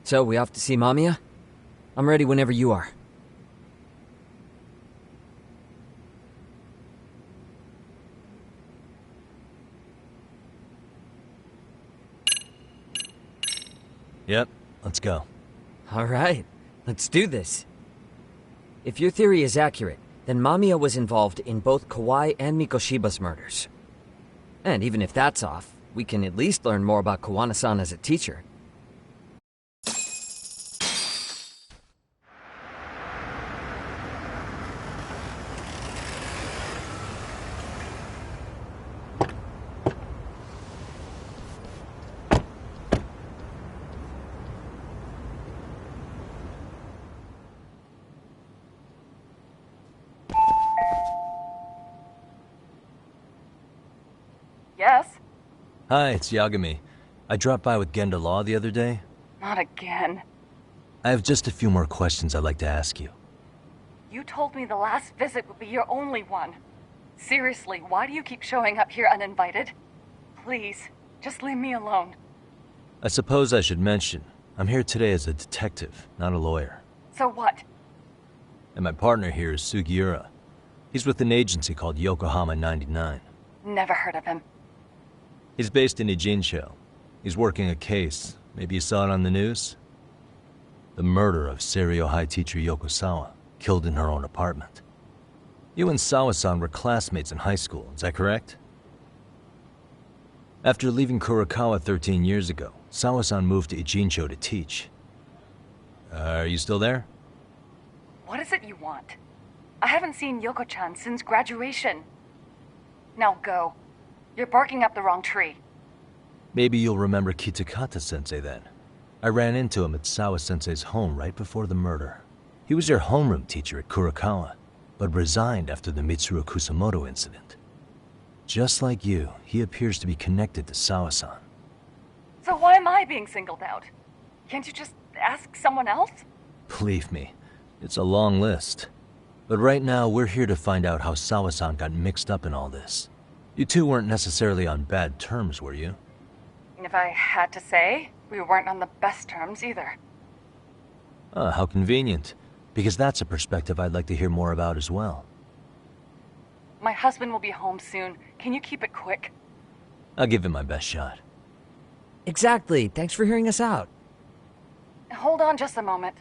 So, we off to see Mamiya? I'm ready whenever you are. Yep, let's go. Alright, let's do this. If your theory is accurate, then Mamiya was involved in both Kawai and Mikoshiba's murders. And even if that's off, we can at least learn more about Kawana-san as a teacher. Yes? Hi, it's Yagami. I dropped by with Genda Law the other day. Not again. I have just a few more questions I'd like to ask you. You told me the last visit would be your only one. Seriously, why do you keep showing up here uninvited? Please, just leave me alone. I suppose I should mention, I'm here today as a detective, not a lawyer. So what? And my partner here is Sugiura. He's with an agency called Yokohama 99. Never heard of him. He's based in Ijincho. He's working a case. Maybe you saw it on the news? The murder of Seiryo High teacher Yokosawa, killed in her own apartment. You and Sawa-san were classmates in high school, is that correct? After leaving Kurakawa 13 years ago, Sawa-san moved to Ijincho to teach. Are you still there? What is it you want? I haven't seen Yoko-chan since graduation. Now go. You're barking up the wrong tree. Maybe you'll remember Kitakata-sensei then. I ran into him at Sawa-sensei's home right before the murder. He was your homeroom teacher at Kurakawa, but resigned after the Mitsuru Kusamoto incident. Just like you, he appears to be connected to Sawa-san. So why am I being singled out? Can't you just ask someone else? Believe me, it's a long list. But right now, we're here to find out how Sawa-san got mixed up in all this. You two weren't necessarily on bad terms, were you? If I had to say, we weren't on the best terms either. Ah, how convenient. Because that's a perspective I'd like to hear more about as well. My husband will be home soon. Can you keep it quick? I'll give it my best shot. Exactly, thanks for hearing us out. Hold on just a moment.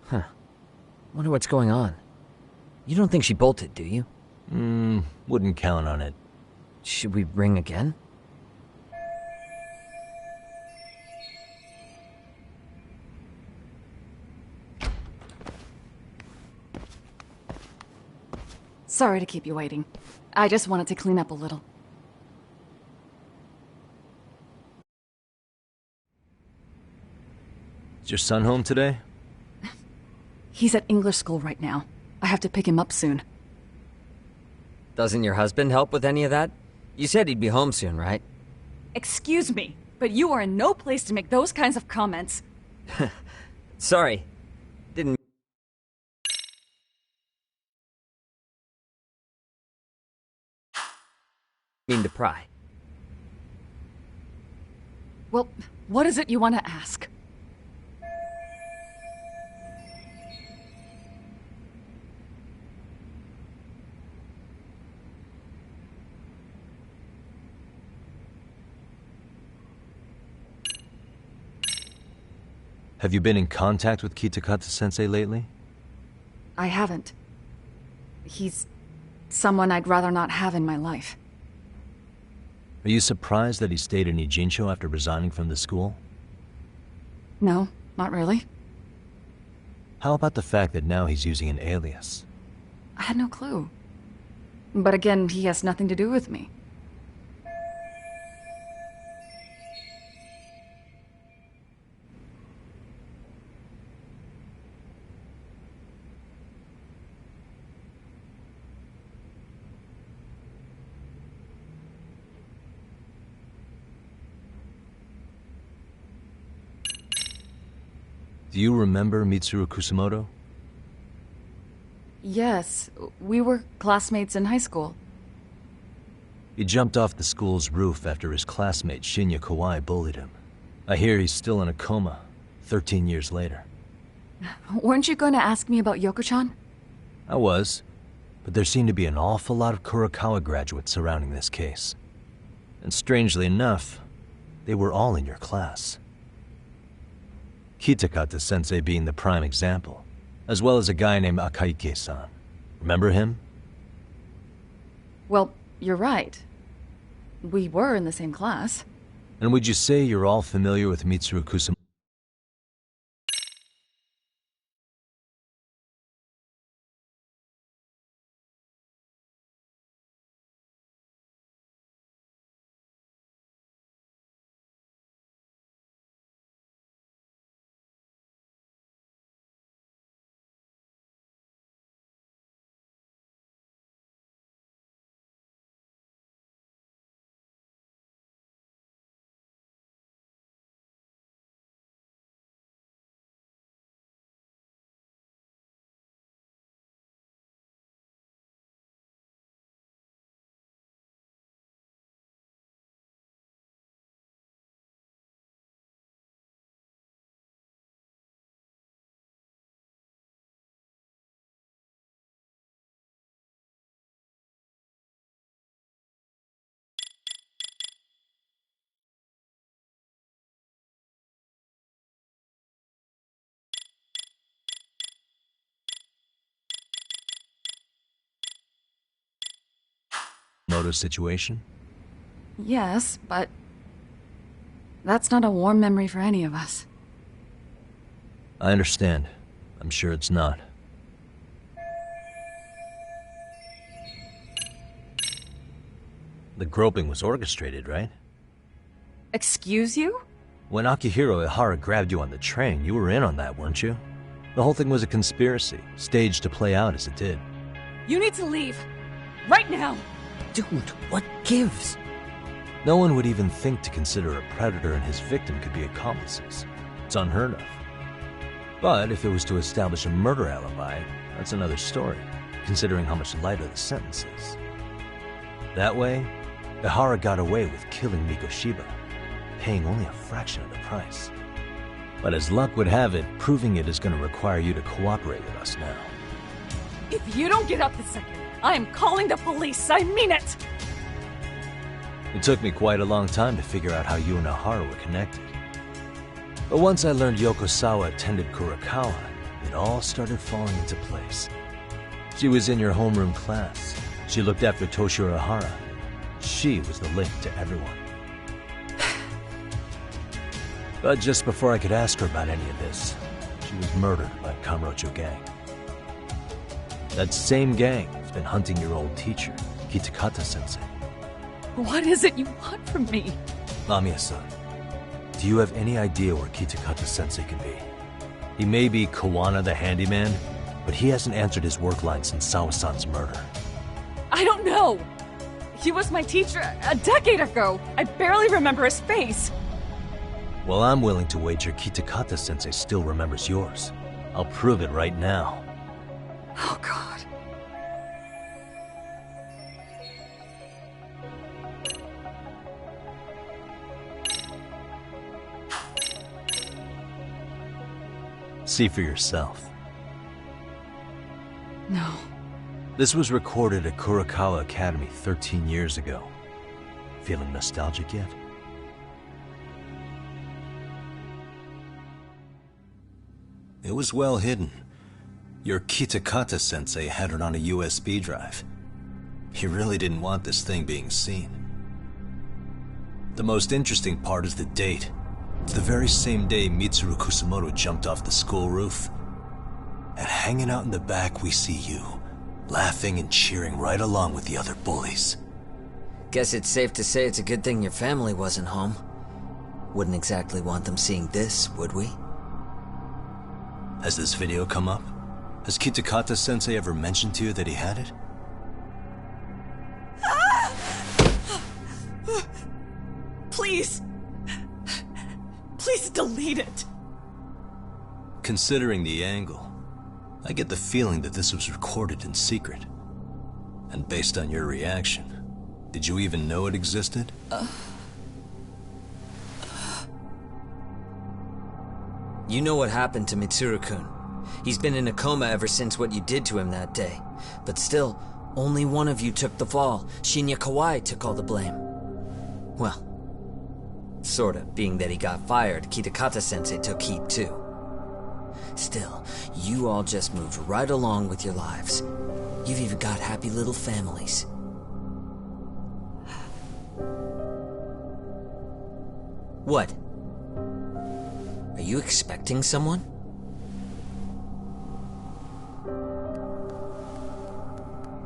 Huh. Wonder what's going on. You don't think she bolted, do you? Wouldn't count on it. Should we ring again? Sorry to keep you waiting. I just wanted to clean up a little. Is your son home today? He's at English school right now. I have to pick him up soon. Doesn't your husband help with any of that? You said he'd be home soon, right? Excuse me, but you are in no place to make those kinds of comments. Sorry. Didn't mean to pry. Well, what is it you want to ask? Have you been in contact with Kitakata-sensei lately? I haven't. He's someone I'd rather not have in my life. Are you surprised that he stayed in Ijincho after resigning from the school? No, not really. How about the fact that now he's using an alias? I had no clue. But again, he has nothing to do with me. Do you remember Mitsuru Kusamoto? Yes, we were classmates in high school. He jumped off the school's roof after his classmate Shinya Kawai bullied him. I hear he's still in a coma, 13 years later. Weren't you going to ask me about Yoko-chan? I was, but there seemed to be an awful lot of Kurokawa graduates surrounding this case. And strangely enough, they were all in your class. Kitakata-sensei being the prime example, as well as a guy named Akaike-san. Remember him? Well, you're right. We were in the same class. And would you say you're all familiar with Mitsuru Kusumoto? situation? Yes, but that's not a warm memory for any of us. I understand. I'm sure it's not. The groping was orchestrated, right? Excuse you? When Akihiro Ihara grabbed you on the train, you were in on that, weren't you? The whole thing was a conspiracy, staged to play out as it did. You need to leave. Right now! Dude, what gives? No one would even think to consider a predator and his victim could be accomplices. It's unheard of. But if it was to establish a murder alibi, that's another story, considering how much lighter the sentence is. That way, Ihara got away with killing Mikoshiba, paying only a fraction of the price. But as luck would have it, proving it is going to require you to cooperate with us now. If you don't get up this second, I am calling the police. I mean it! It took me quite a long time to figure out how you and Ihara were connected. But once I learned Yokosawa attended Kurokawa, it all started falling into place. She was in your homeroom class. She looked after Toshiro Ihara. She was the link to everyone. But just before I could ask her about any of this, she was murdered by Kamurocho gang. That same gang has been hunting your old teacher, Kitakata-sensei. What is it you want from me? Lamia-san, do you have any idea where Kitakata-sensei can be? He may be Kawana the handyman, but he hasn't answered his work line since Sawa-san's murder. I don't know. He was my teacher a decade ago. I barely remember his face. Well, I'm willing to wager Kitakata-sensei still remembers yours. I'll prove it right now. Oh, God. See for yourself. No. This was recorded at Kurokawa Academy 13 years ago. Feeling nostalgic yet? It was well hidden. Your Kitakata-sensei had it on a USB drive. He really didn't want this thing being seen. The most interesting part is the date. It's the very same day Mitsuru Kusumoto jumped off the school roof. And hanging out in the back, we see you, laughing and cheering right along with the other bullies. Guess it's safe to say it's a good thing your family wasn't home. Wouldn't exactly want them seeing this, would we? Has this video come up? Has Kitakata-sensei ever mentioned to you that he had it? Please. Please delete it. Considering the angle, I get the feeling that this was recorded in secret. And based on your reaction, Did you even know it existed? You know what happened to Mitsuru-kun. He's been in a coma ever since what you did to him that day. But still, only one of you took the fall. Shinya Kawai took all the blame. Well, sorta, being that he got fired, Kitakata-sensei took heat too. Still, you all just moved right along with your lives. You've even got happy little families. What? Are you expecting someone?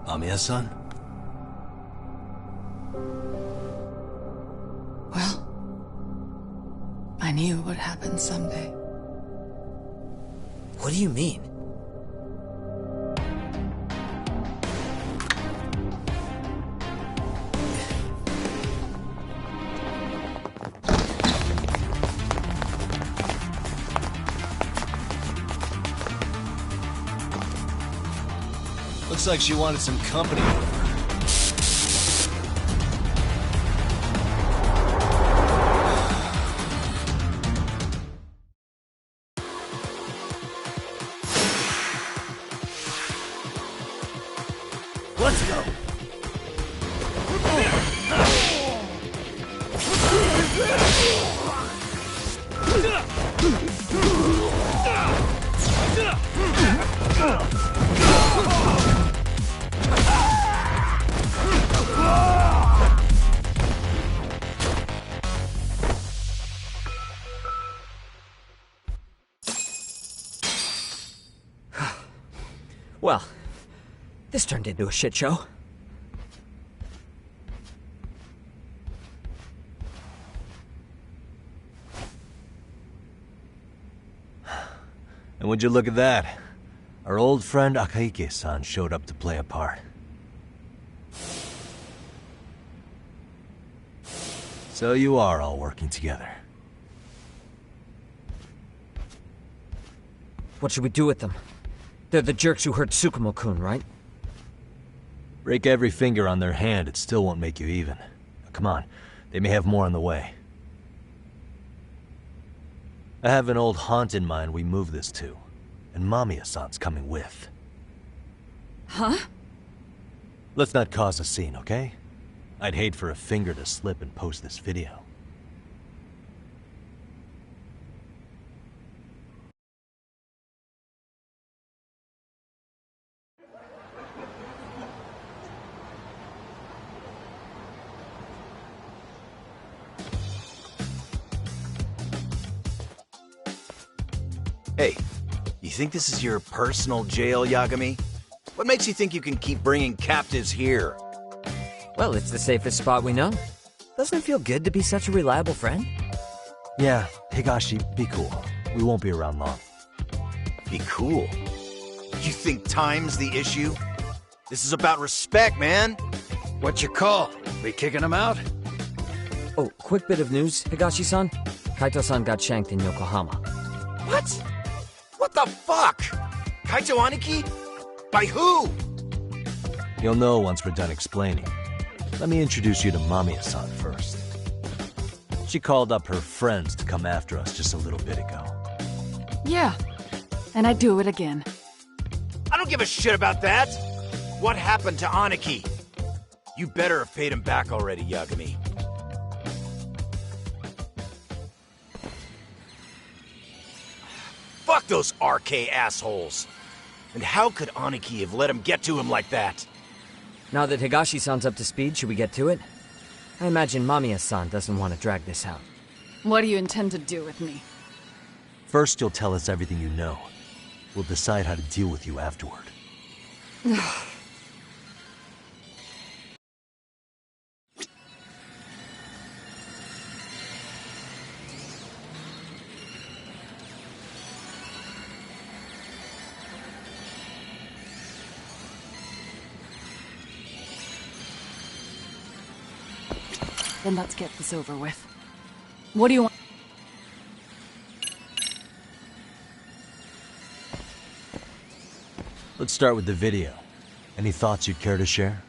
Mamiya-san? Well, I knew it would happen someday. What do you mean? Looks like she wanted some company over. Let's go. Well, this turned into a shit show. And would you look at that? Our old friend Akahike-san showed up to play a part. So you are all working together. What should we do with them? They're the jerks who hurt Tsukumo-kun, right? Break every finger on their hand, it still won't make you even. Come on, they may have more on the way. I have an old haunt in mind we move this to, and Mamiya-san's coming with. Huh? Let's not cause a scene, okay? I'd hate for a finger to slip and post this video. Hey, you think this is your personal jail, Yagami? What makes you think you can keep bringing captives here? Well, it's the safest spot we know. Doesn't it feel good to be such a reliable friend? Yeah, Higashi, be cool. We won't be around long. Be cool. You think time's the issue? This is about respect, man. What's your call? We kicking him out? Oh, quick bit of news, Higashi-san. Kaito-san got shanked in Yokohama. What? What the fuck? Kaito Aniki? By who? You'll know once we're done explaining. Let me introduce you to Mamiya-san first. She called up her friends to come after us just a little bit ago. Yeah, and I'd do it again. I don't give a shit about that. What happened to Aniki? You better have paid him back already, Yagami. Fuck those RK assholes. And how could Aniki have let him get to him like that? Now that Higashi-san's up to speed, should we get to it? I imagine Mamiya-san doesn't want to drag this out. What do you intend to do with me? First, you'll tell us everything you know. We'll decide how to deal with you afterward. Then let's get this over with. What do you want? Let's start with the video. Any thoughts you'd care to share?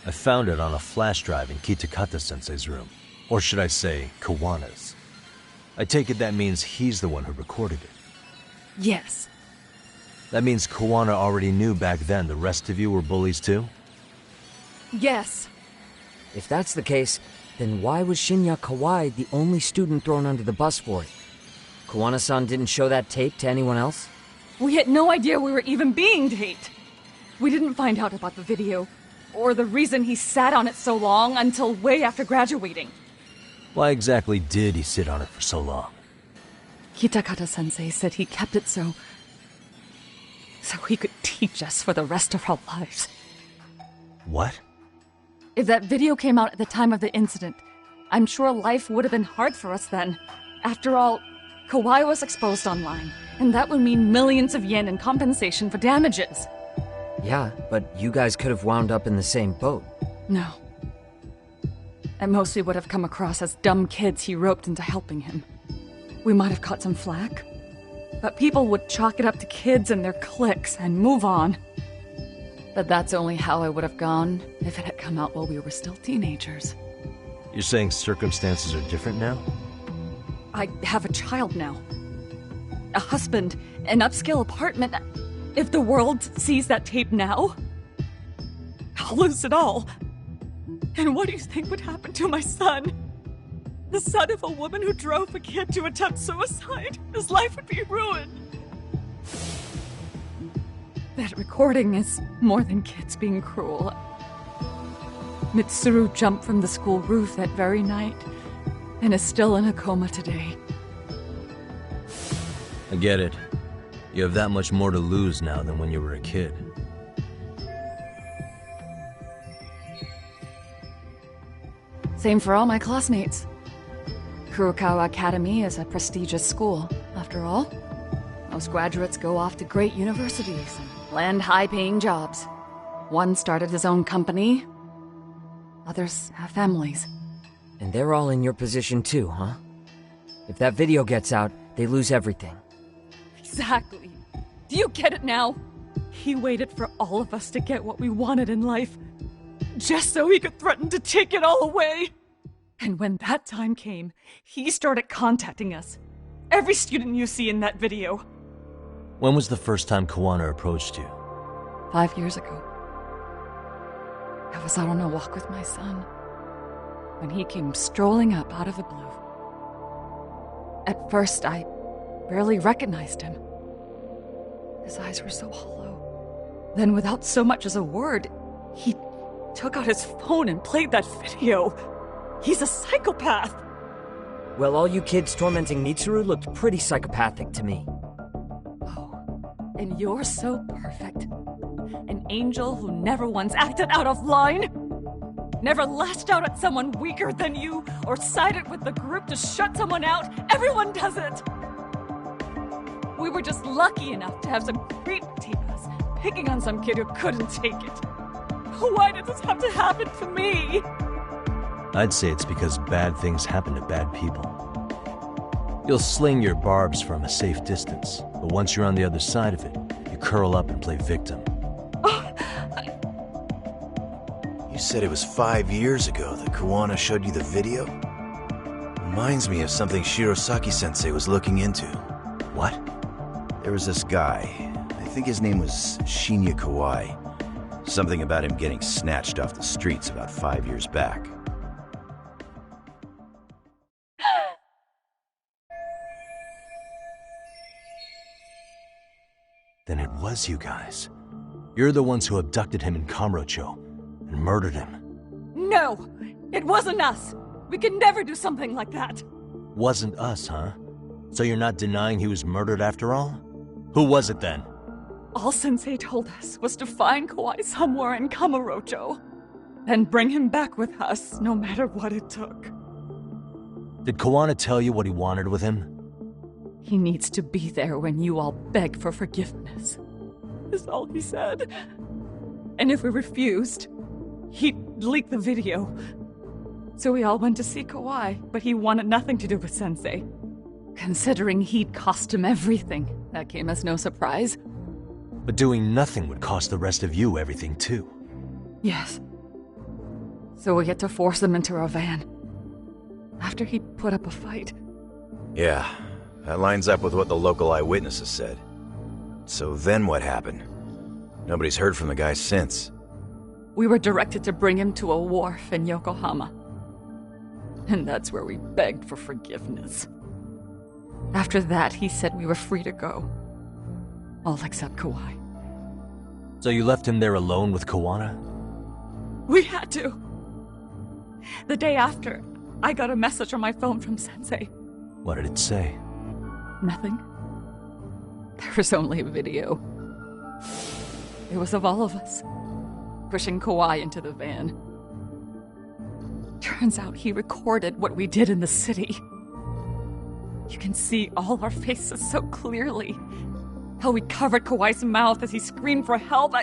I found it on a flash drive in Kitakata-sensei's room. Or should I say, Kawana's. I take it that means he's the one who recorded it. Yes. That means Kawana already knew back then the rest of you were bullies too? Yes. If that's the case, then why was Shinya Kawai the only student thrown under the bus for it? Kawana-san didn't show that tape to anyone else? We had no idea we were even being taped. We didn't find out about the video, or the reason he sat on it so long until way after graduating. Why exactly did he sit on it for so long? Kitakata-sensei said he kept it so he could teach us for the rest of our lives. What? If that video came out at the time of the incident, I'm sure life would have been hard for us then. After all, Kawai was exposed online, and that would mean millions of yen in compensation for damages. Yeah, but you guys could have wound up in the same boat. No. At most, we would have come across as dumb kids he roped into helping him. We might have caught some flack, but people would chalk it up to kids and their cliques and move on. But that's only how it would have gone if it had come out while we were still teenagers. You're saying circumstances are different now? I have a child now. A husband, an upscale apartment. If the world sees that tape now, I'll lose it all. And what do you think would happen to my son? The son of a woman who drove a kid to attempt suicide? His life would be ruined. That recording is more than kids being cruel. Mitsuru jumped from the school roof that very night and is still in a coma today. I get it. You have that much more to lose now than when you were a kid. Same for all my classmates. Kurokawa Academy is a prestigious school, after all. Most graduates go off to great universities and land high-paying jobs. One started his own company. Others have families. And they're all in your position too, huh? If that video gets out, they lose everything. Exactly. Do you get it now? He waited for all of us to get what we wanted in life, just so he could threaten to take it all away. And when that time came, he started contacting us. Every student you see in that video. When was the first time Kawana approached you? 5 years ago. I was out on a walk with my son when he came strolling up out of the blue. At first, I barely recognized him. His eyes were so hollow. Then, without so much as a word, he took out his phone and played that video. He's a psychopath! Well, all you kids tormenting Mitsuru looked pretty psychopathic to me. Oh, and you're so perfect. An angel who never once acted out of line. Never lashed out at someone weaker than you, or sided with the group to shut someone out. Everyone does it! We were just lucky enough to have some creep tape us, picking on some kid who couldn't take it. Why did this have to happen to me? I'd say it's because bad things happen to bad people. You'll sling your barbs from a safe distance, but once you're on the other side of it, you curl up and play victim. You said it was 5 years ago that Kawana showed you the video? Reminds me of something Shirosaki-sensei was looking into. What? There was this guy. I think his name was Shinya Kawai. Something about him getting snatched off the streets about 5 years back. Then it was you guys. You're the ones who abducted him in Kamurocho and murdered him. No! It wasn't us! We could never do something like that! Wasn't us, huh? So you're not denying he was murdered after all? Who was it then? All Sensei told us was to find Kawai somewhere in Kamurocho, and bring him back with us, no matter what it took. Did Kawana tell you what he wanted with him? He needs to be there when you all beg for forgiveness, is all he said. And if we refused, he'd leak the video. So we all went to see Kawai, but he wanted nothing to do with Sensei. Considering he'd cost him everything, that came as no surprise. But doing nothing would cost the rest of you everything too. Yes. So we had to force him into a van. After he put up a fight. Yeah, that lines up with what the local eyewitnesses said. So then what happened? Nobody's heard from the guy since. We were directed to bring him to a wharf in Yokohama. And that's where we begged for forgiveness. After that, he said we were free to go. All except Kawai. So you left him there alone with Kawana? We had to. The day after, I got a message on my phone from Sensei. What did it say? Nothing. There was only a video. It was of all of us, pushing Kawai into the van. Turns out he recorded what we did in the city. You can see all our faces so clearly. How we covered Kawai's mouth as he screamed for help.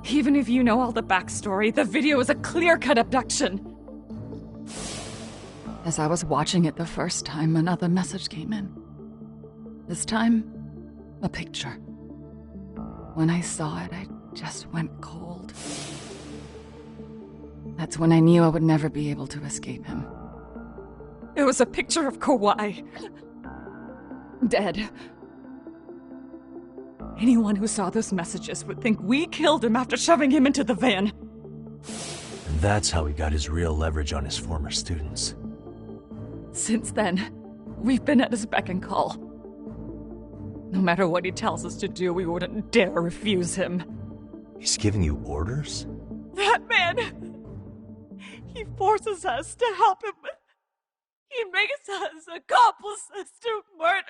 Even if you know all the backstory, the video is a clear-cut abduction. As I was watching it the first time, another message came in. This time, a picture. When I saw it, I just went cold. That's when I knew I would never be able to escape him. It was a picture of Kawai. Dead. Anyone who saw those messages would think we killed him after shoving him into the van. And that's how he got his real leverage on his former students. Since then, we've been at his beck and call. No matter what he tells us to do, we wouldn't dare refuse him. He's giving you orders? That man! He forces us to help him. He makes us accomplices to murder.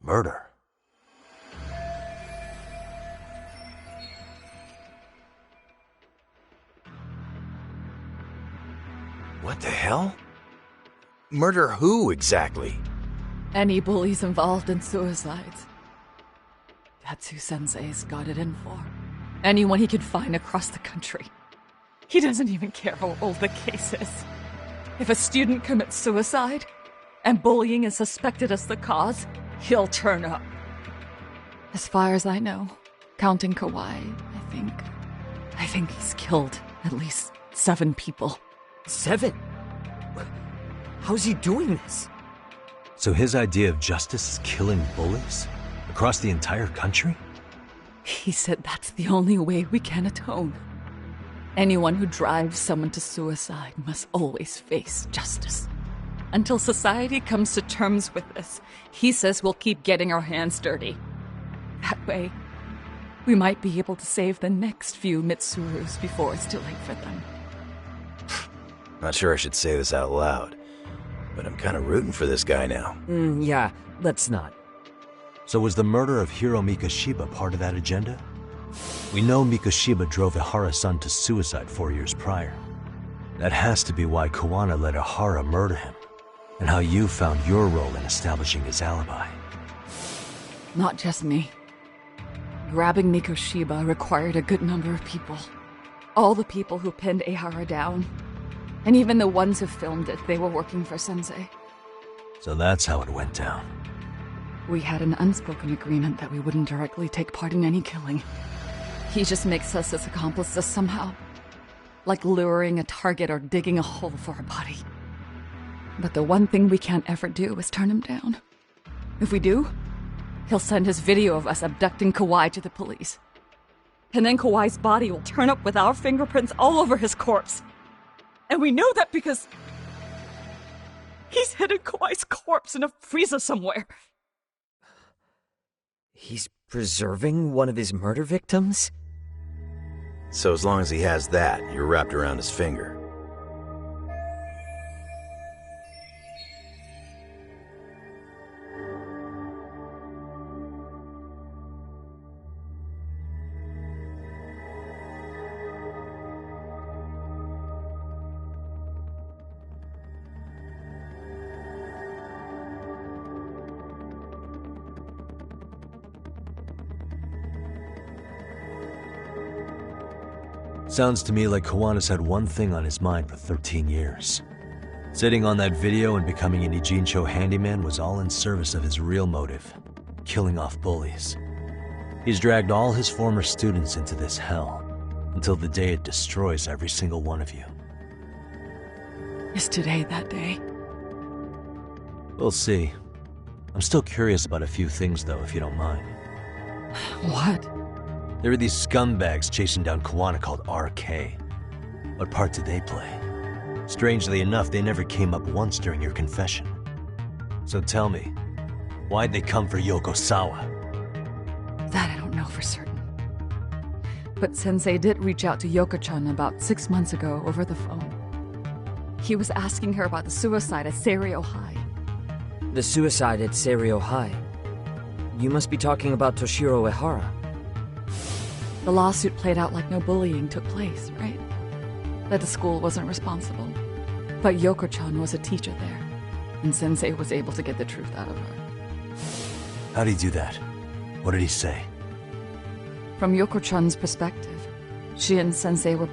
Murder? What the hell? Murder who, exactly? Any bullies involved in suicides. That's who Sensei's got it in for. Anyone he can find across the country. He doesn't even care how old the case is. If a student commits suicide, and bullying is suspected as the cause, he'll turn up. As far as I know, counting Kawai, I think he's killed at least 7 people. 7? How's he doing this? So his idea of justice is killing bullies? Across the entire country? He said that's the only way we can atone. Anyone who drives someone to suicide must always face justice. Until society comes to terms with this, he says we'll keep getting our hands dirty. That way, we might be able to save the next few Mitsurus before it's too late for them. Not sure I should say this out loud, but I'm kind of rooting for this guy now. Yeah, let's not. So was the murder of Hiro Mikoshiba part of that agenda? We know Mikoshiba drove Ihara-san to suicide 4 years prior. That has to be why Kawana let Ihara murder him, and how you found your role in establishing his alibi. Not just me. Grabbing Mikoshiba required a good number of people. All the people who pinned Ihara down. And even the ones who filmed it, they were working for Sensei. So that's how it went down. We had an unspoken agreement that we wouldn't directly take part in any killing. He just makes us his accomplices somehow. Like luring a target or digging a hole for a body. But the one thing we can't ever do is turn him down. If we do, he'll send his video of us abducting Kawai to the police. And then Kawai's body will turn up with our fingerprints all over his corpse. And we know that because he's hidden Kawai's corpse in a freezer somewhere. He's preserving one of his murder victims? So as long as he has that, you're wrapped around his finger. Sounds to me like Kawana's had one thing on his mind for 13 years. Sitting on that video and becoming an Ijincho handyman was all in service of his real motive, killing off bullies. He's dragged all his former students into this hell, until the day it destroys every single one of you. Is today that day? We'll see. I'm still curious about a few things, though, if you don't mind. What? There are these scumbags chasing down Kuwana called RK. What part did they play? Strangely enough, they never came up once during your confession. So tell me, why'd they come for Yokosawa? That I don't know for certain. But Sensei did reach out to Yoko-chan about 6 months ago over the phone. He was asking her about the suicide at Seiryo High. The suicide at Seiryo High. You must be talking about Toshiro Ehara. The lawsuit played out like no bullying took place, right? That the school wasn't responsible. But Yoko-chan was a teacher there, and Sensei was able to get the truth out of her. How'd he do that? What did he say? From Yoko-chan's perspective, she and Sensei were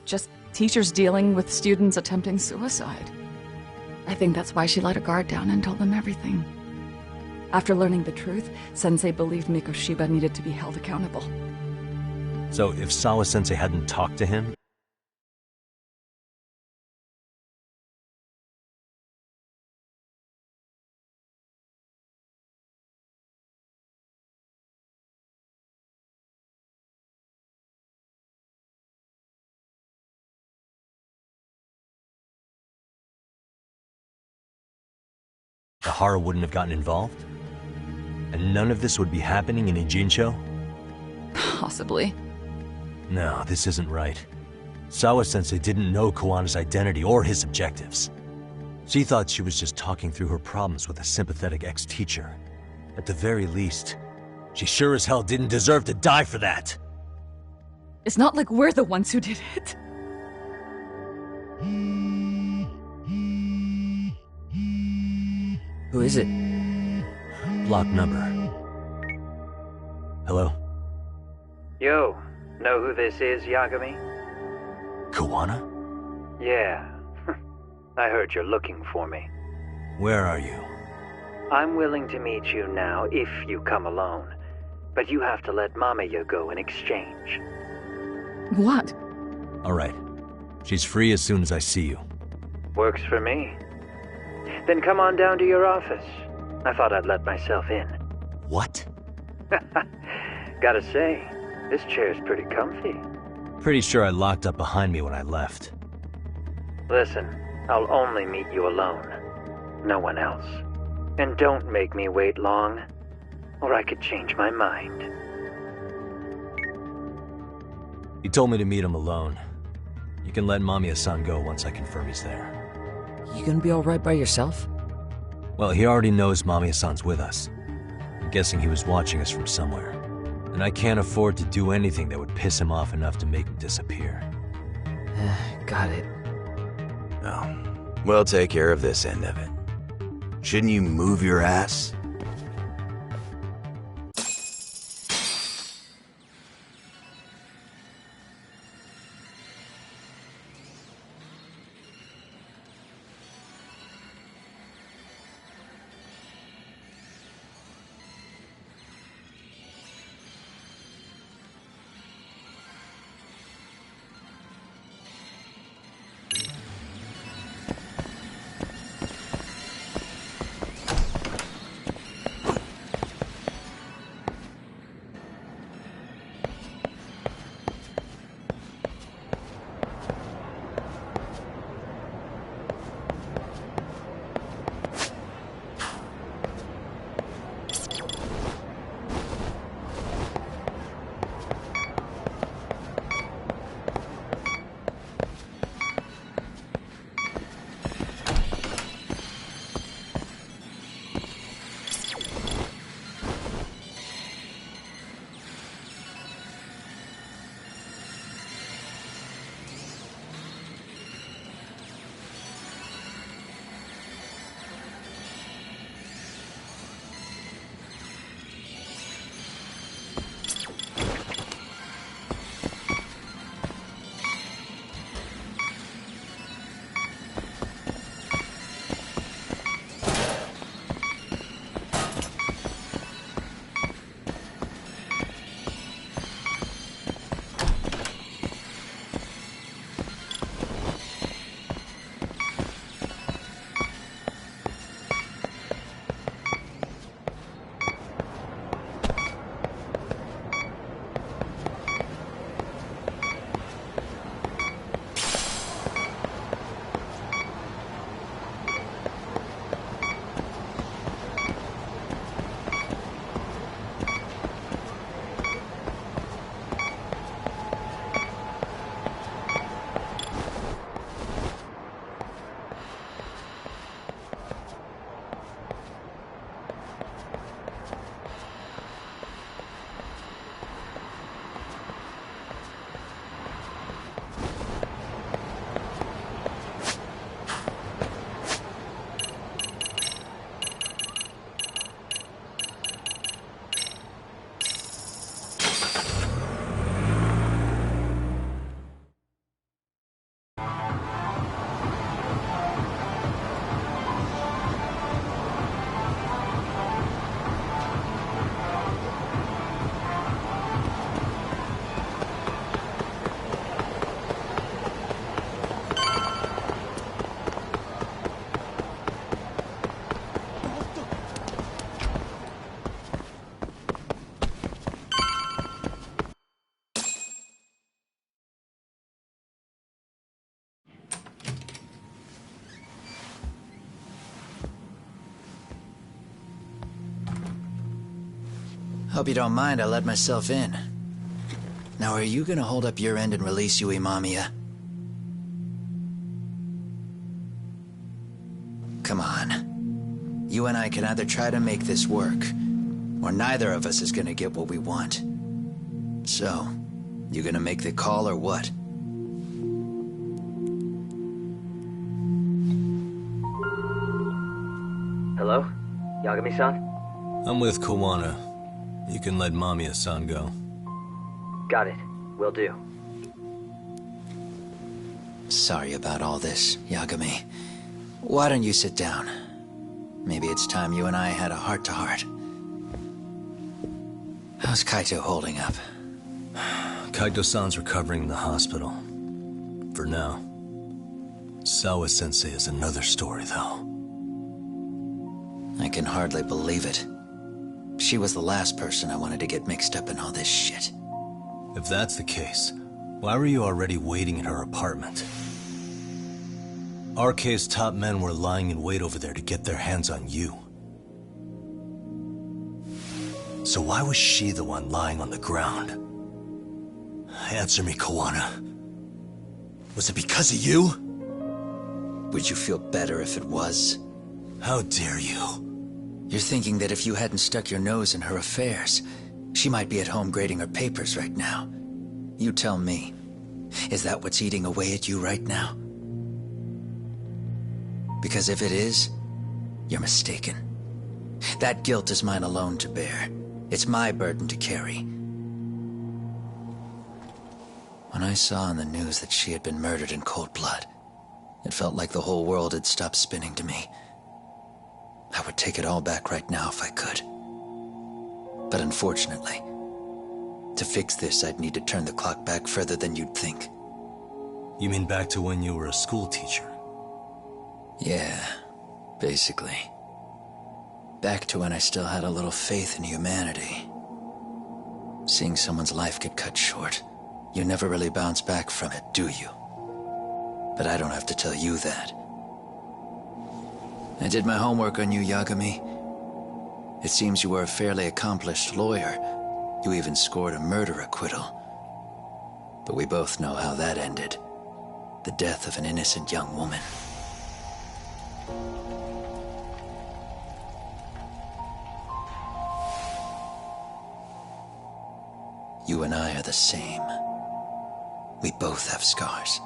just teachers dealing with students attempting suicide. I think that's why she let her guard down and told them everything. After learning the truth, Sensei believed Mikoshiba needed to be held accountable. So if Sawa-sensei hadn't talked to him... the Hara wouldn't have gotten involved? And none of this would be happening in Ijincho? Possibly. No, this isn't right. Sawa-sensei didn't know Kawana's identity or his objectives. She thought she was just talking through her problems with a sympathetic ex-teacher. At the very least, she sure as hell didn't deserve to die for that! It's not like we're the ones who did it. Who is it? Block number. Hello? Yo, know who this is, Yagami? Kawana? Yeah. I heard you're looking for me. Where are you? I'm willing to meet you now if you come alone. But you have to let Mamiya go in exchange. What? Alright. She's free as soon as I see you. Works for me. Then come on down to your office. I thought I'd let myself in. What? Gotta say, this chair's pretty comfy. Pretty sure I locked up behind me when I left. Listen, I'll only meet you alone. No one else. And don't make me wait long, or I could change my mind. He told me to meet him alone. You can let Mamiya-san go once I confirm he's there. You gonna be alright by yourself? Well, he already knows Mamiya-san's with us. I'm guessing he was watching us from somewhere. And I can't afford to do anything that would piss him off enough to make him disappear. Got it. Oh, we'll take care of this end of it. Shouldn't you move your ass? Hope you don't mind I let myself in. Now, are you gonna hold up your end and release Yui Mamiya? Come on. You and I can either try to make this work, or neither of us is gonna get what we want. So, you gonna make the call or what? Hello? Yagami-san? I'm with Kawana. You can let Mamiya-san go. Got it. Will do. Sorry about all this, Yagami. Why don't you sit down? Maybe it's time you and I had a heart-to-heart. How's Kaito holding up? Kaito-san's recovering in the hospital. For now. Sawa-sensei is another story, though. I can hardly believe it. She was the last person I wanted to get mixed up in all this shit. If that's the case, why were you already waiting in her apartment? RK's top men were lying in wait over there to get their hands on you. So why was she the one lying on the ground? Answer me, Kawana. Was it because of you? Would you feel better if it was? How dare you? You're thinking that if you hadn't stuck your nose in her affairs, she might be at home grading her papers right now. You tell me, is that what's eating away at you right now? Because if it is, you're mistaken. That guilt is mine alone to bear. It's my burden to carry. When I saw on the news that she had been murdered in cold blood, it felt like the whole world had stopped spinning to me. I would take it all back right now if I could. But unfortunately, to fix this, I'd need to turn the clock back further than you'd think. You mean back to when you were a school teacher? Yeah, basically. Back to when I still had a little faith in humanity. Seeing someone's life get cut short, you never really bounce back from it, do you? But I don't have to tell you that. I did my homework on you, Yagami. It seems you were a fairly accomplished lawyer. You even scored a murder acquittal. But we both know how that ended. The death of an innocent young woman. You and I are the same. We both have scars.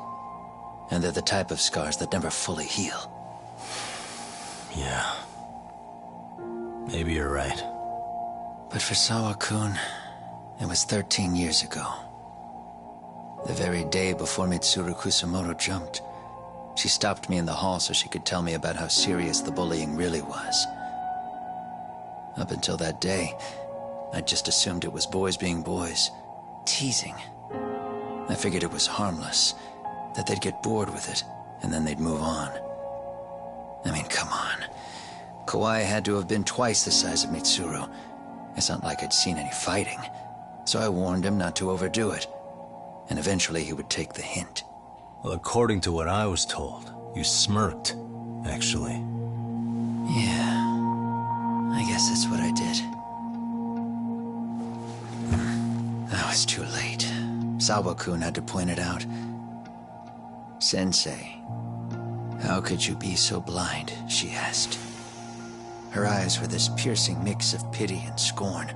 And they're the type of scars that never fully heal. Yeah. Maybe you're right. But for Sawa-kun, it was 13 years ago. The very day before Mitsuru Kusamoto jumped, she stopped me in the hall so she could tell me about how serious the bullying really was. Up until that day, I just assumed it was boys being boys, teasing. I figured it was harmless, that they'd get bored with it, and then they'd move on. I mean, come on. Kawai had to have been twice the size of Mitsuru. It's not like I'd seen any fighting, so I warned him not to overdo it, and eventually he would take the hint. Well, according to what I was told, you smirked, actually. Yeah, I guess that's what I did. Now it's too late. Sawa-kun had to point it out. Sensei, how could you be so blind, she asked. Her eyes were this piercing mix of pity and scorn.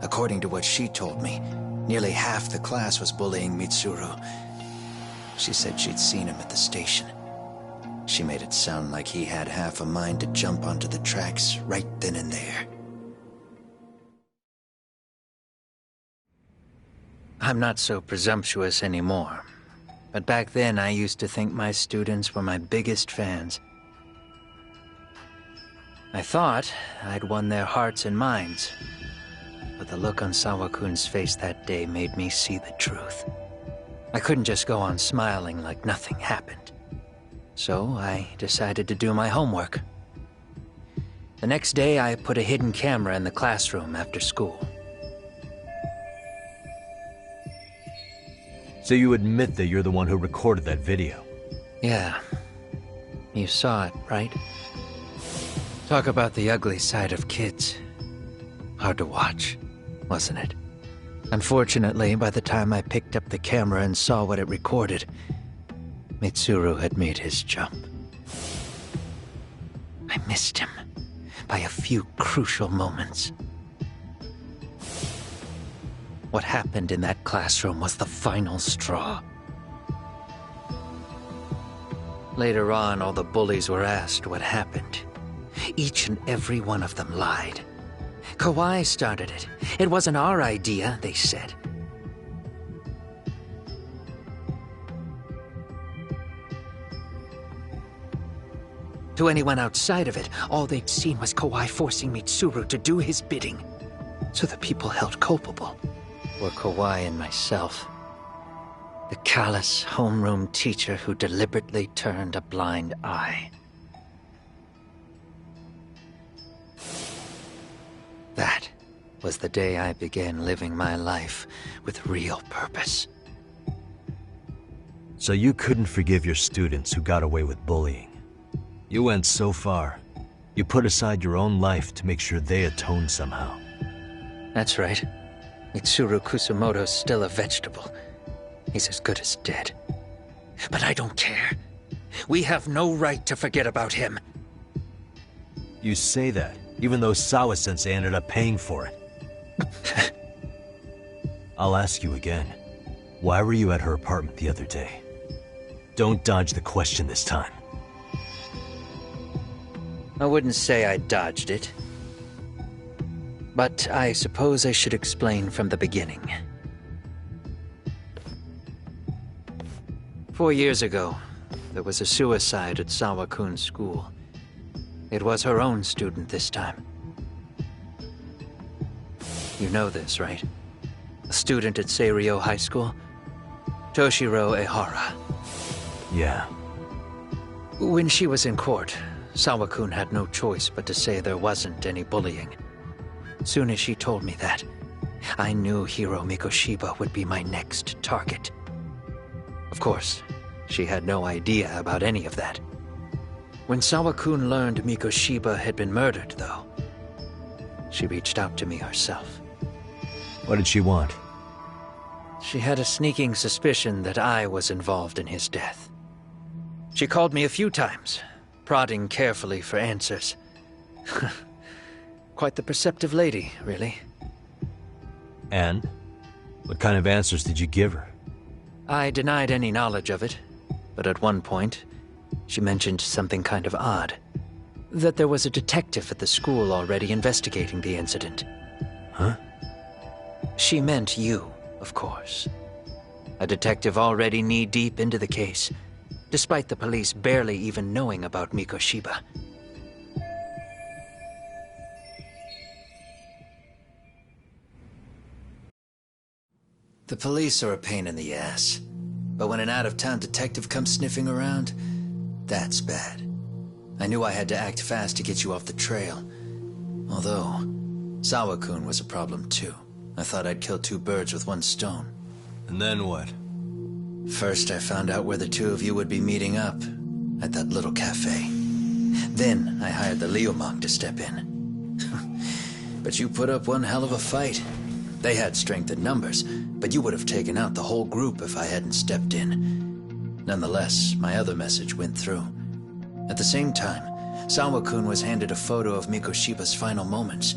According to what she told me, nearly half the class was bullying Mitsuru. She said she'd seen him at the station. She made it sound like he had half a mind to jump onto the tracks right then and there. I'm not so presumptuous anymore. But back then, I used to think my students were my biggest fans. I thought I'd won their hearts and minds. But the look on Sawa-kun's face that day made me see the truth. I couldn't just go on smiling like nothing happened. So I decided to do my homework. The next day, I put a hidden camera in the classroom after school. So you admit that you're the one who recorded that video? Yeah. You saw it, right? Talk about the ugly side of kids. Hard to watch. wasn't it? Unfortunately, by the time I picked up the camera and saw what it recorded, Mitsuru had made his jump. I missed him by a few crucial moments. What happened in that classroom was the final straw. Later on, all the bullies were asked what happened. Each and every one of them lied. Kawai started it. It wasn't our idea, they said. To anyone outside of it, all they'd seen was Kawai forcing Mitsuru to do his bidding. So the people held culpable were Kawai and myself. The callous homeroom teacher who deliberately turned a blind eye. That was the day I began living my life with real purpose. So you couldn't forgive your students who got away with bullying. You went so far. You put aside your own life to make sure they atone somehow. That's right. Mitsuru Kusamoto's still a vegetable. He's as good as dead. But I don't care. We have no right to forget about him. You say that, even though Sawa-sensei ended up paying for it. I'll ask you again. Why were you at her apartment the other day? Don't dodge the question this time. I wouldn't say I dodged it. But I suppose I should explain from the beginning. 4 years ago, there was a suicide at Sawa-kun's school. It was her own student this time. You know this, right? A student at Seiryo High School? Toshiro Ehara. Yeah. When she was in court, Sawa-kun had no choice but to say there wasn't any bullying. Soon as she told me that, I knew Hiro Mikoshiba would be my next target. Of course, she had no idea about any of that. When Sawa-kun learned Mikoshiba had been murdered, though, she reached out to me herself. What did she want? She had a sneaking suspicion that I was involved in his death. She called me a few times, prodding carefully for answers. Quite the perceptive lady, really. And? What kind of answers did you give her? I denied any knowledge of it, but at one point, she mentioned something kind of odd. That there was a detective at the school already investigating the incident. Huh? She meant you, of course. A detective already knee-deep into the case, despite the police barely even knowing about Mikoshiba. The police are a pain in the ass. But when an out-of-town detective comes sniffing around, that's bad. I knew I had to act fast to get you off the trail. Although, Sawa-kun was a problem too. I thought I'd kill 2 birds with 1 stone. And then what? First, I found out where the 2 of you would be meeting up, at that little cafe. Then, I hired the Liumang to step in. But you put up one hell of a fight. They had strength in numbers, but you would have taken out the whole group if I hadn't stepped in. Nonetheless, my other message went through. At the same time, Sawa-kun was handed a photo of Mikoshiba's final moments.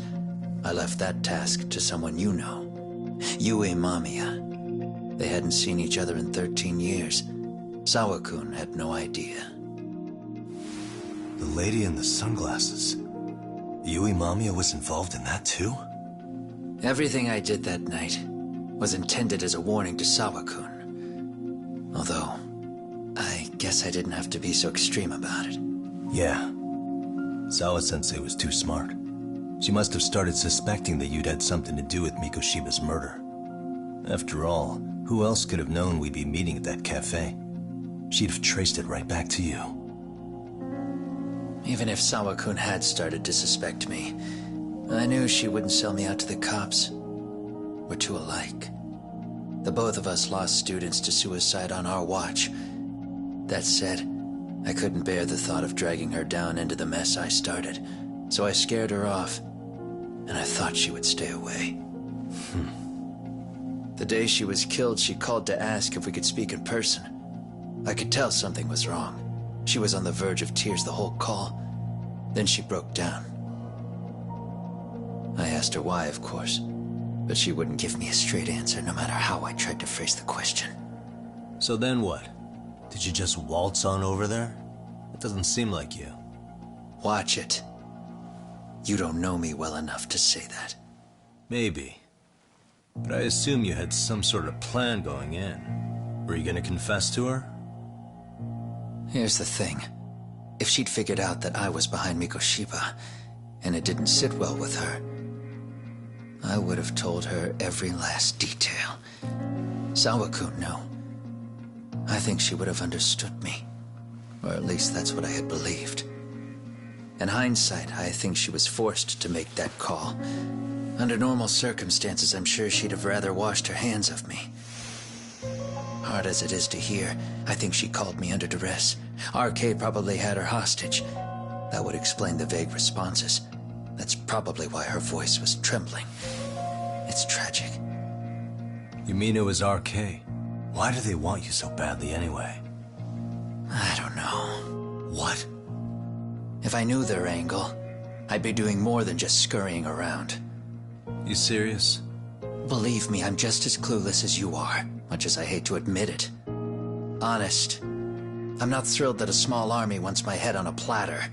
I left that task to someone you know. Yue Mamiya. They hadn't seen each other in 13 years. Sawa-kun had no idea. The lady in the sunglasses. Yue Mamiya was involved in that too? Everything I did that night was intended as a warning to Sawa-kun. Although, I guess I didn't have to be so extreme about it. Yeah. Sawa-sensei was too smart. She must have started suspecting that you'd had something to do with Mikoshiba's murder. After all, who else could have known we'd be meeting at that cafe? She'd have traced it right back to you. Even if Sawa-kun had started to suspect me, I knew she wouldn't sell me out to the cops. We're too alike. The both of us lost students to suicide on our watch. That said, I couldn't bear the thought of dragging her down into the mess I started, so I scared her off, and I thought she would stay away. The day she was killed, she called to ask if we could speak in person. I could tell something was wrong. She was on the verge of tears the whole call. Then she broke down. I asked her why, of course, but she wouldn't give me a straight answer no matter how I tried to phrase the question. So then what? Did you just waltz on over there? It doesn't seem like you. Watch it. You don't know me well enough to say that. Maybe. But I assume you had some sort of plan going in. Were you gonna confess to her? Here's the thing. If she'd figured out that I was behind Mikoshiba, and it didn't sit well with her, I would have told her every last detail. Sawakun knew. I think she would have understood me. Or at least that's what I had believed. In hindsight, I think she was forced to make that call. Under normal circumstances, I'm sure she'd have rather washed her hands of me. Hard as it is to hear, I think she called me under duress. RK probably had her hostage. That would explain the vague responses. That's probably why her voice was trembling. It's tragic. You mean it was RK? Why do they want you so badly anyway? I don't know. What? If I knew their angle, I'd be doing more than just scurrying around. You serious? Believe me, I'm just as clueless as you are, much as I hate to admit it. Honest, I'm not thrilled that a small army wants my head on a platter.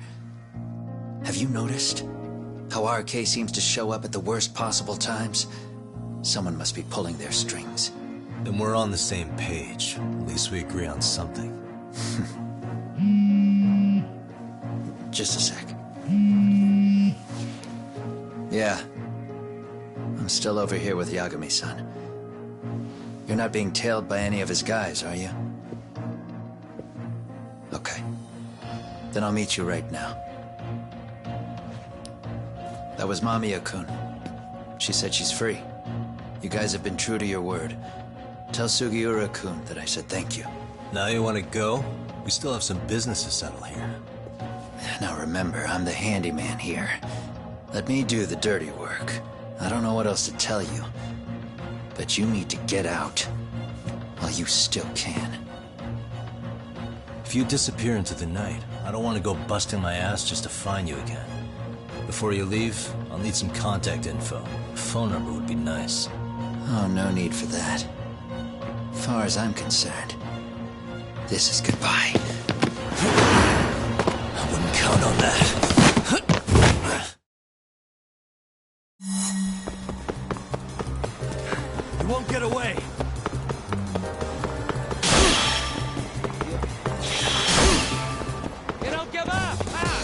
Have you noticed how RK seems to show up at the worst possible times? Someone must be pulling their strings. Then we're on the same page. At least we agree on something. Just a sec. Yeah. I'm still over here with Yagami-san. You're not being tailed by any of his guys, are you? Okay. Then I'll meet you right now. That was Mamiya-kun. She said she's free. You guys have been true to your word. Tell Sugiura-kun that I said thank you. Now you want to go? We still have some business to settle here. Now remember, I'm the handyman here. Let me do the dirty work. I don't know what else to tell you. But you need to get out while you still can. If you disappear into the night, I don't want to go busting my ass just to find you again. Before you leave, I'll need some contact info. A phone number would be nice. Oh, no need for that. As far as I'm concerned, this is goodbye. I wouldn't count on that. You won't get away. You don't give up, huh?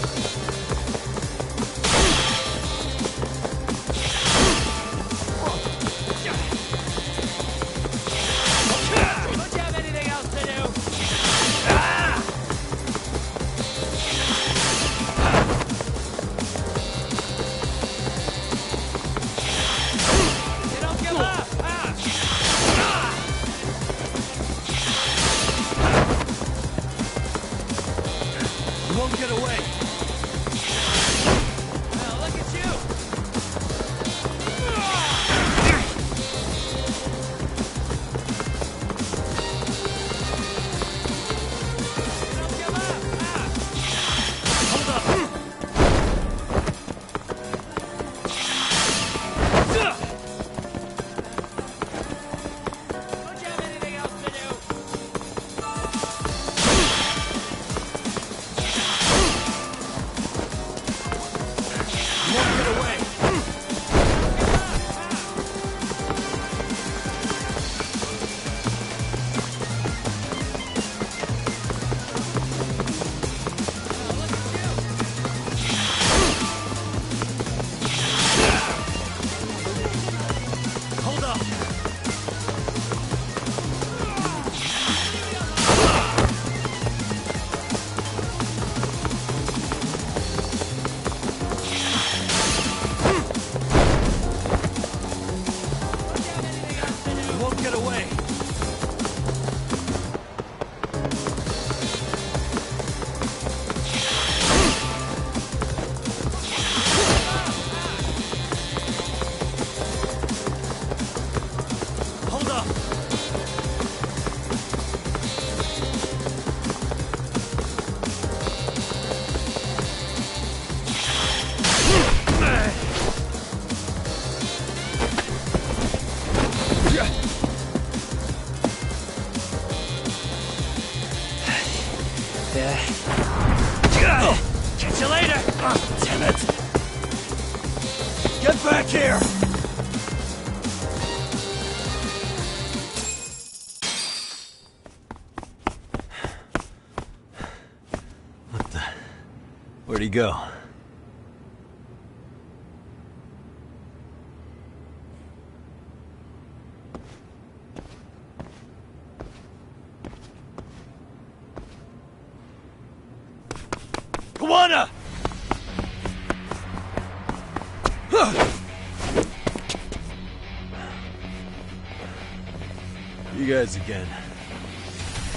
Don't you have anything else to do? You don't give up, huh? here! What the... Where'd he go? Kawana! You guys again.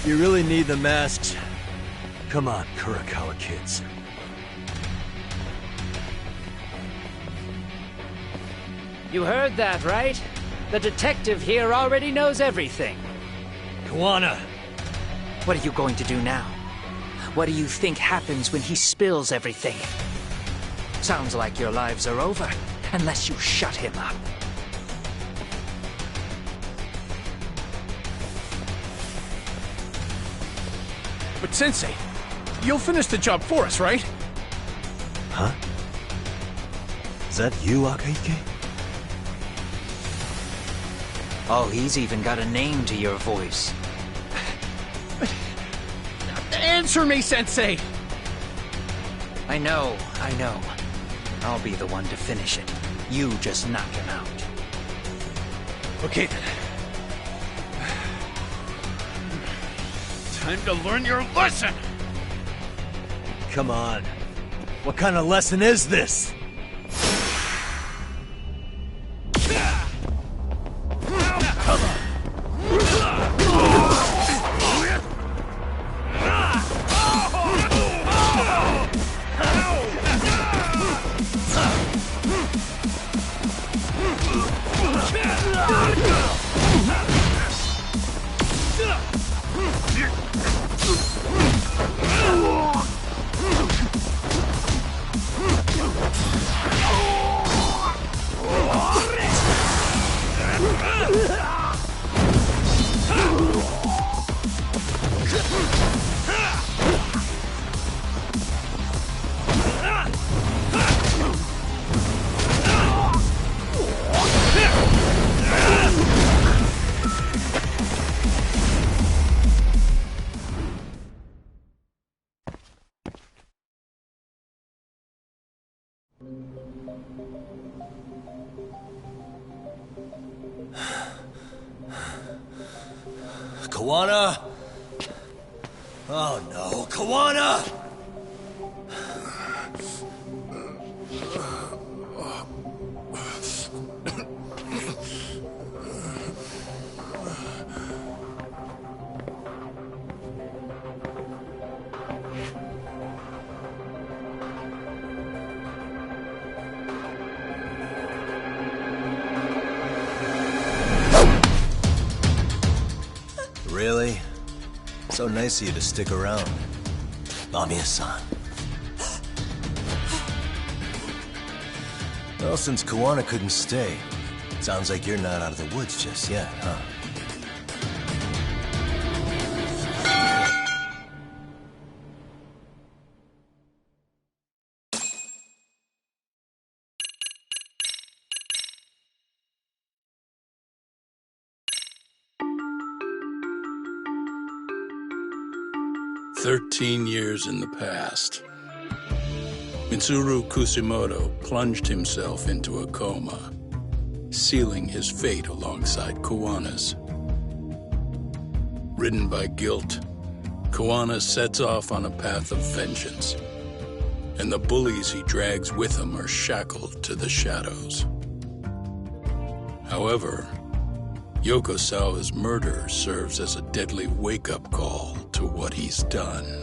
You really need the masks? Come on, Kurakawa kids. You heard that, right? The detective here already knows everything. Kawana! What are you going to do now? What do you think happens when he spills everything? Sounds like your lives are over, unless you shut him up. But Sensei, you'll finish the job for us, right? Huh? Is that you, Akahike? Oh, he's even got a name to your voice. Answer me, Sensei! I know. I'll be the one to finish it. You just knock him out. Okay then. Time to learn your lesson! Come on. What kind of lesson is this? Kawana? Oh no, Kawana! Really? So nice of you to stick around. Mamiya-san. Well, since Kawana couldn't stay, sounds like you're not out of the woods just yet, huh? "13 years in the past. Mitsuru Kusimoto plunged himself into a coma, sealing his fate alongside Kawana's. Ridden by guilt, Kawana sets off on a path of vengeance, and the bullies he drags with him are shackled to the shadows. However, Yokosawa's murder serves as a deadly wake-up call to what he's done.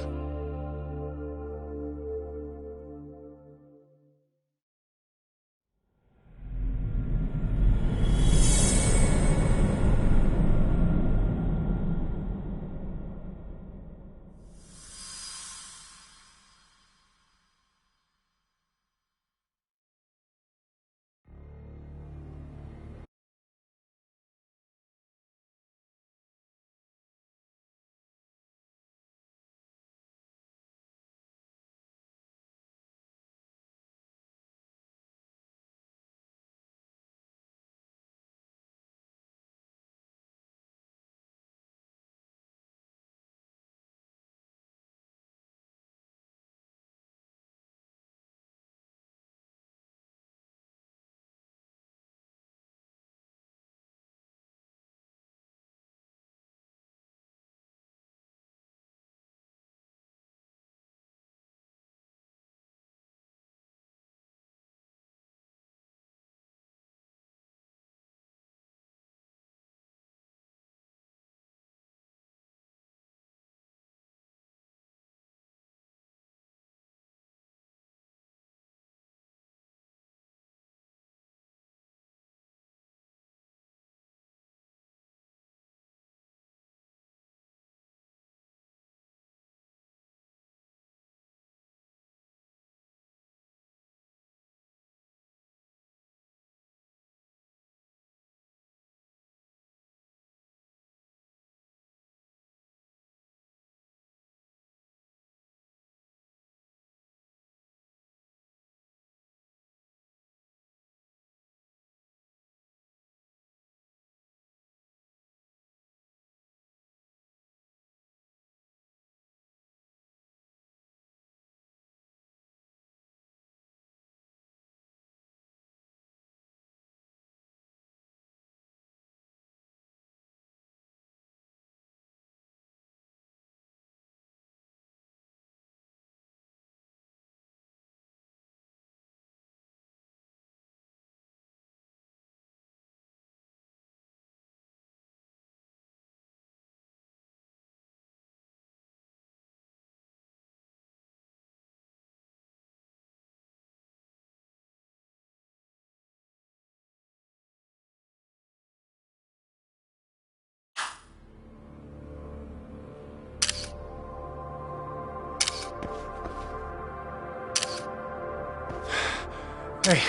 Hey.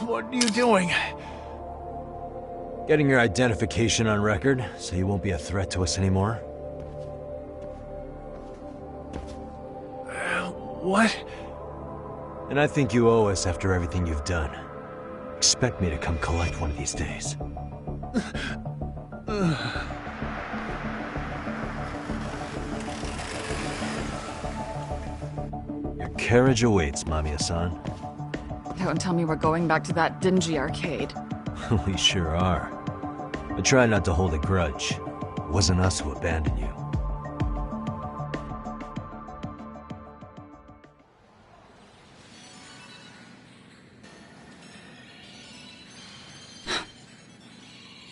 What are you doing? Getting your identification on record, so you won't be a threat to us anymore? What? And I think you owe us after everything you've done. Expect me to come collect one of these days. Your carriage awaits, Mamiya-san. Don't tell me we're going back to that dingy arcade. We sure are. But try not to hold a grudge. It wasn't us who abandoned you.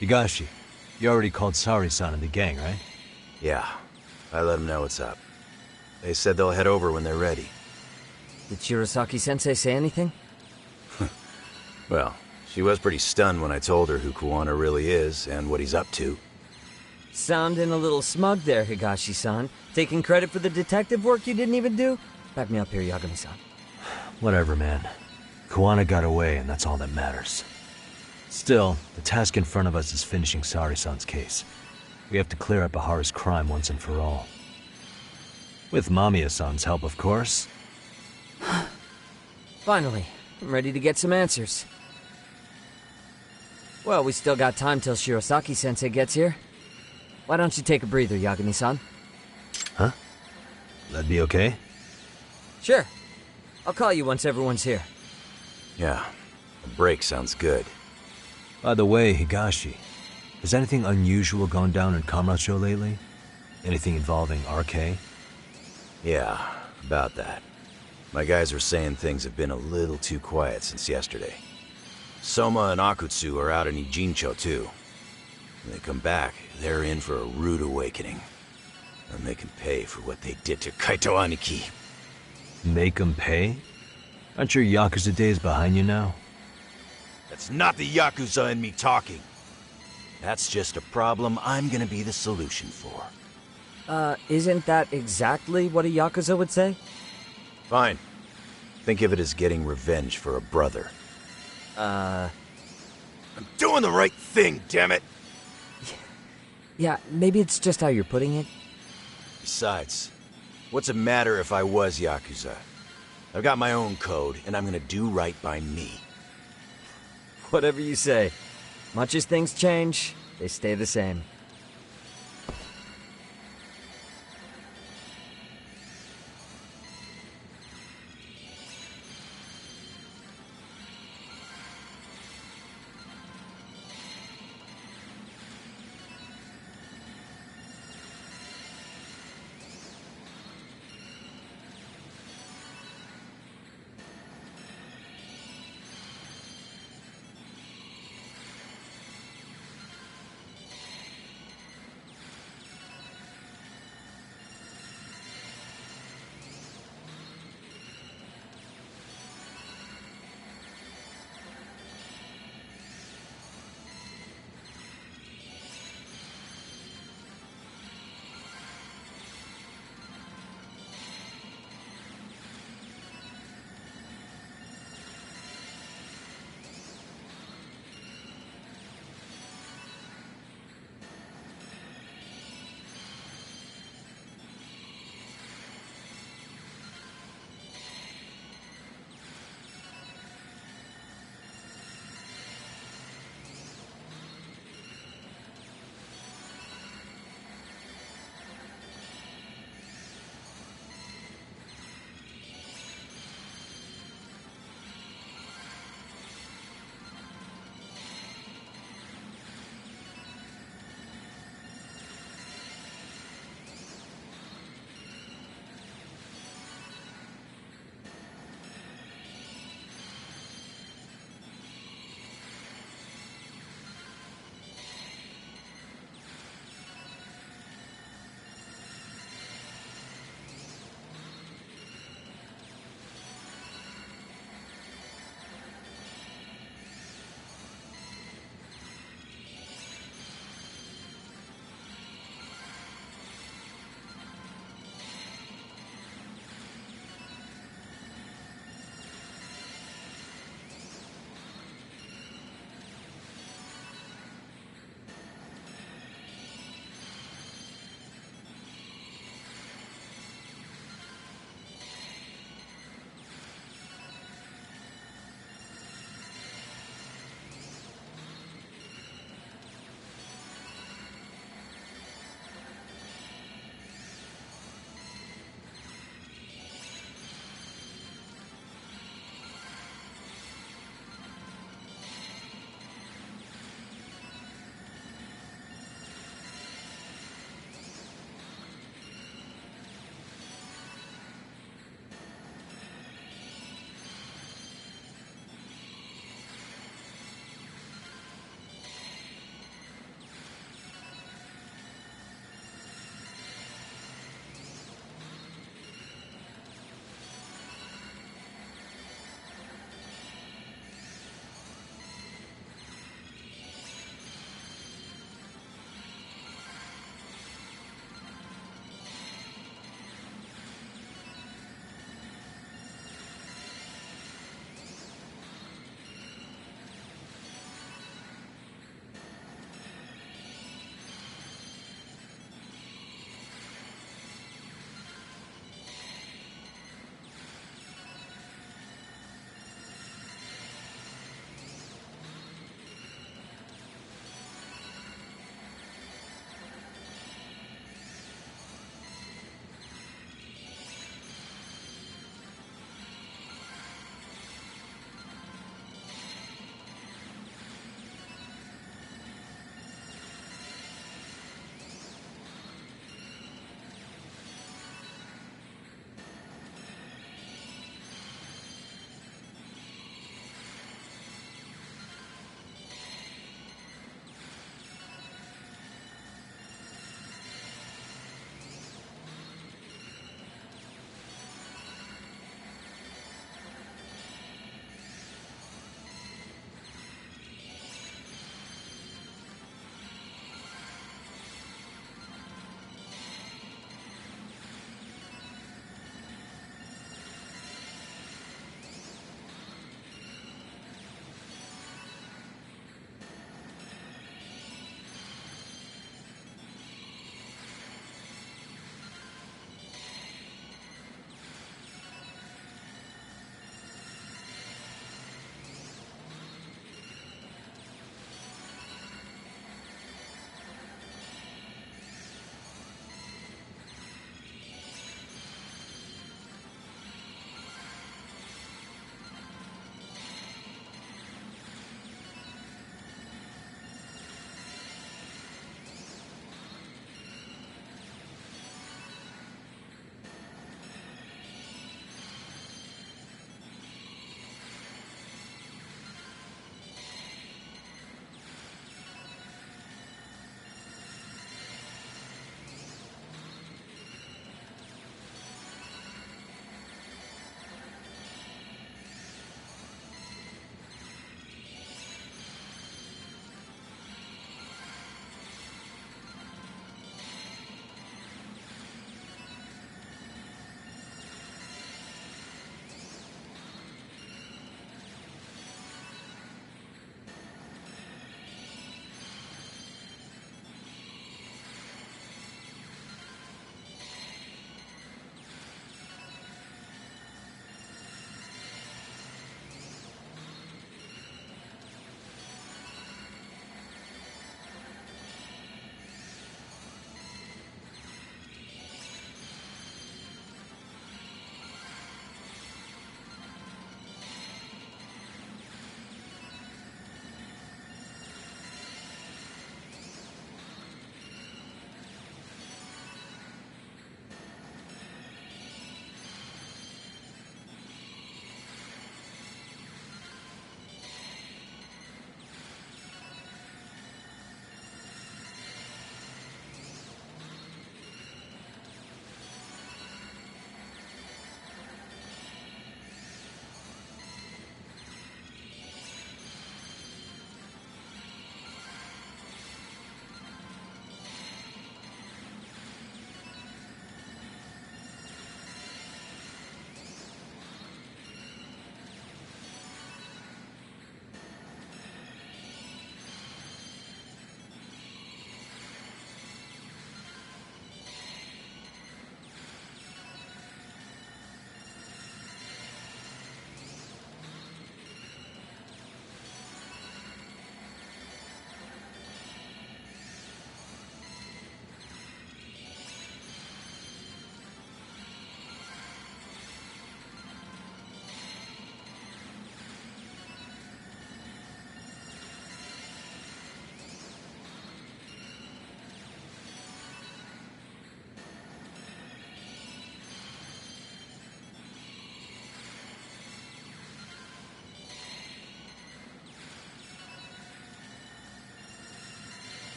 Higashi, you already called Sari-san and the gang, right? Yeah, I let them know what's up. They said they'll head over when they're ready. Did Shirosaki-sensei say anything? Well, she was pretty stunned when I told her who Kuwana really is and what he's up to. Sounding a little smug there, Higashi-san. Taking credit for the detective work you didn't even do? Back me up here, Yagami-san. Whatever, man. Kuwana got away, and that's all that matters. Still, the task in front of us is finishing Sari-san's case. We have to clear up Ahara's crime once and for all. With Mamiya-san's help, of course. Finally, I'm ready to get some answers. Well, we still got time till Shirosaki-sensei gets here. Why don't you take a breather, Yagami-san? Huh? That'd be okay? Sure. I'll call you once everyone's here. Yeah, a break sounds good. By the way, Higashi, has anything unusual gone down in Kamurocho lately? Anything involving RK? Yeah, about that. My guys are saying things have been a little too quiet since yesterday. Soma and Akutsu are out in Ijincho too. When they come back, they're in for a rude awakening. And they can pay for what they did to Kaito Aniki. Make them pay? Aren't your Yakuza days behind you now? That's not the Yakuza in me talking. That's just a problem I'm gonna be the solution for. Isn't that exactly what a Yakuza would say? Fine. Think of it as getting revenge for a brother. I'm doing the right thing, damn it! Yeah, maybe it's just how you're putting it. Besides, what's it matter if I was Yakuza? I've got my own code, and I'm gonna do right by me. Whatever you say. Much as things change, they stay the same.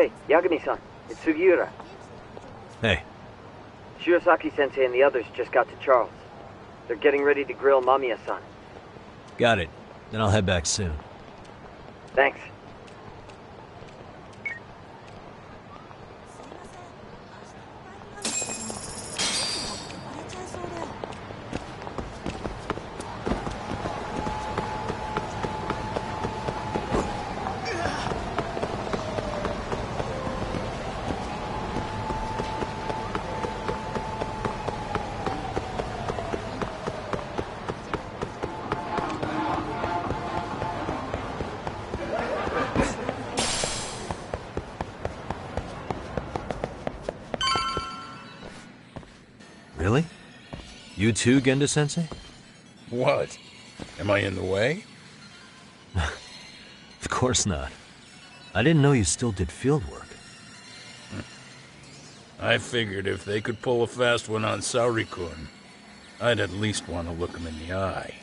Hey, Yagami-san, it's Sugiura. Hey. Shirosaki-sensei and the others just got to Charles. They're getting ready to grill Mamiya-san. Got it. Then I'll head back soon. Thanks. Really? You too, Genda-sensei? What? Am I in the way? Of course not. I didn't know you still did field work. I figured if they could pull a fast one on Saori-kun, I'd at least want to look him in the eye.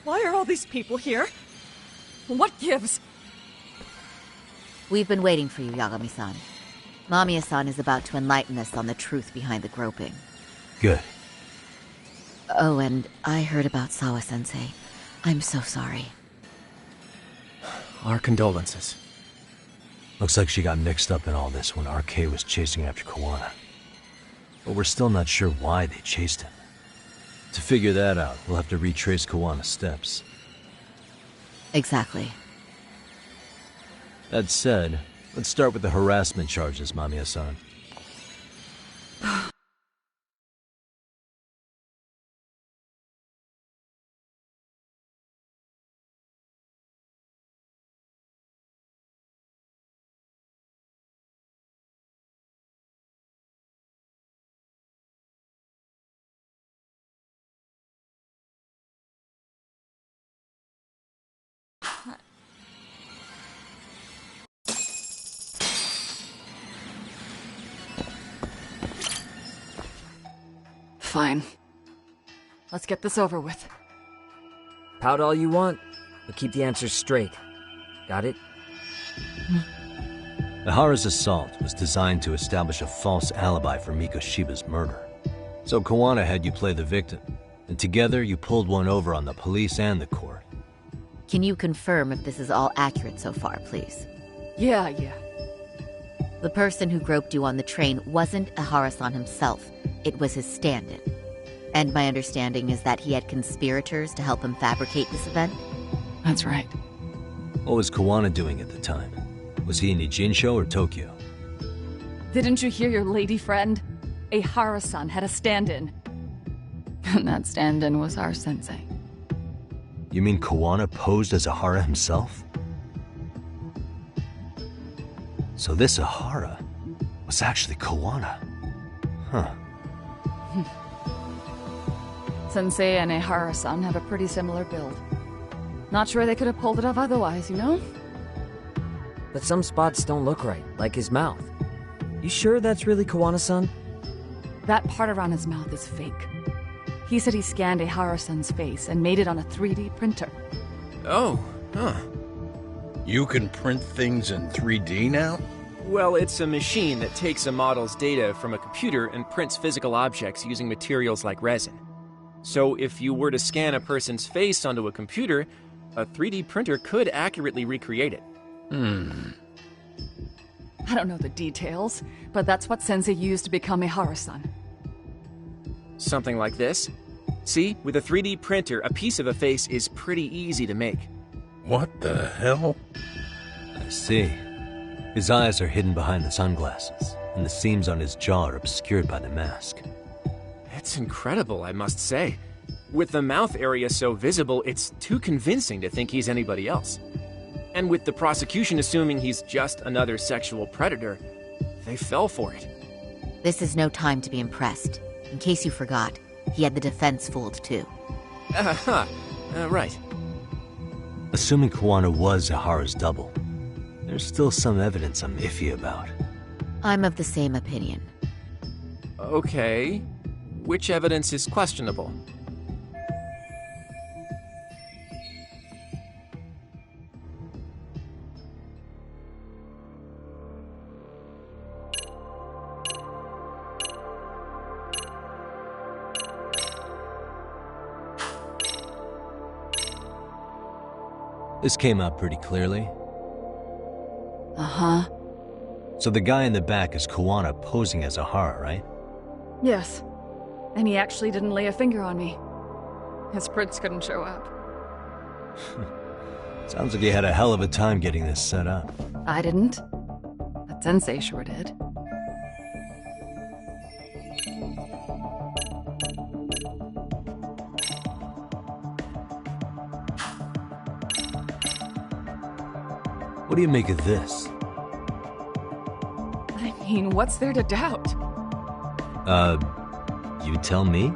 Why are all these people here? What gives? We've been waiting for you, Yagami-san. Mamiya-san is about to enlighten us on the truth behind the groping. Good. Oh, and I heard about Sawa-sensei. I'm so sorry. Our condolences. Looks like she got mixed up in all this when RK was chasing after Kawana. But we're still not sure why they chased him. To figure that out, we'll have to retrace Kawana's steps. Exactly. That said, let's start with the harassment charges, Mamiya-san. Fine. Let's get this over with. Pout all you want, but keep the answers straight. Got it? Ihara's assault was designed to establish a false alibi for Mikoshiba's murder. So Kawana had you play the victim, and together you pulled one over on the police and the court. Can you confirm if this is all accurate so far, please? Yeah. The person who groped you on the train wasn't Ihara-san himself. It was his stand-in. And my understanding is that he had conspirators to help him fabricate this event? That's right. What was Kawana doing at the time? Was he in Ijincho or Tokyo? Didn't you hear your lady friend? Ihara-san had a stand-in. And that stand-in was our sensei. You mean Kawana posed as Ihara himself? So this Ihara was actually Kawana. Huh. Sensei and Ihara-san have a pretty similar build. Not sure they could have pulled it off otherwise, you know? But some spots don't look right, like his mouth. You sure that's really Kawana-san? That part around his mouth is fake. He said he scanned Ihara-san's face and made it on a 3D printer. Oh, huh. You can print things in 3D now? Well, it's a machine that takes a model's data from a computer and prints physical objects using materials like resin. So if you were to scan a person's face onto a computer, a 3D printer could accurately recreate it. I don't know the details, but that's what Sensei used to become Ihara-san. Something like this. See, with a 3D printer, a piece of a face is pretty easy to make. What the hell? I see. His eyes are hidden behind the sunglasses, and the seams on his jaw are obscured by the mask. It's incredible, I must say. With the mouth area so visible, it's too convincing to think he's anybody else. And with the prosecution assuming he's just another sexual predator, they fell for it. This is no time to be impressed. In case you forgot, he had the defense fooled too. Right. Assuming Kawana was Ihara's double, there's still some evidence I'm iffy about. I'm of the same opinion. Okay. Which evidence is questionable? This came out pretty clearly. Uh-huh. So the guy in the back is Kuwana posing as Ahara, right? Yes. And he actually didn't lay a finger on me. His prince couldn't show up. Sounds like you had a hell of a time getting this set up. I didn't. But Sensei sure did. What do you make of this? I mean, what's there to doubt? You tell me?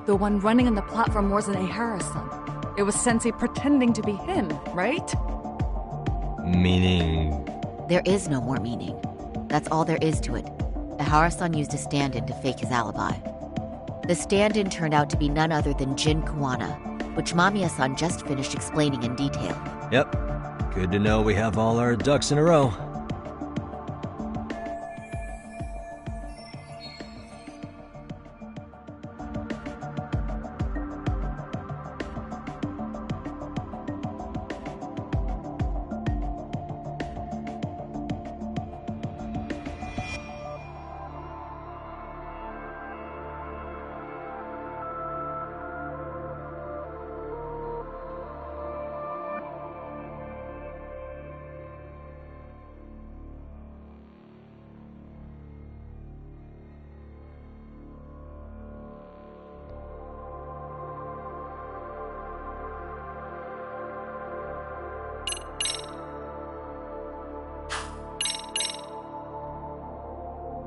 The one running on the platform wasn't Ahara-san. It was Sensei pretending to be him, right? Meaning... There is no more meaning. That's all there is to it. Ahara-san used a stand-in to fake his alibi. The stand-in turned out to be none other than Jin Kuwana, which Mamiya-san just finished explaining in detail. Yep. Good to know we have all our ducks in a row.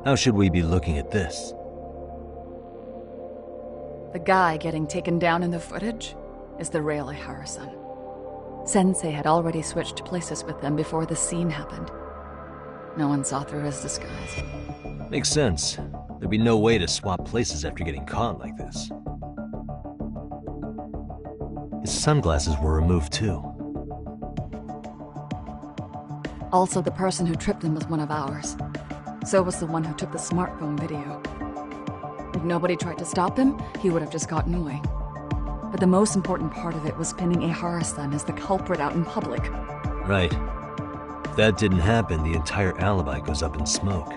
How should we be looking at this? The guy getting taken down in the footage is the real Ahara-san. Sensei had already switched places with them before the scene happened. No one saw through his disguise. Makes sense. There'd be no way to swap places after getting caught like this. His sunglasses were removed too. Also, the person who tripped him was one of ours. So was the one who took the smartphone video. If nobody tried to stop him, he would have just gotten away. But the most important part of it was pinning Ahara-san as the culprit out in public. Right. If that didn't happen, the entire alibi goes up in smoke.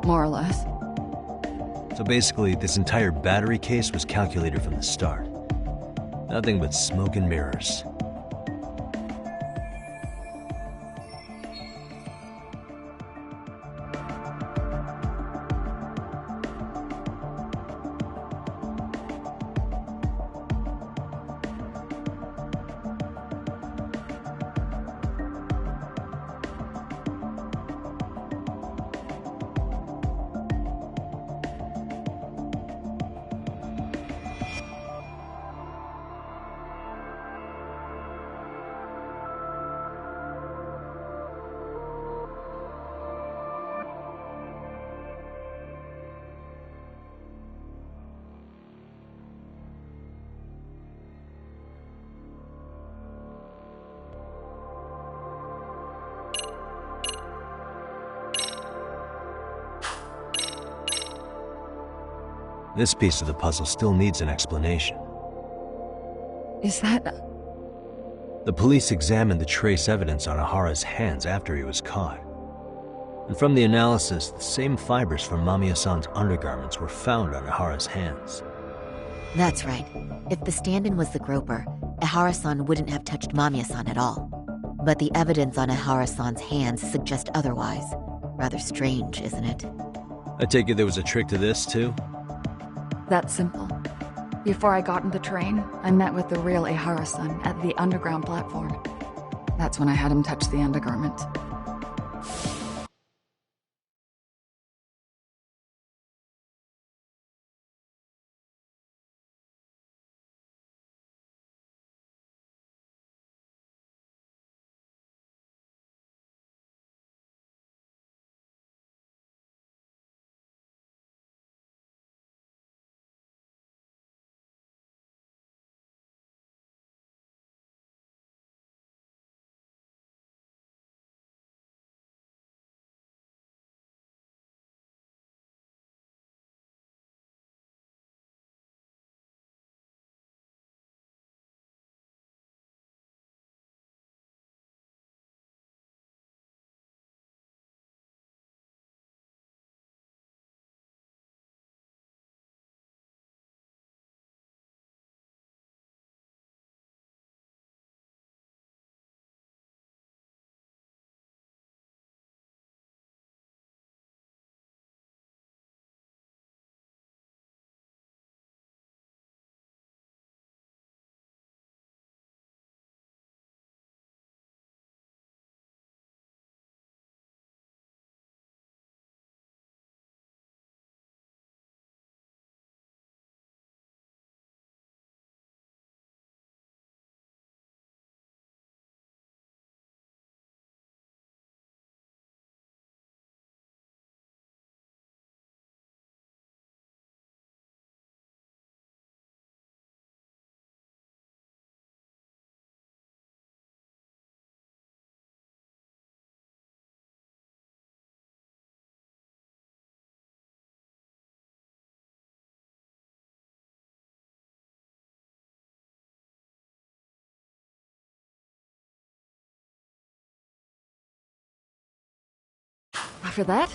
More or less. So basically, this entire battery case was calculated from the start. Nothing but smoke and mirrors. This piece of the puzzle still needs an explanation. Is that... The police examined the trace evidence on Ahara's hands after he was caught. And from the analysis, the same fibers from Mamiya-san's undergarments were found on Ahara's hands. That's right. If the stand-in was the groper, Ahara-san wouldn't have touched Mamiya-san at all. But the evidence on Ahara-san's hands suggests otherwise. Rather strange, isn't it? I take it there was a trick to this, too? That's simple. Before I got in the train, I met with the real Ahara-san at the underground platform. That's when I had him touch the undergarment. After that,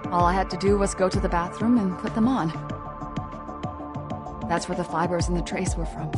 all I had to do was go to the bathroom and put them on. That's where the fibers in the trace were from.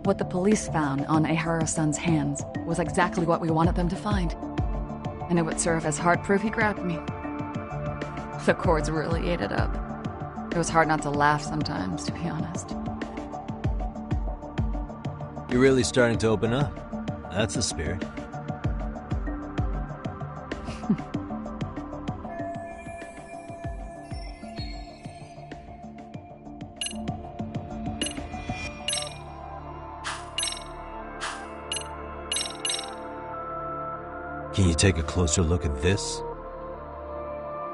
What the police found on Ehara-san's hands was exactly what we wanted them to find. And it would serve as hard proof he grabbed me. The courts really ate it up. It was hard not to laugh sometimes, to be honest. You're really starting to open up. That's the spirit. Can you take a closer look at this?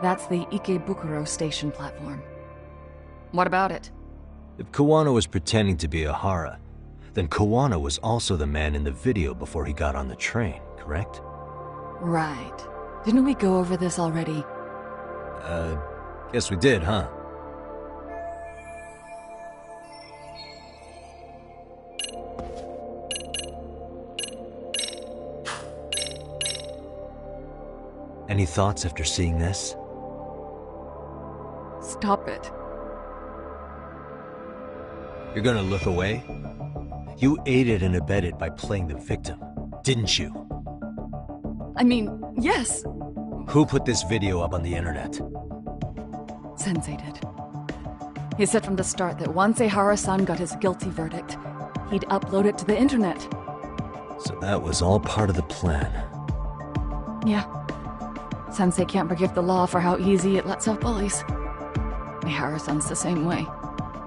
That's the Ikebukuro station platform. What about it? If Kuwano was pretending to be Ehara, then Kuwano was also the man in the video before he got on the train, correct? Right. Didn't we go over this already? Guess we did, huh? Any thoughts after seeing this? Stop it. You're gonna look away? You aided and abetted by playing the victim, didn't you? I mean, yes. Who put this video up on the internet? Sensei did. He said from the start that once Ehara-san got his guilty verdict, he'd upload it to the internet. So that was all part of the plan. Yeah. Sensei can't forgive the law for how easy it lets off bullies. Ehara-san's the same way.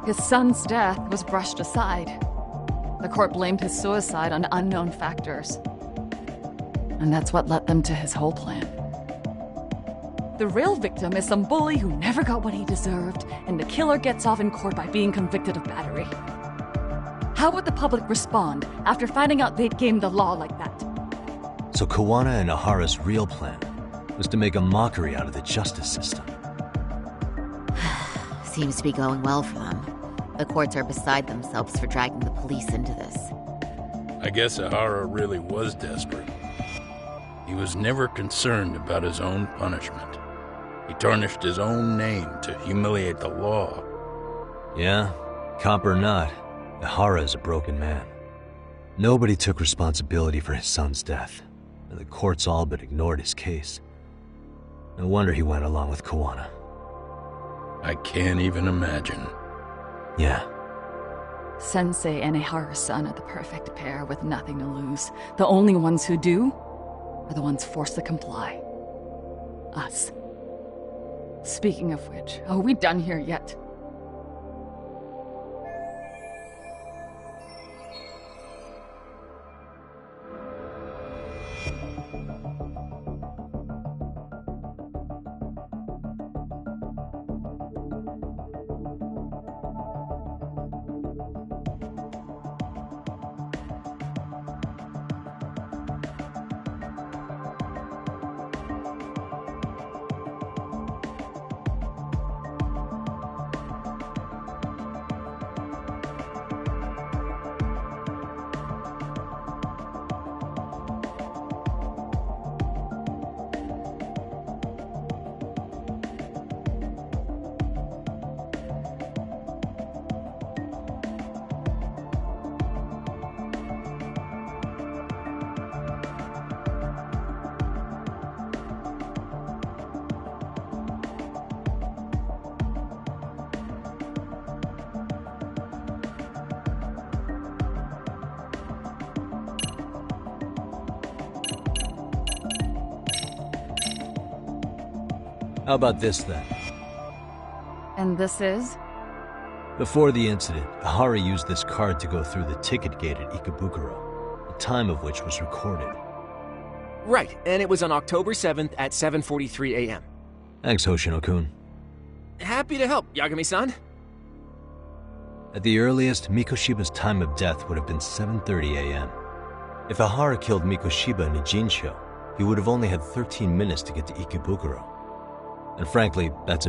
His son's death was brushed aside. The court blamed his suicide on unknown factors. And that's what led them to his whole plan. The real victim is some bully who never got what he deserved, and the killer gets off in court by being convicted of battery. How would the public respond after finding out they'd gamed the law like that? So Kuwana and Ahara's real plan was to make a mockery out of the justice system. Seems to be going well for them. The courts are beside themselves for dragging the police into this. I guess Ehara really was desperate. He was never concerned about his own punishment. He tarnished his own name to humiliate the law. Yeah, cop or not, Ehara is a broken man. Nobody took responsibility for his son's death, and the courts all but ignored his case. No wonder he went along with Kuwana. I can't even imagine. Yeah. Sensei and Ehara-san are the perfect pair with nothing to lose. The only ones who do are the ones forced to comply. Us. Speaking of which, are we done here yet? How about this then? And this is? Before the incident, Ahara used this card to go through the ticket gate at Ikebukuro, the time of which was recorded. Right, and it was on October 7th at 7:43 a.m. Thanks, Hoshino-kun. Happy to help, Yagami-san. At the earliest, Mikoshiba's time of death would have been 7:30 a.m. If Ahara killed Mikoshiba in Ijincho, he would have only had 13 minutes to get to Ikebukuro. And frankly, that's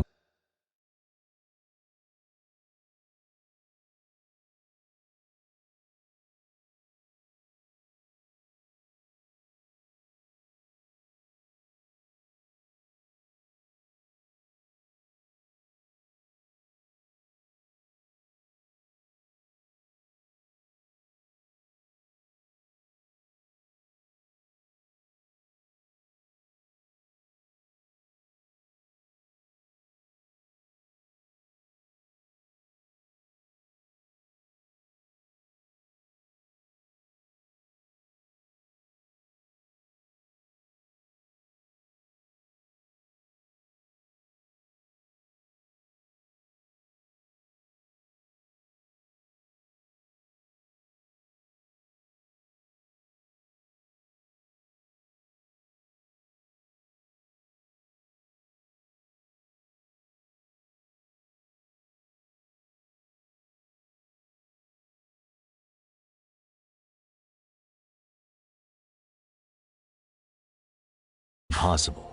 impossible.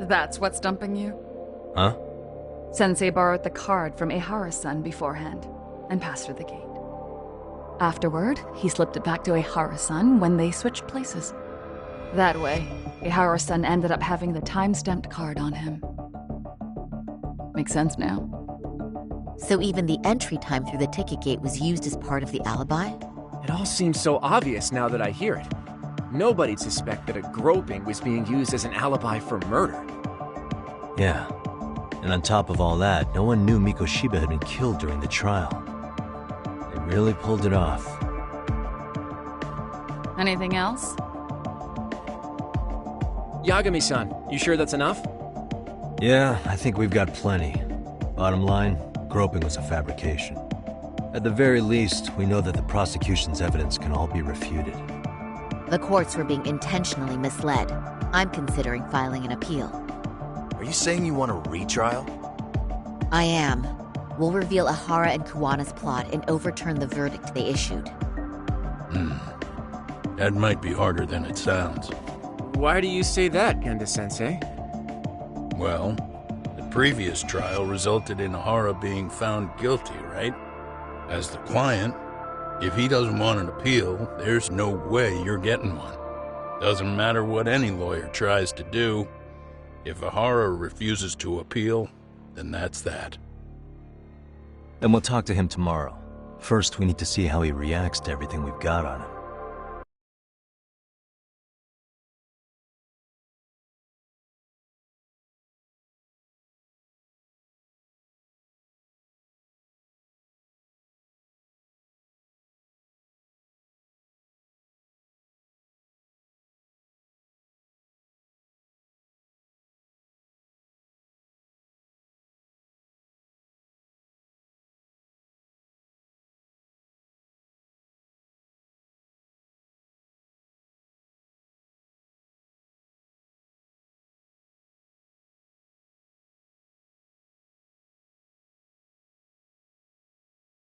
That's what's stumping you? Huh? Sensei borrowed the card from Ehara-san beforehand and passed her the gate. Afterward, he slipped it back to Ehara-san when they switched places. That way, Ehara-san ended up having the time-stamped card on him. Makes sense now. So even the entry time through the ticket gate was used as part of the alibi? It all seems so obvious now that I hear it. Nobody'd suspect that a groping was being used as an alibi for murder. Yeah. And on top of all that, no one knew Mikoshiba had been killed during the trial. They really pulled it off. Anything else? Yagami-san, you sure that's enough? Yeah, I think we've got plenty. Bottom line, groping was a fabrication. At the very least, we know that the prosecution's evidence can all be refuted. The courts were being intentionally misled. I'm considering filing an appeal. Are you saying you want a retrial? I am. We'll reveal Ahara and Kuwana's plot and overturn the verdict they issued. That might be harder than it sounds. Why do you say that, Genda-sensei? Well, the previous trial resulted in Ahara being found guilty, right? As the client, if he doesn't want an appeal, there's no way you're getting one. Doesn't matter what any lawyer tries to do. If Ahara refuses to appeal, then that's that. Then we'll talk to him tomorrow. First, we need to see how he reacts to everything we've got on him.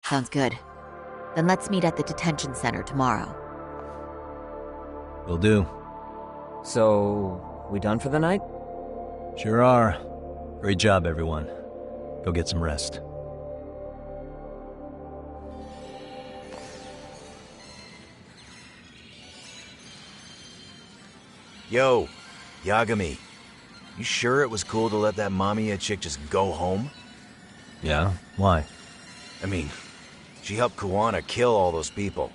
Sounds good. Then let's meet at the detention center tomorrow. Will do. So, we done for the night? Sure are. Great job, everyone. Go get some rest. Yo, Yagami. You sure it was cool to let that Mamiya chick just go home? Yeah? Why? I mean, she helped Kuwana kill all those people.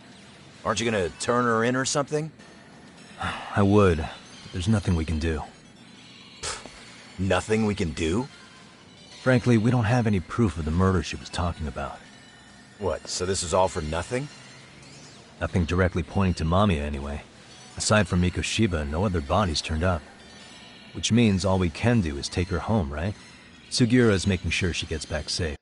Aren't you gonna turn her in or something? I would, but there's nothing we can do. Nothing we can do? Frankly, we don't have any proof of the murder she was talking about. What, so this is all for nothing? Nothing directly pointing to Mamiya, anyway. Aside from Mikoshiba, no other bodies turned up. Which means all we can do is take her home, right? Sugiura is making sure she gets back safe.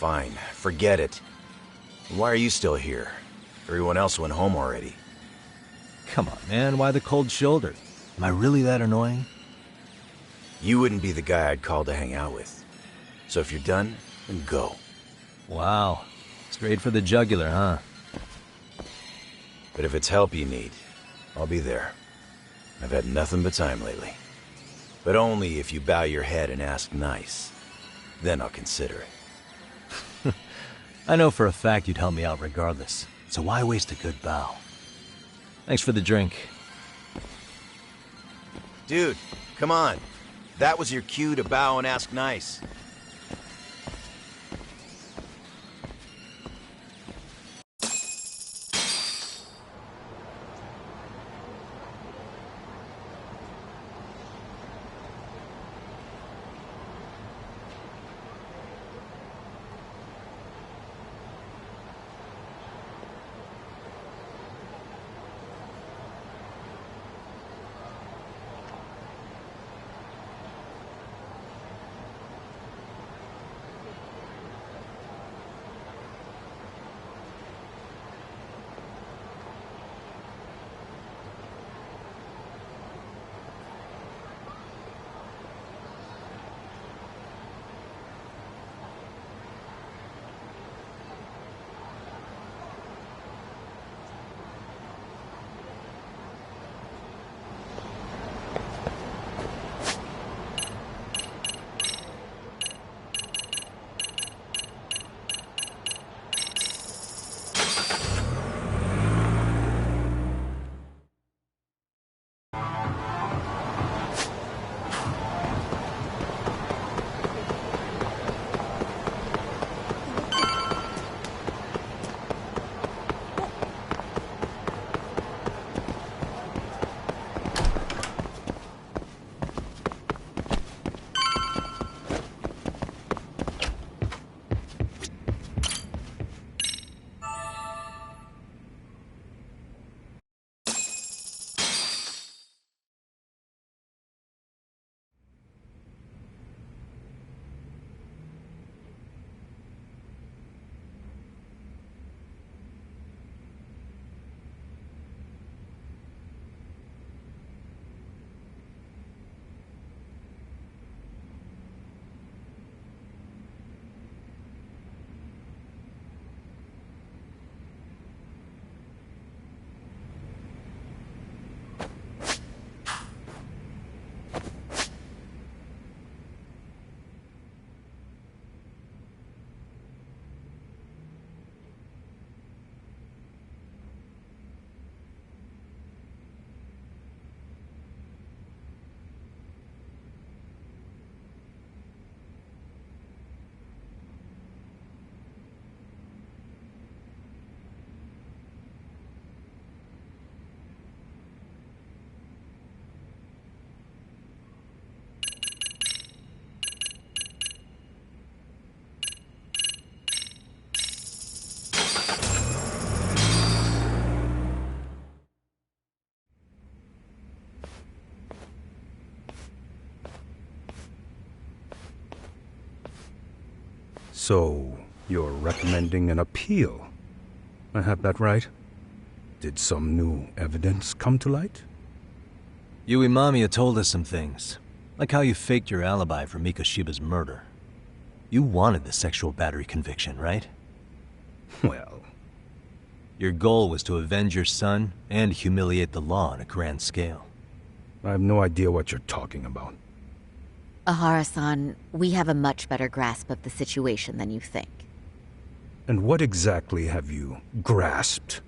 Fine, forget it. Why are you still here? Everyone else went home already. Come on, man, why the cold shoulder? Am I really that annoying? You wouldn't be the guy I'd call to hang out with. So if you're done, then go. Wow. Straight for the jugular, huh? But if it's help you need, I'll be there. I've had nothing but time lately. But only if you bow your head and ask nice. Then I'll consider it. I know for a fact you'd help me out regardless, so why waste a good bow? Thanks for the drink. Dude, come on. That was your cue to bow and ask nice. So, you're recommending an appeal? I have that right? Did some new evidence come to light? Yui Mamiya told us some things, like how you faked your alibi for Mikoshiba's murder. You wanted the sexual battery conviction, right? Well... Your goal was to avenge your son and humiliate the law on a grand scale. I have no idea what you're talking about. Ahara-san, we have a much better grasp of the situation than you think. And what exactly have you grasped?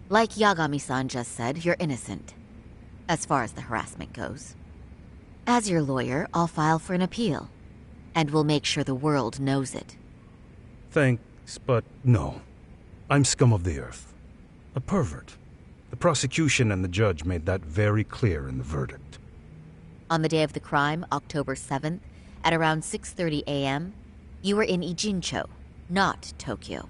Like Yagami-san just said, you're innocent. As far as the harassment goes. As your lawyer, I'll file for an appeal. And we'll make sure the world knows it. Thanks, but no. I'm scum of the earth. A pervert. The prosecution and the judge made that very clear in the verdict. On the day of the crime, October 7th, at around 6:30 a.m., you were in Ijincho, not Tokyo.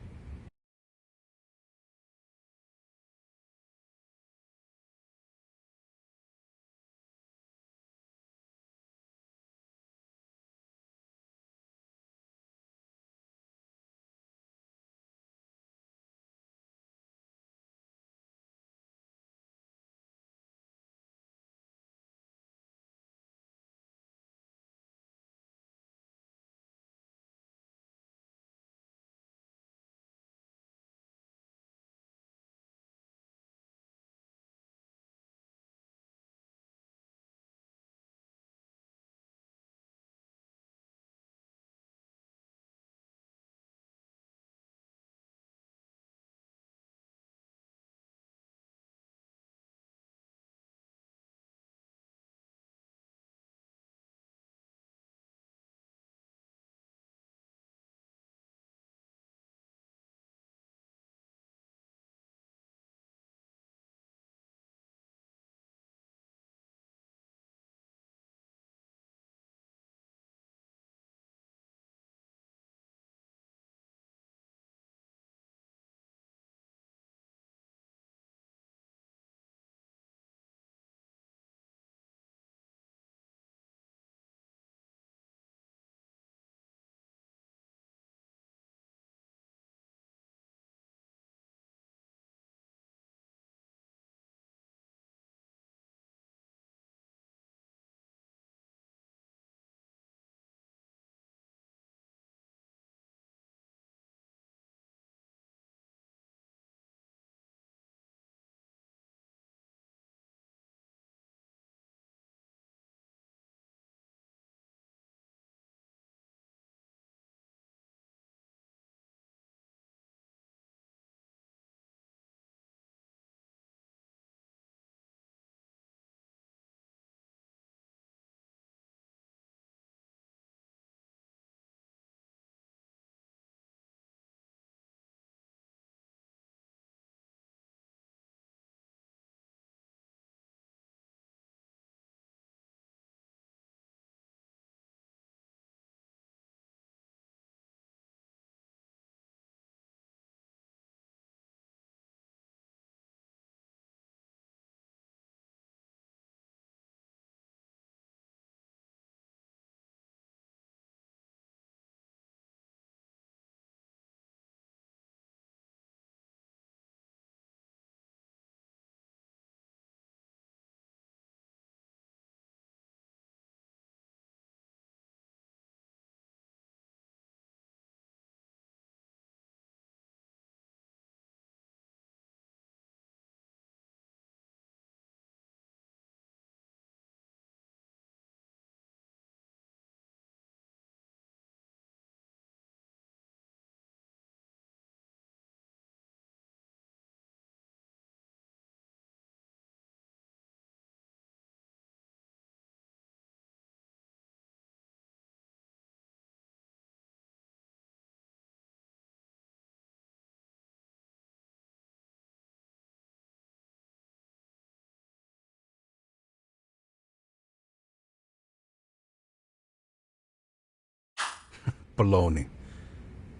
Baloney.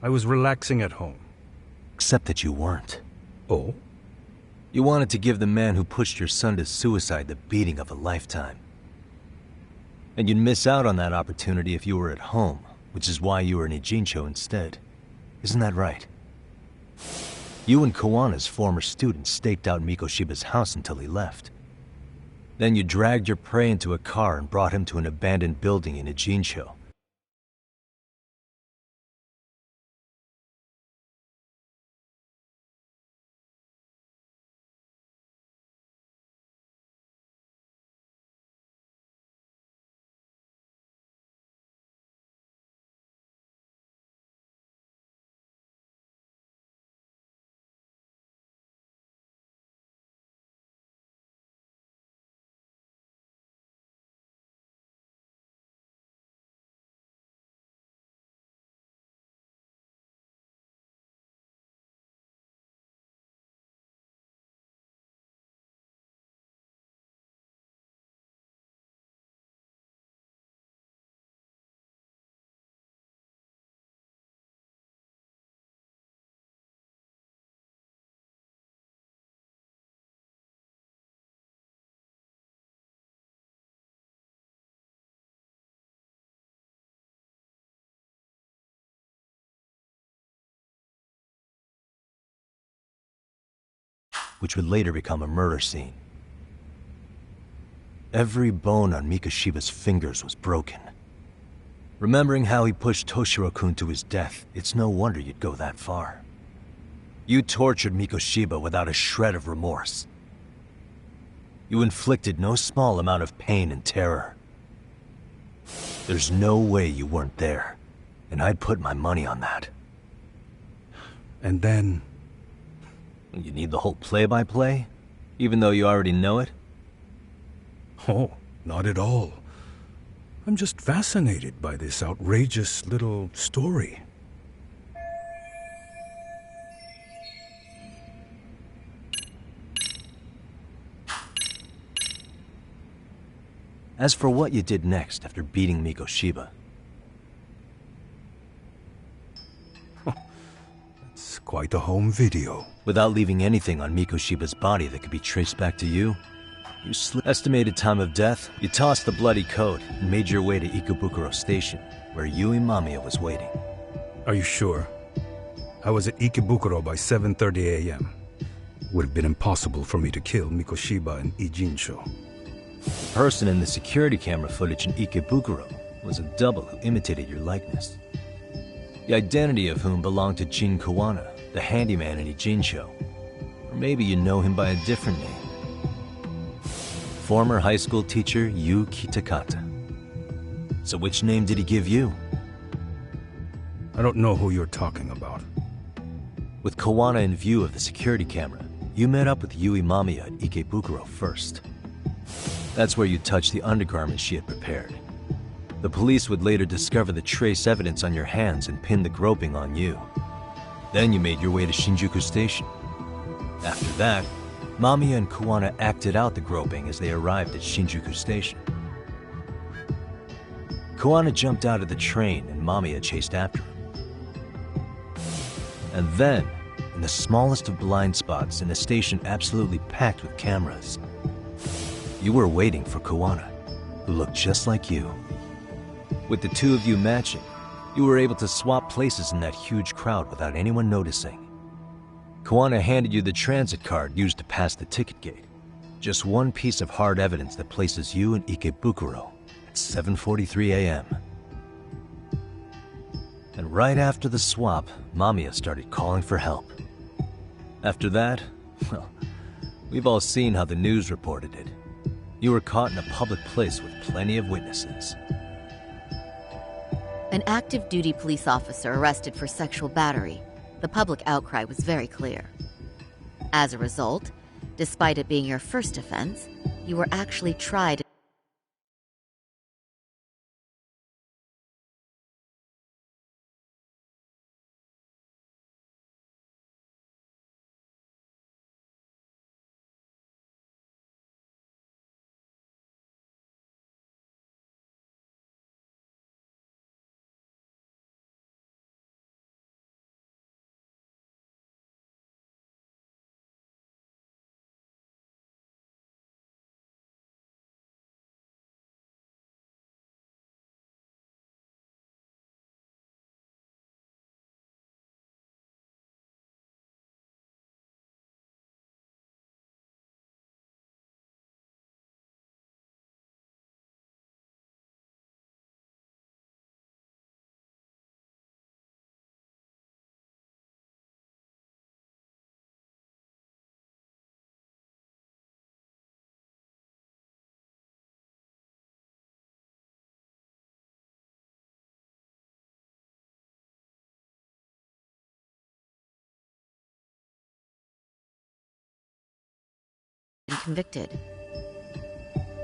I was relaxing at home. Except that you weren't. Oh? You wanted to give the man who pushed your son to suicide the beating of a lifetime. And you'd miss out on that opportunity if you were at home, which is why you were in Ijincho instead. Isn't that right? You and Kawana's former student staked out Mikoshiba's house until he left. Then you dragged your prey into a car and brought him to an abandoned building in Ijincho. Which would later become a murder scene. Every bone on Mikoshiba's fingers was broken. Remembering how he pushed Toshiro-kun to his death, it's no wonder you'd go that far. You tortured Mikoshiba without a shred of remorse. You inflicted no small amount of pain and terror. There's no way you weren't there, and I'd put my money on that. And then... You need the whole play-by-play? Even though you already know it? Oh, not at all. I'm just fascinated by this outrageous little story. As for what you did next after beating Mikoshiba... It's quite a home video. Without leaving anything on Mikoshiba's body that could be traced back to you, you estimated time of death, you tossed the bloody coat, and made your way to Ikebukuro Station, where Yui Mamiya was waiting. Are you sure? I was at Ikebukuro by 7:30 a.m. Would have been impossible for me to kill Mikoshiba in Ijincho. The person in the security camera footage in Ikebukuro was a double who imitated your likeness. The identity of whom belonged to Jin Kawana, the handyman in Ijincho. Or maybe you know him by a different name. Former high school teacher Yu Kitakata. So which name did he give you? I don't know who you're talking about. With Kawana in view of the security camera, you met up with Yui Mamiya at Ikebukuro first. That's where you touched the undergarments she had prepared. The police would later discover the trace evidence on your hands and pin the groping on you. Then you made your way to Shinjuku Station. After that, Mamiya and Kawana acted out the groping as they arrived at Shinjuku Station. Kawana jumped out of the train and Mamiya chased after him. And then, in the smallest of blind spots in a station absolutely packed with cameras, you were waiting for Kawana, who looked just like you. With the two of you matching, you were able to swap places in that huge crowd without anyone noticing. Kawana handed you the transit card used to pass the ticket gate. Just one piece of hard evidence that places you in Ikebukuro at 7:43 a.m. And right after the swap, Mamiya started calling for help. After that, well, we've all seen how the news reported it. You were caught in a public place with plenty of witnesses. An active duty police officer arrested for sexual battery. The public outcry was very clear. As a result, despite it being your first offense, you were actually tried convicted.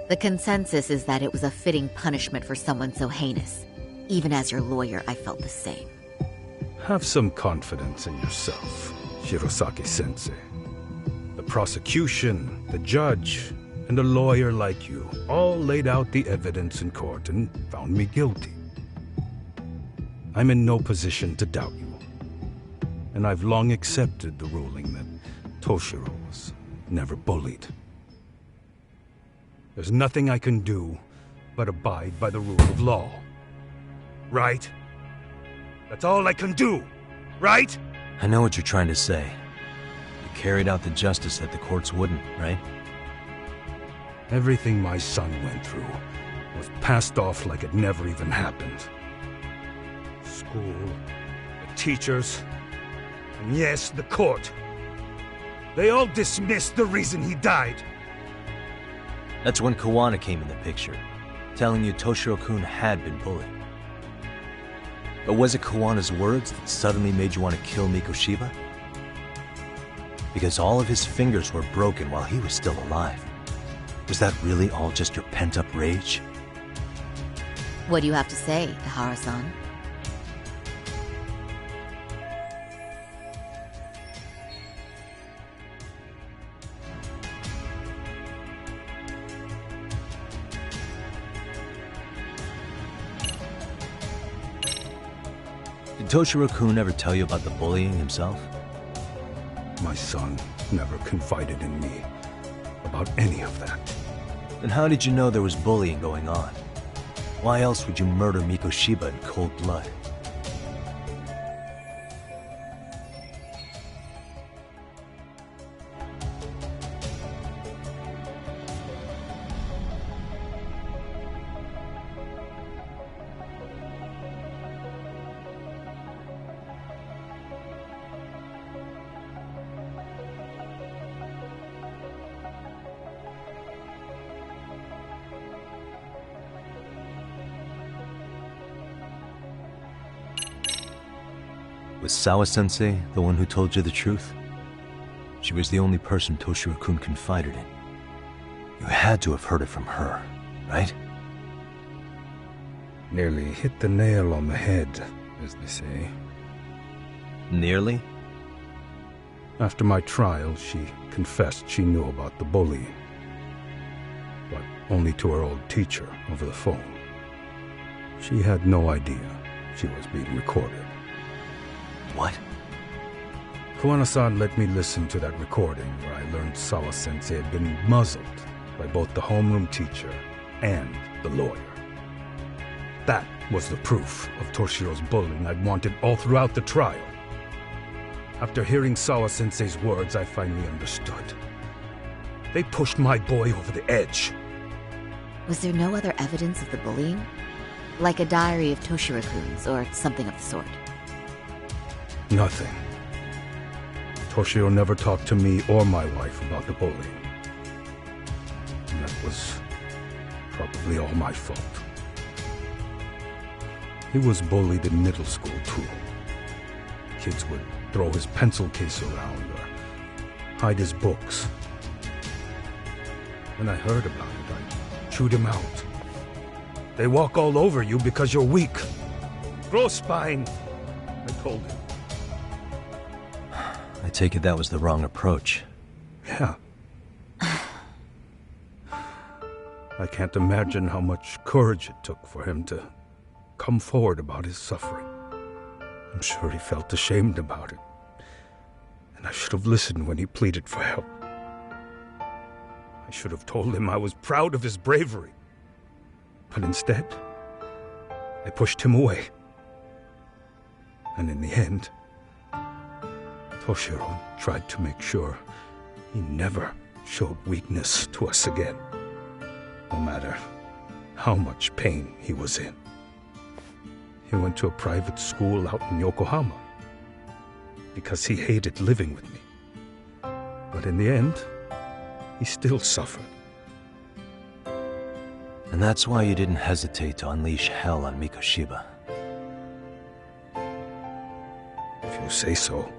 The consensus is that it was a fitting punishment for someone so heinous. Even as your lawyer, I felt the same. Have some confidence in yourself, Shirosaki-sensei. The prosecution, the judge, and a lawyer like you all laid out the evidence in court and found me guilty. I'm in no position to doubt you. And I've long accepted the ruling that Toshiro was never bullied. There's nothing I can do but abide by the rule of law. Right? That's all I can do, right? I know what you're trying to say. You carried out the justice that the courts wouldn't, right? Everything my son went through was passed off like it never even happened. School, the teachers, and yes, the court. They all dismissed the reason he died. That's when Kawana came in the picture, telling you Toshiro-kun had been bullied. But was it Kawana's words that suddenly made you want to kill Mikoshiba? Because all of his fingers were broken while he was still alive. Was that really all just your pent-up rage? What do you have to say, Ihara-san? Did Toshiro-kun ever tell you about the bullying himself? My son never confided in me about any of that. Then how did you know there was bullying going on? Why else would you murder Mikoshiba in cold blood? Was Sawa-sensei the one who told you the truth? She was the only person Toshiro-kun confided in. You had to have heard it from her, right? Nearly hit the nail on the head, as they say. Nearly? After my trial, she confessed she knew about the bullying. But only to her old teacher over the phone. She had no idea she was being recorded. What? Kawana-san let me listen to that recording where I learned Sawa-sensei had been muzzled by both the homeroom teacher and the lawyer. That was the proof of Toshiro's bullying I'd wanted all throughout the trial. After hearing Sawa-sensei's words, I finally understood. They pushed my boy over the edge. Was there no other evidence of the bullying? Like a diary of Toshiro-kun's or something of the sort? Nothing. Toshiro never talked to me or my wife about the bullying. And that was probably all my fault. He was bullied in middle school, too. Kids would throw his pencil case around or hide his books. When I heard about it, I chewed him out. They walk all over you because you're weak. Grow spine, I told him. I take it that was the wrong approach. Yeah. I can't imagine how much courage it took for him to come forward about his suffering. I'm sure he felt ashamed about it. And I should have listened when he pleaded for help. I should have told him I was proud of his bravery. But instead, I pushed him away. And in the end, Toshiro tried to make sure he never showed weakness to us again, no matter how much pain he was in. He went to a private school out in Yokohama because he hated living with me. But in the end, he still suffered. And that's why you didn't hesitate to unleash hell on Mikoshiba. If you say so.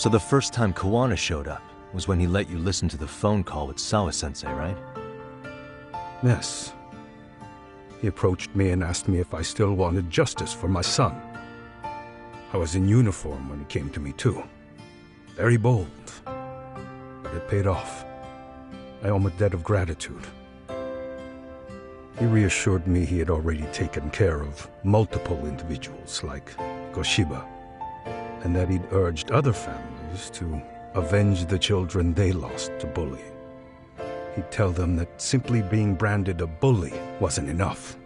So the first time Kuwana showed up was when he let you listen to the phone call with Sawa-sensei, right? Yes. He approached me and asked me if I still wanted justice for my son. I was in uniform when he came to me too. Very bold. But it paid off. I owe him a debt of gratitude. He reassured me he had already taken care of multiple individuals like Goshiba, and that he'd urged other families to avenge the children they lost to bullying. He'd tell them that simply being branded a bully wasn't enough.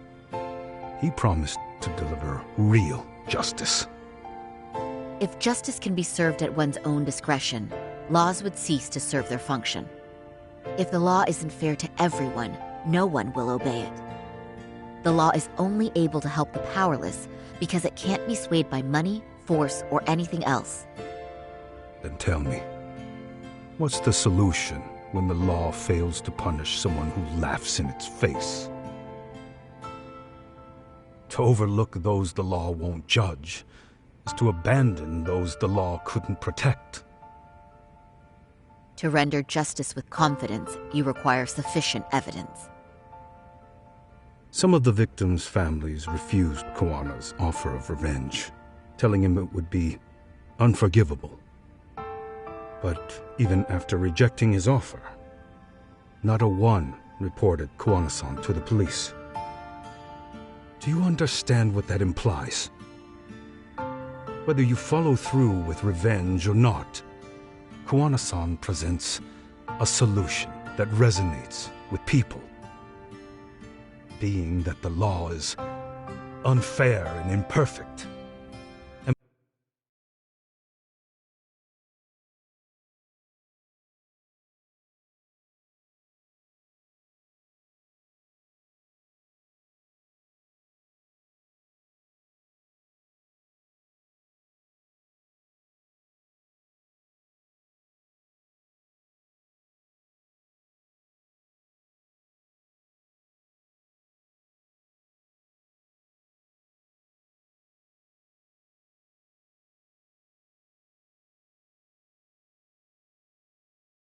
He promised to deliver real justice. If justice can be served at one's own discretion, laws would cease to serve their function. If the law isn't fair to everyone, no one will obey it. The law is only able to help the powerless because it can't be swayed by money, force, or anything else. Then tell me, what's the solution when the law fails to punish someone who laughs in its face? To overlook those the law won't judge is to abandon those the law couldn't protect. To render justice with confidence, you require sufficient evidence. Some of the victims' families refused Kuwana's offer of revenge, telling him it would be unforgivable. But even after rejecting his offer, not a one reported Kuwana-san to the police. Do you understand what that implies? Whether you follow through with revenge or not, Kuwana-san presents a solution that resonates with people. Being that the law is unfair and imperfect.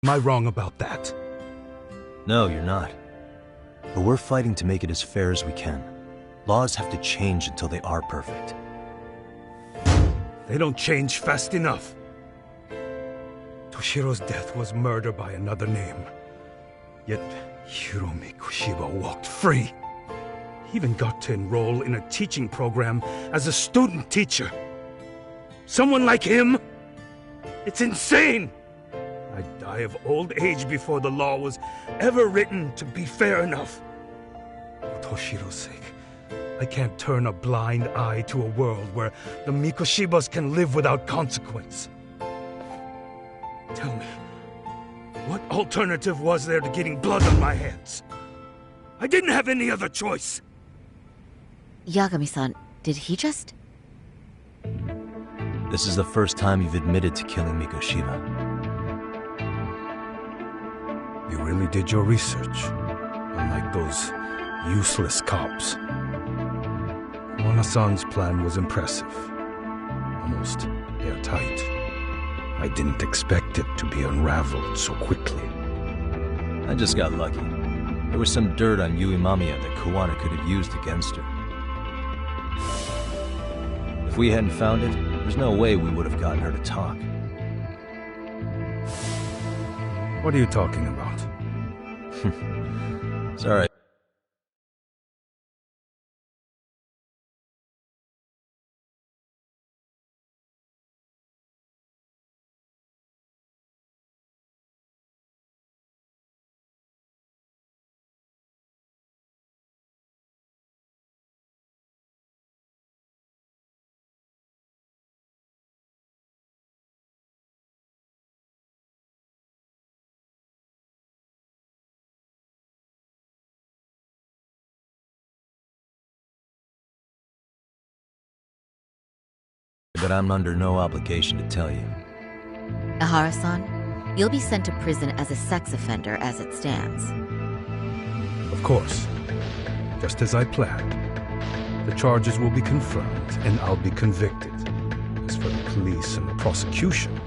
Am I wrong about that? No, you're not. But we're fighting to make it as fair as we can. Laws have to change until they are perfect. They don't change fast enough. Toshiro's death was murder by another name. Yet Hiromi Kushiba walked free. He even got to enroll in a teaching program as a student teacher. Someone like him? It's insane! I'd die of old age before the law was ever written to be fair enough. For Toshiro's sake, I can't turn a blind eye to a world where the Mikoshibas can live without consequence. Tell me, what alternative was there to getting blood on my hands? I didn't have any other choice. Yagami-san, did he just... This is the first time you've admitted to killing Mikoshiba. You really did your research, unlike those useless cops. Kuwana-san's plan was impressive, almost airtight. I didn't expect it to be unraveled so quickly. I just got lucky. There was some dirt on Yui Mamiya that Kuwana could have used against her. If we hadn't found it, there's no way we would have gotten her to talk. What are you talking about? It's all right. But I'm under no obligation to tell you. Ihara-san, you'll be sent to prison as a sex offender as it stands. Of course. Just as I planned. The charges will be confirmed, and I'll be convicted. As for the police and the prosecution,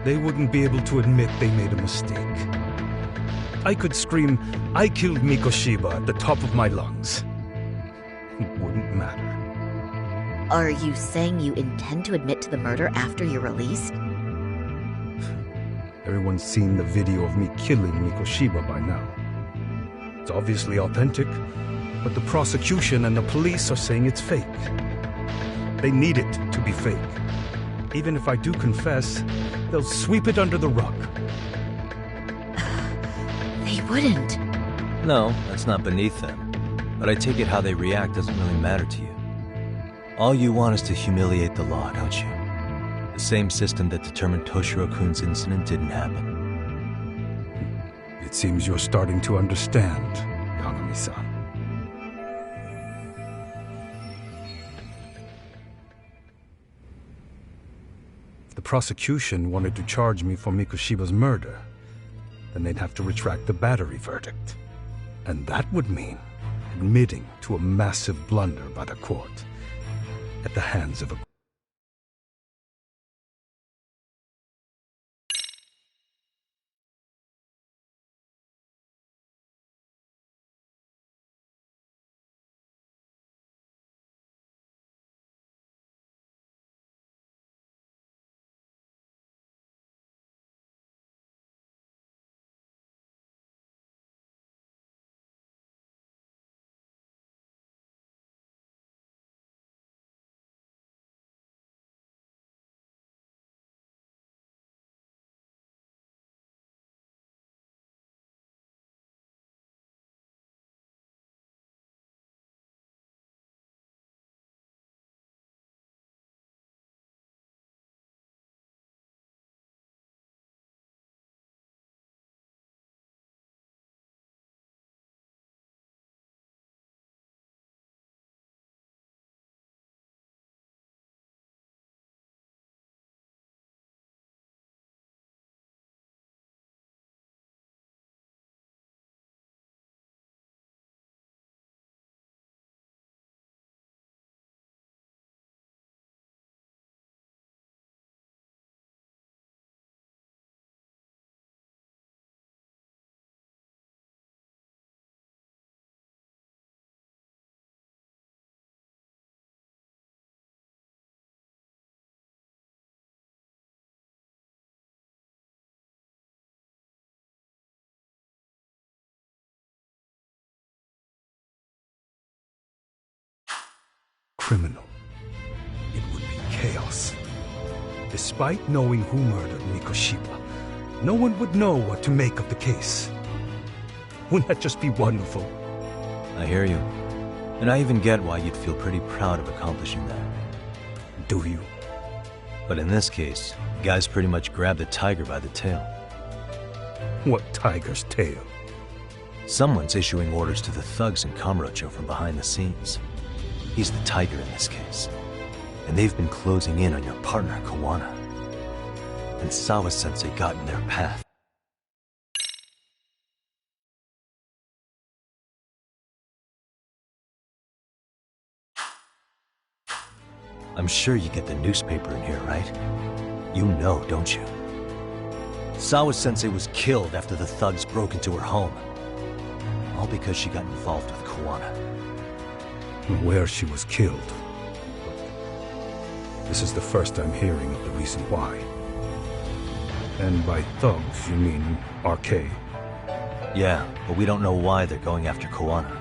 they wouldn't be able to admit they made a mistake. I could scream, "I killed Mikoshiba" at the top of my lungs. It wouldn't matter. Are you saying you intend to admit to the murder after you're released? Everyone's seen the video of me killing Mikoshiba by now. It's obviously authentic, but the prosecution and the police are saying it's fake. They need it to be fake. Even if I do confess, they'll sweep it under the rug. They wouldn't. No, that's not beneath them. But I take it how they react doesn't really matter to you. All you want is to humiliate the law, don't you? The same system that determined Toshiro-kun's incident didn't happen. It seems you're starting to understand, Yanami-san. If the prosecution wanted to charge me for Mikoshiba's murder, then they'd have to retract the battery verdict. And that would mean admitting to a massive blunder by the court at the hands of a criminal. It would be chaos. Despite knowing who murdered Mikoshiba, no one would know what to make of the case. Wouldn't that just be wonderful? I hear you. And I even get why you'd feel pretty proud of accomplishing that. Do you? But in this case, the guys pretty much grabbed the tiger by the tail. What tiger's tail? Someone's issuing orders to the thugs in Kamurocho from behind the scenes. He's the tiger in this case. And they've been closing in on your partner, Kawana. And Sawa-sensei got in their path. I'm sure you get the newspaper in here, right? You know, don't you? Sawa-sensei was killed after the thugs broke into her home. All because she got involved with Kawana. Where she was killed. This is the first I'm hearing of the reason why. And by thugs, you mean RK? Yeah, but we don't know why they're going after Kawana.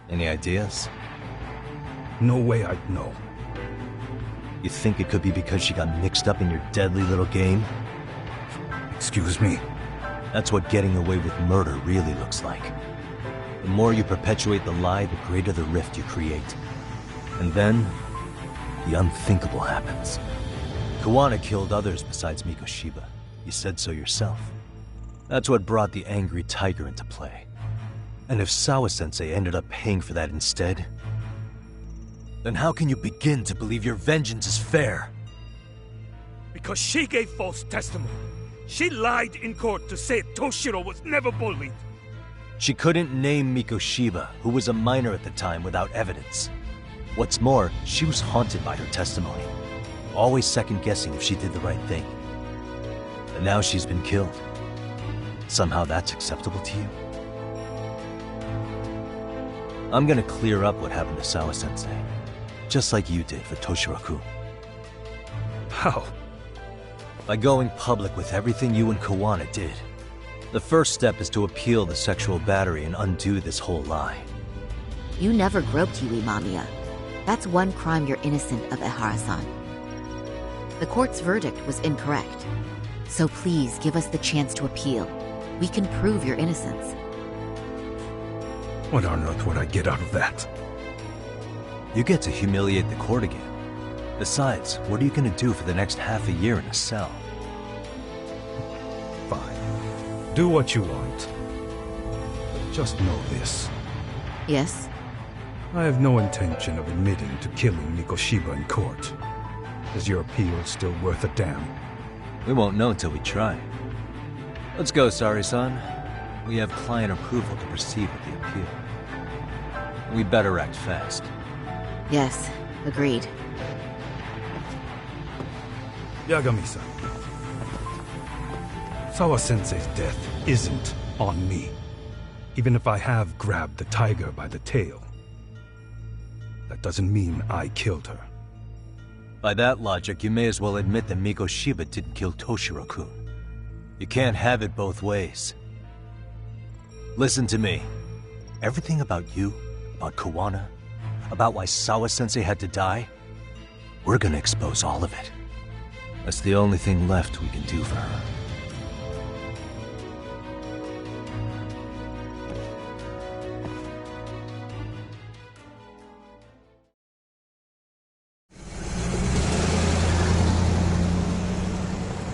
Any ideas? No way I'd know. You think it could be because she got mixed up in your deadly little game? Excuse me? That's what getting away with murder really looks like. The more you perpetuate the lie, the greater the rift you create. And then, the unthinkable happens. Kuwana killed others besides Mikoshiba. You said so yourself. That's what brought the angry tiger into play. And if Sawa-sensei ended up paying for that instead, then how can you begin to believe your vengeance is fair? Because she gave false testimony. She lied in court to say Toshiro was never bullied. She couldn't name Mikoshiba, who was a minor at the time, without evidence. What's more, she was haunted by her testimony, always second-guessing if she did the right thing. And now she's been killed. Somehow that's acceptable to you? I'm gonna clear up what happened to Sawa-sensei, just like you did for Toshiro-kun. How? By going public with everything you and Kuwana did. The first step is to appeal the sexual battery and undo this whole lie. You never groped Yui Mamiya. That's one crime you're innocent of, Ehara-san. The court's verdict was incorrect. So please give us the chance to appeal. We can prove your innocence. What on earth would I get out of that? You get to humiliate the court again. Besides, what are you gonna do for the next half a year in a cell? Fine. Do what you want. But just know this. Yes? I have no intention of admitting to killing Mikoshiba in court. Is your appeal still worth a damn? We won't know until we try. Let's go, Sari-san. We have client approval to proceed with the appeal. We better act fast. Yes, agreed. Yagami-san. Sawa-sensei's death isn't on me. Even if I have grabbed the tiger by the tail. That doesn't mean I killed her. By that logic, you may as well admit that Mikoshiba didn't kill Toshiro-kun. You can't have it both ways. Listen to me. Everything about you, about Kuwana, about why Sawa-sensei had to die, we're gonna expose all of it. That's the only thing left we can do for her.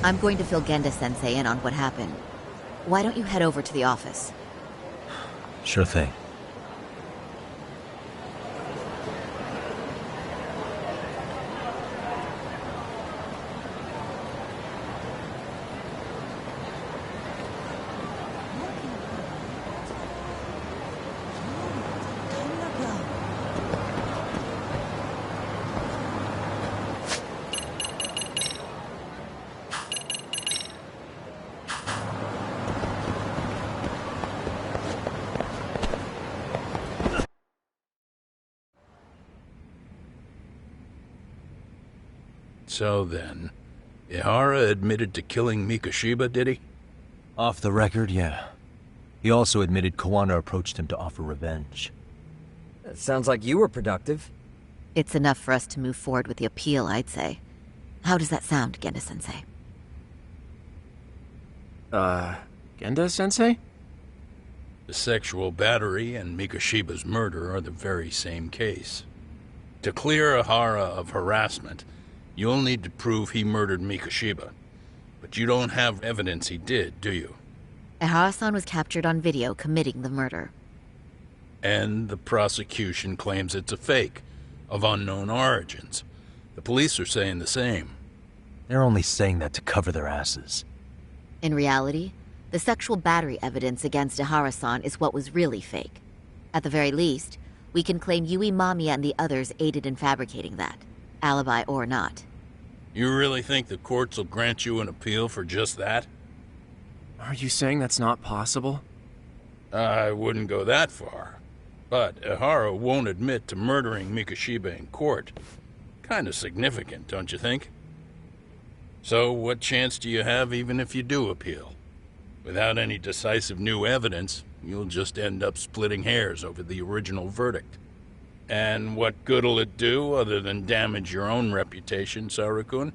I'm going to fill Genda-sensei in on what happened. Why don't you head over to the office? Sure thing. So then, Ehara admitted to killing Mikoshiba, did he? Off the record, yeah. He also admitted Kuwana approached him to offer revenge. That sounds like you were productive. It's enough for us to move forward with the appeal, I'd say. How does that sound, Genda-sensei? Genda-sensei? The sexual battery and Mikoshiba's murder are the very same case. To clear Ehara of harassment, you'll need to prove he murdered Mikoshiba. But you don't have evidence he did, do you? Ehara-san was captured on video committing the murder. And the prosecution claims it's a fake, of unknown origins. The police are saying the same. They're only saying that to cover their asses. In reality, the sexual battery evidence against Ehara-san is what was really fake. At the very least, we can claim Yui Mamiya and the others aided in fabricating that. Alibi or not. You really think the courts will grant you an appeal for just that? Are you saying that's not possible? I wouldn't go that far. But Ehara won't admit to murdering Mikoshiba in court. Kinda significant, don't you think? So what chance do you have even if you do appeal? Without any decisive new evidence, you'll just end up splitting hairs over the original verdict. And what good'll it do other than damage your own reputation, Saru-kun?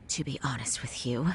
To be honest with you,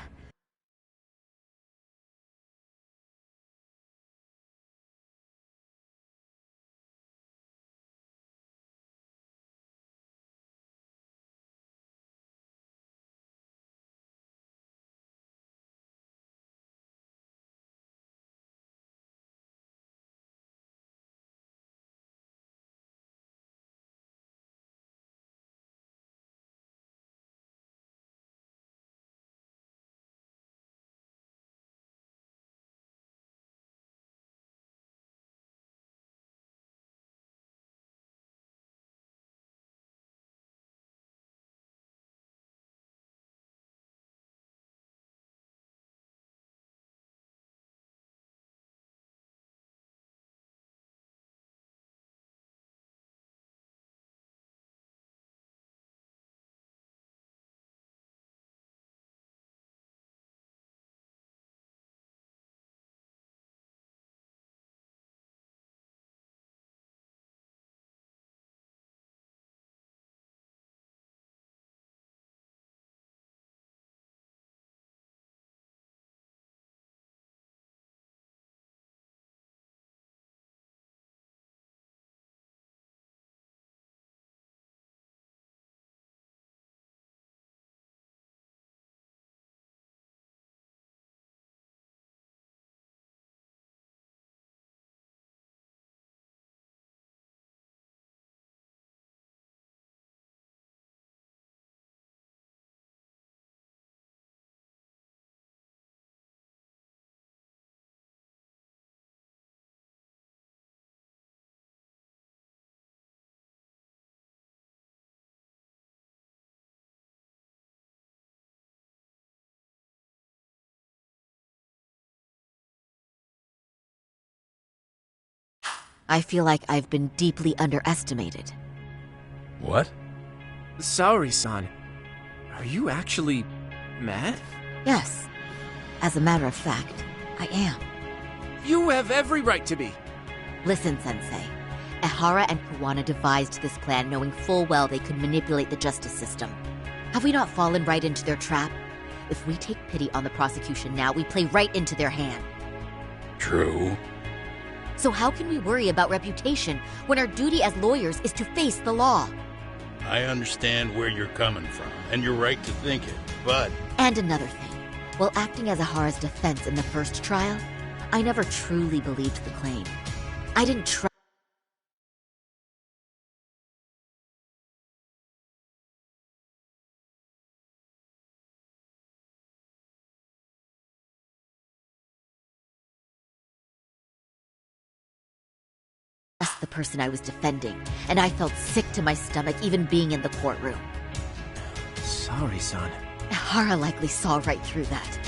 I feel like I've been deeply underestimated. What? Saori-san, are you actually mad? Yes. As a matter of fact, I am. You have every right to be. Listen, Sensei. Ehara and Kuwana devised this plan knowing full well they could manipulate the justice system. Have we not fallen right into their trap? If we take pity on the prosecution now, we play right into their hand. True. So how can we worry about reputation when our duty as lawyers is to face the law? I understand where you're coming from, and you're right to think it, but... And another thing. While acting as Ehara's defense in the first trial, I never truly believed the claim. I didn't trust the person I was defending, and I felt sick to my stomach even being in the courtroom. Saori-san. Ehara likely saw right through that.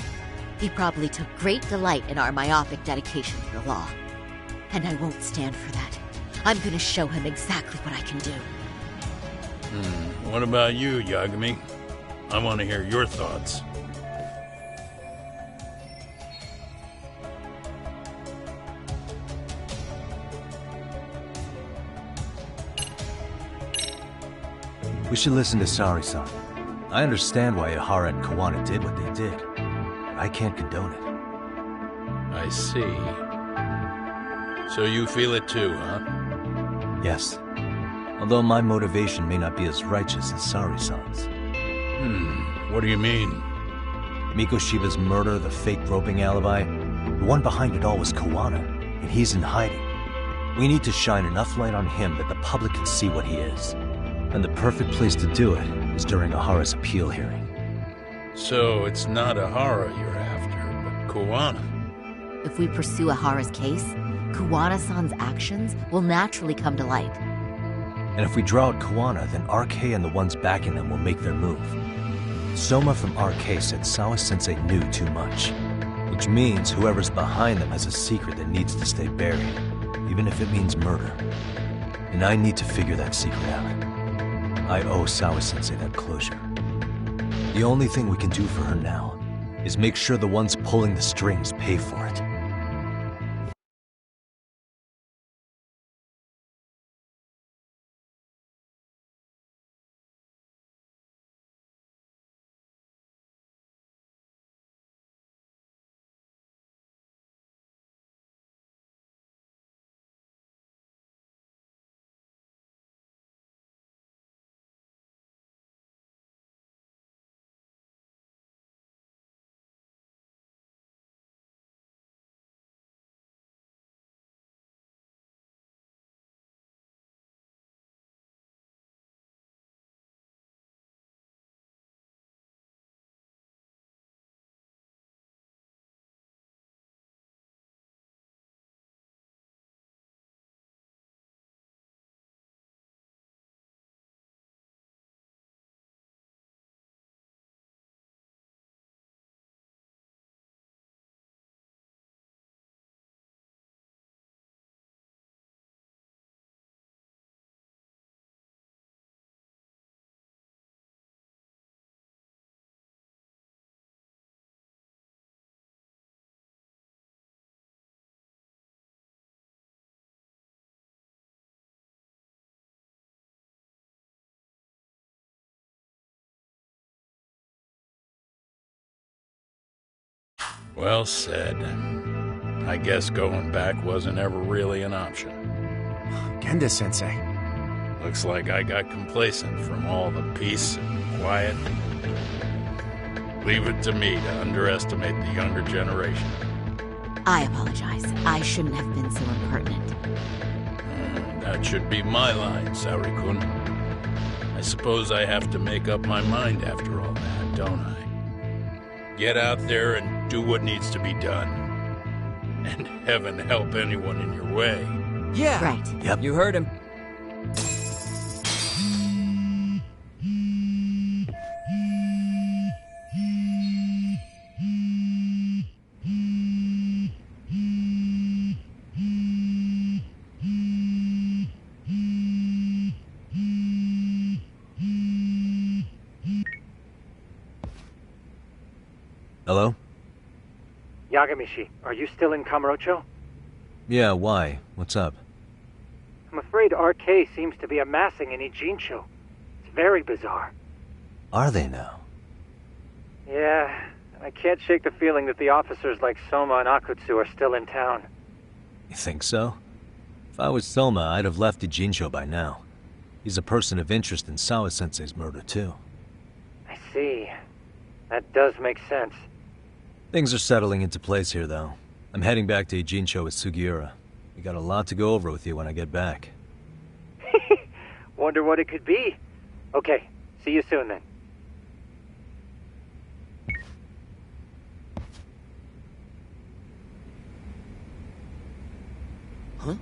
He probably took great delight in our myopic dedication to the law. And I won't stand for that. I'm gonna show him exactly what I can do. What about you, Yagami? I want to hear your thoughts. We should listen to Saori-san. I understand why Ihara and Kawana did what they did, but I can't condone it. I see. So you feel it too, huh? Yes. Although my motivation may not be as righteous as Sari-san's. What do you mean? Mikoshiba's murder, the fake groping alibi, the one behind it all was Kawana, and he's in hiding. We need to shine enough light on him that the public can see what he is. And the perfect place to do it is during Ihara's appeal hearing. So it's not Ihara you're after, but Kawana. If we pursue Ihara's case, Kawana-san's actions will naturally come to light. And if we draw out Kawana, then RK and the ones backing them will make their move. Soma from RK said Sawa-sensei knew too much, which means whoever's behind them has a secret that needs to stay buried, even if it means murder. And I need to figure that secret out. I owe Sawa-sensei that closure. The only thing we can do for her now is make sure the ones pulling the strings pay for it. Well said. I guess going back wasn't ever really an option. Genda-sensei. Looks like I got complacent from all the peace and quiet. Leave it to me to underestimate the younger generation. I apologize. I shouldn't have been so impertinent. That should be my line, Saori-kun. I suppose I have to make up my mind after all that, don't I? Get out there and do what needs to be done. And heaven help anyone in your way. Yeah. Right. Yep. You heard him. Hello? Yagamishi, are you still in Kamurocho? Yeah, why? What's up? I'm afraid RK seems to be amassing in Ijincho. It's very bizarre. Are they now? Yeah, I can't shake the feeling that the officers like Soma and Akutsu are still in town. You think so? If I was Soma, I'd have left Ijincho by now. He's a person of interest in Sawa-sensei's murder, too. I see. That does make sense. Things are settling into place here, though. I'm heading back to Ijincho with Sugiura. We got a lot to go over with you when I get back. Wonder what it could be. Okay, see you soon then. Huh?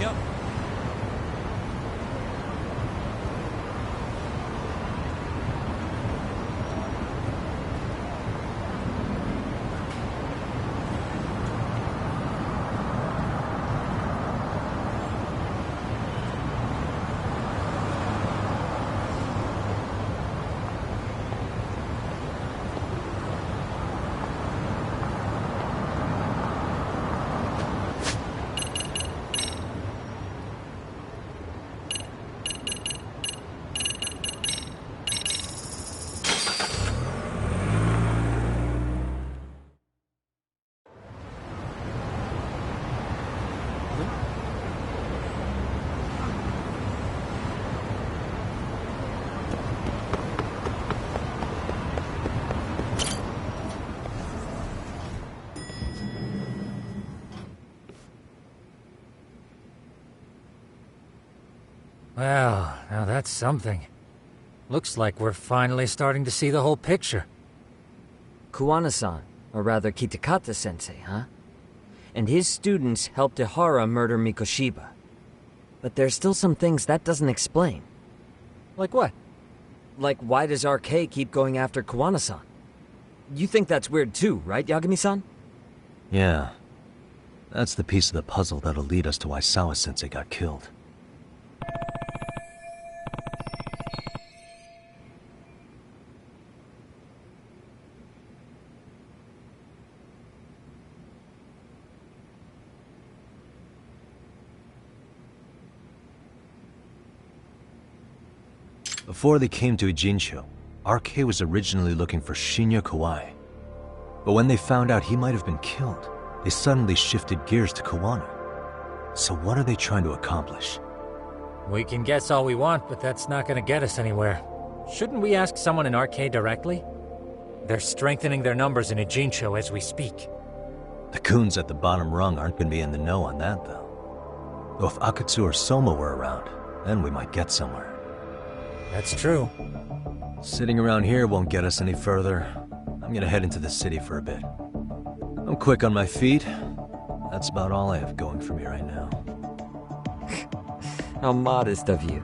Yep. Well, now that's something. Looks like we're finally starting to see the whole picture. Kuwana-san, or rather Kitakata-sensei, huh? And his students helped Ihara murder Mikoshiba. But there's still some things that doesn't explain. Like what? Like, why does RK keep going after Kuwana-san? You think that's weird too, right, Yagami-san? Yeah. That's the piece of the puzzle that'll lead us to why Sawa-sensei got killed. Before they came to Ijincho, RK was originally looking for Shinya Kawai. But when they found out he might have been killed, they suddenly shifted gears to Kuwana. So what are they trying to accomplish? We can guess all we want, but that's not gonna get us anywhere. Shouldn't we ask someone in RK directly? They're strengthening their numbers in Ijincho as we speak. The goons at the bottom rung aren't gonna be in the know on that, though. Though if Akatsu or Soma were around, then we might get somewhere. That's true. Sitting around here won't get us any further. I'm gonna head into the city for a bit. I'm quick on my feet. That's about all I have going for me right now. How modest of you.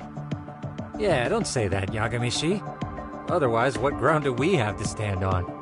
Yeah, don't say that, Yagami-shi. Otherwise, what ground do we have to stand on?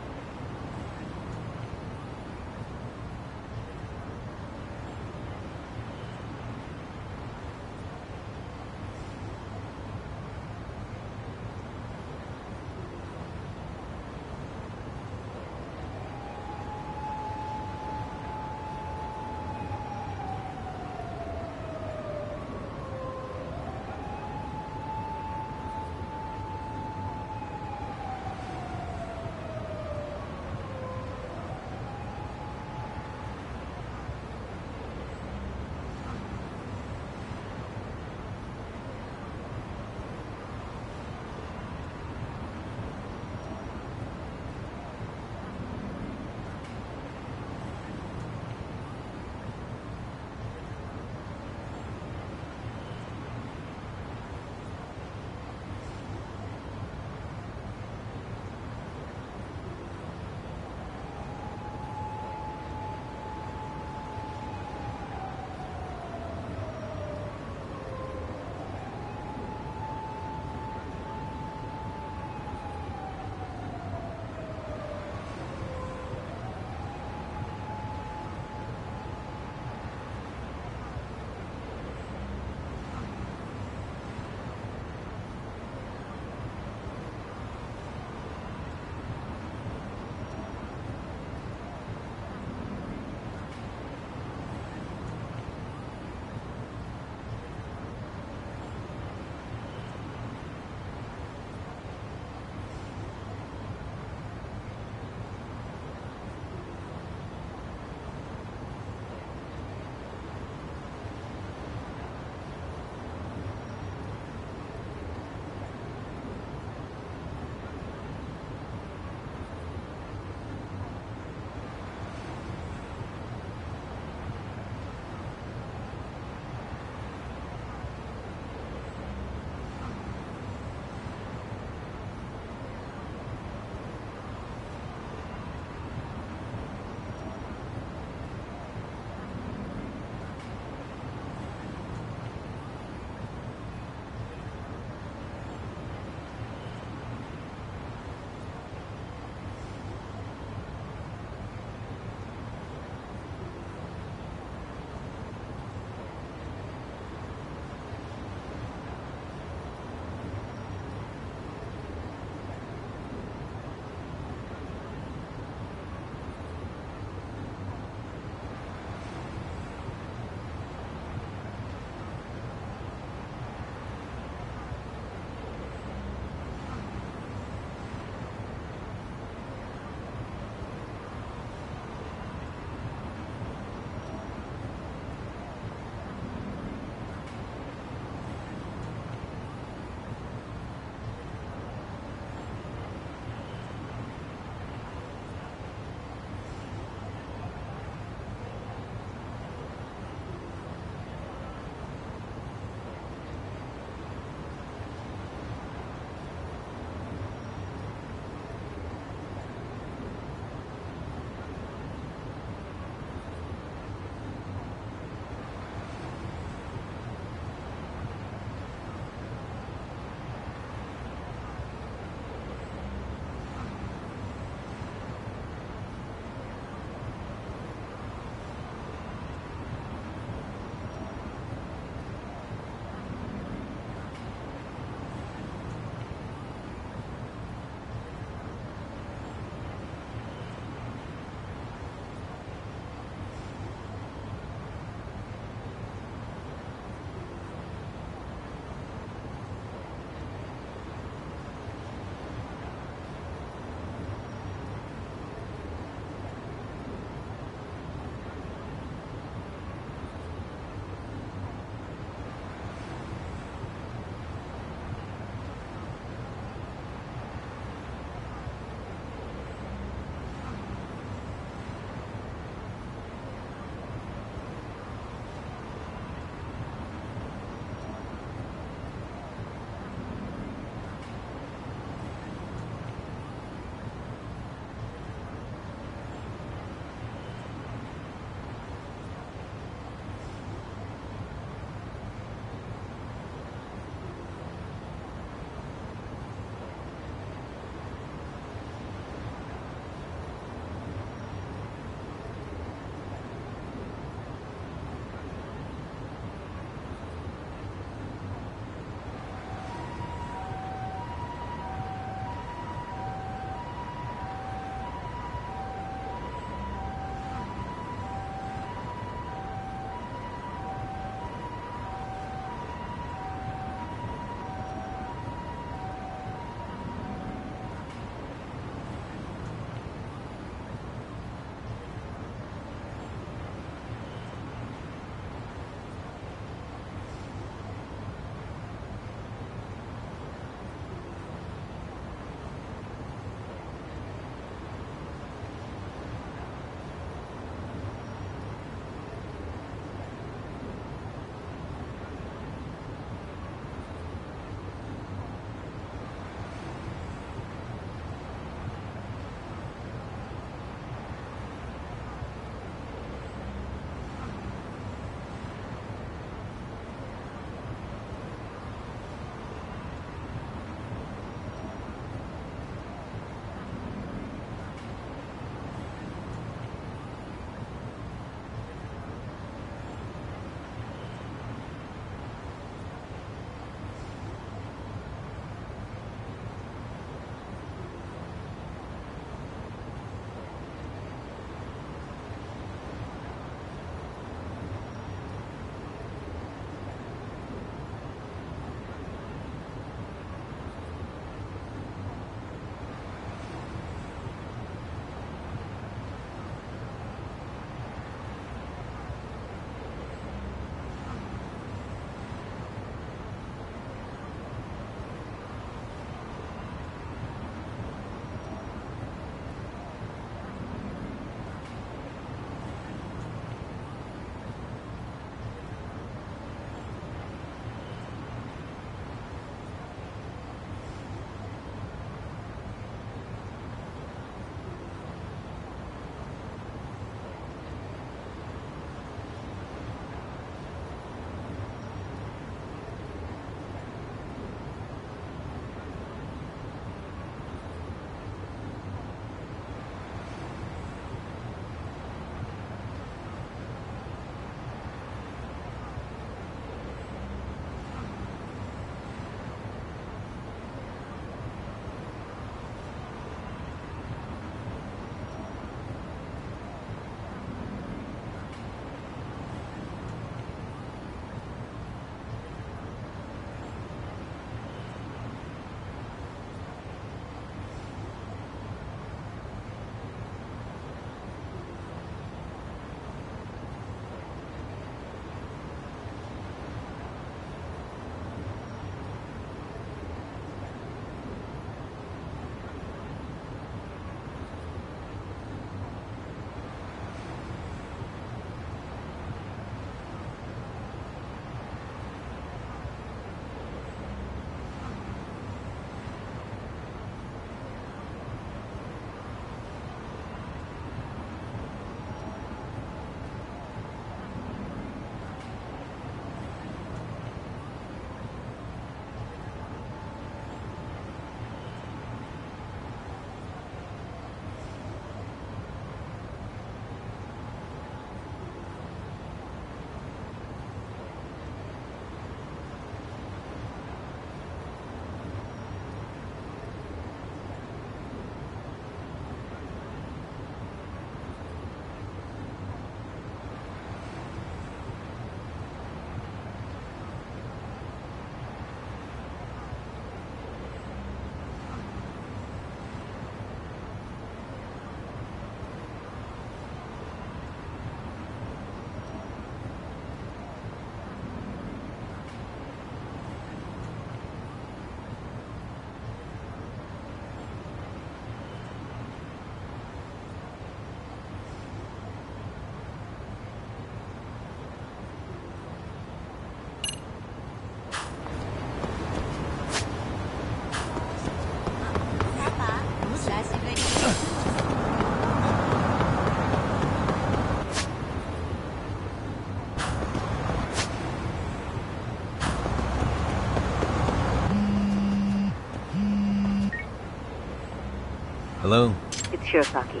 Hello? It's Shirosaki.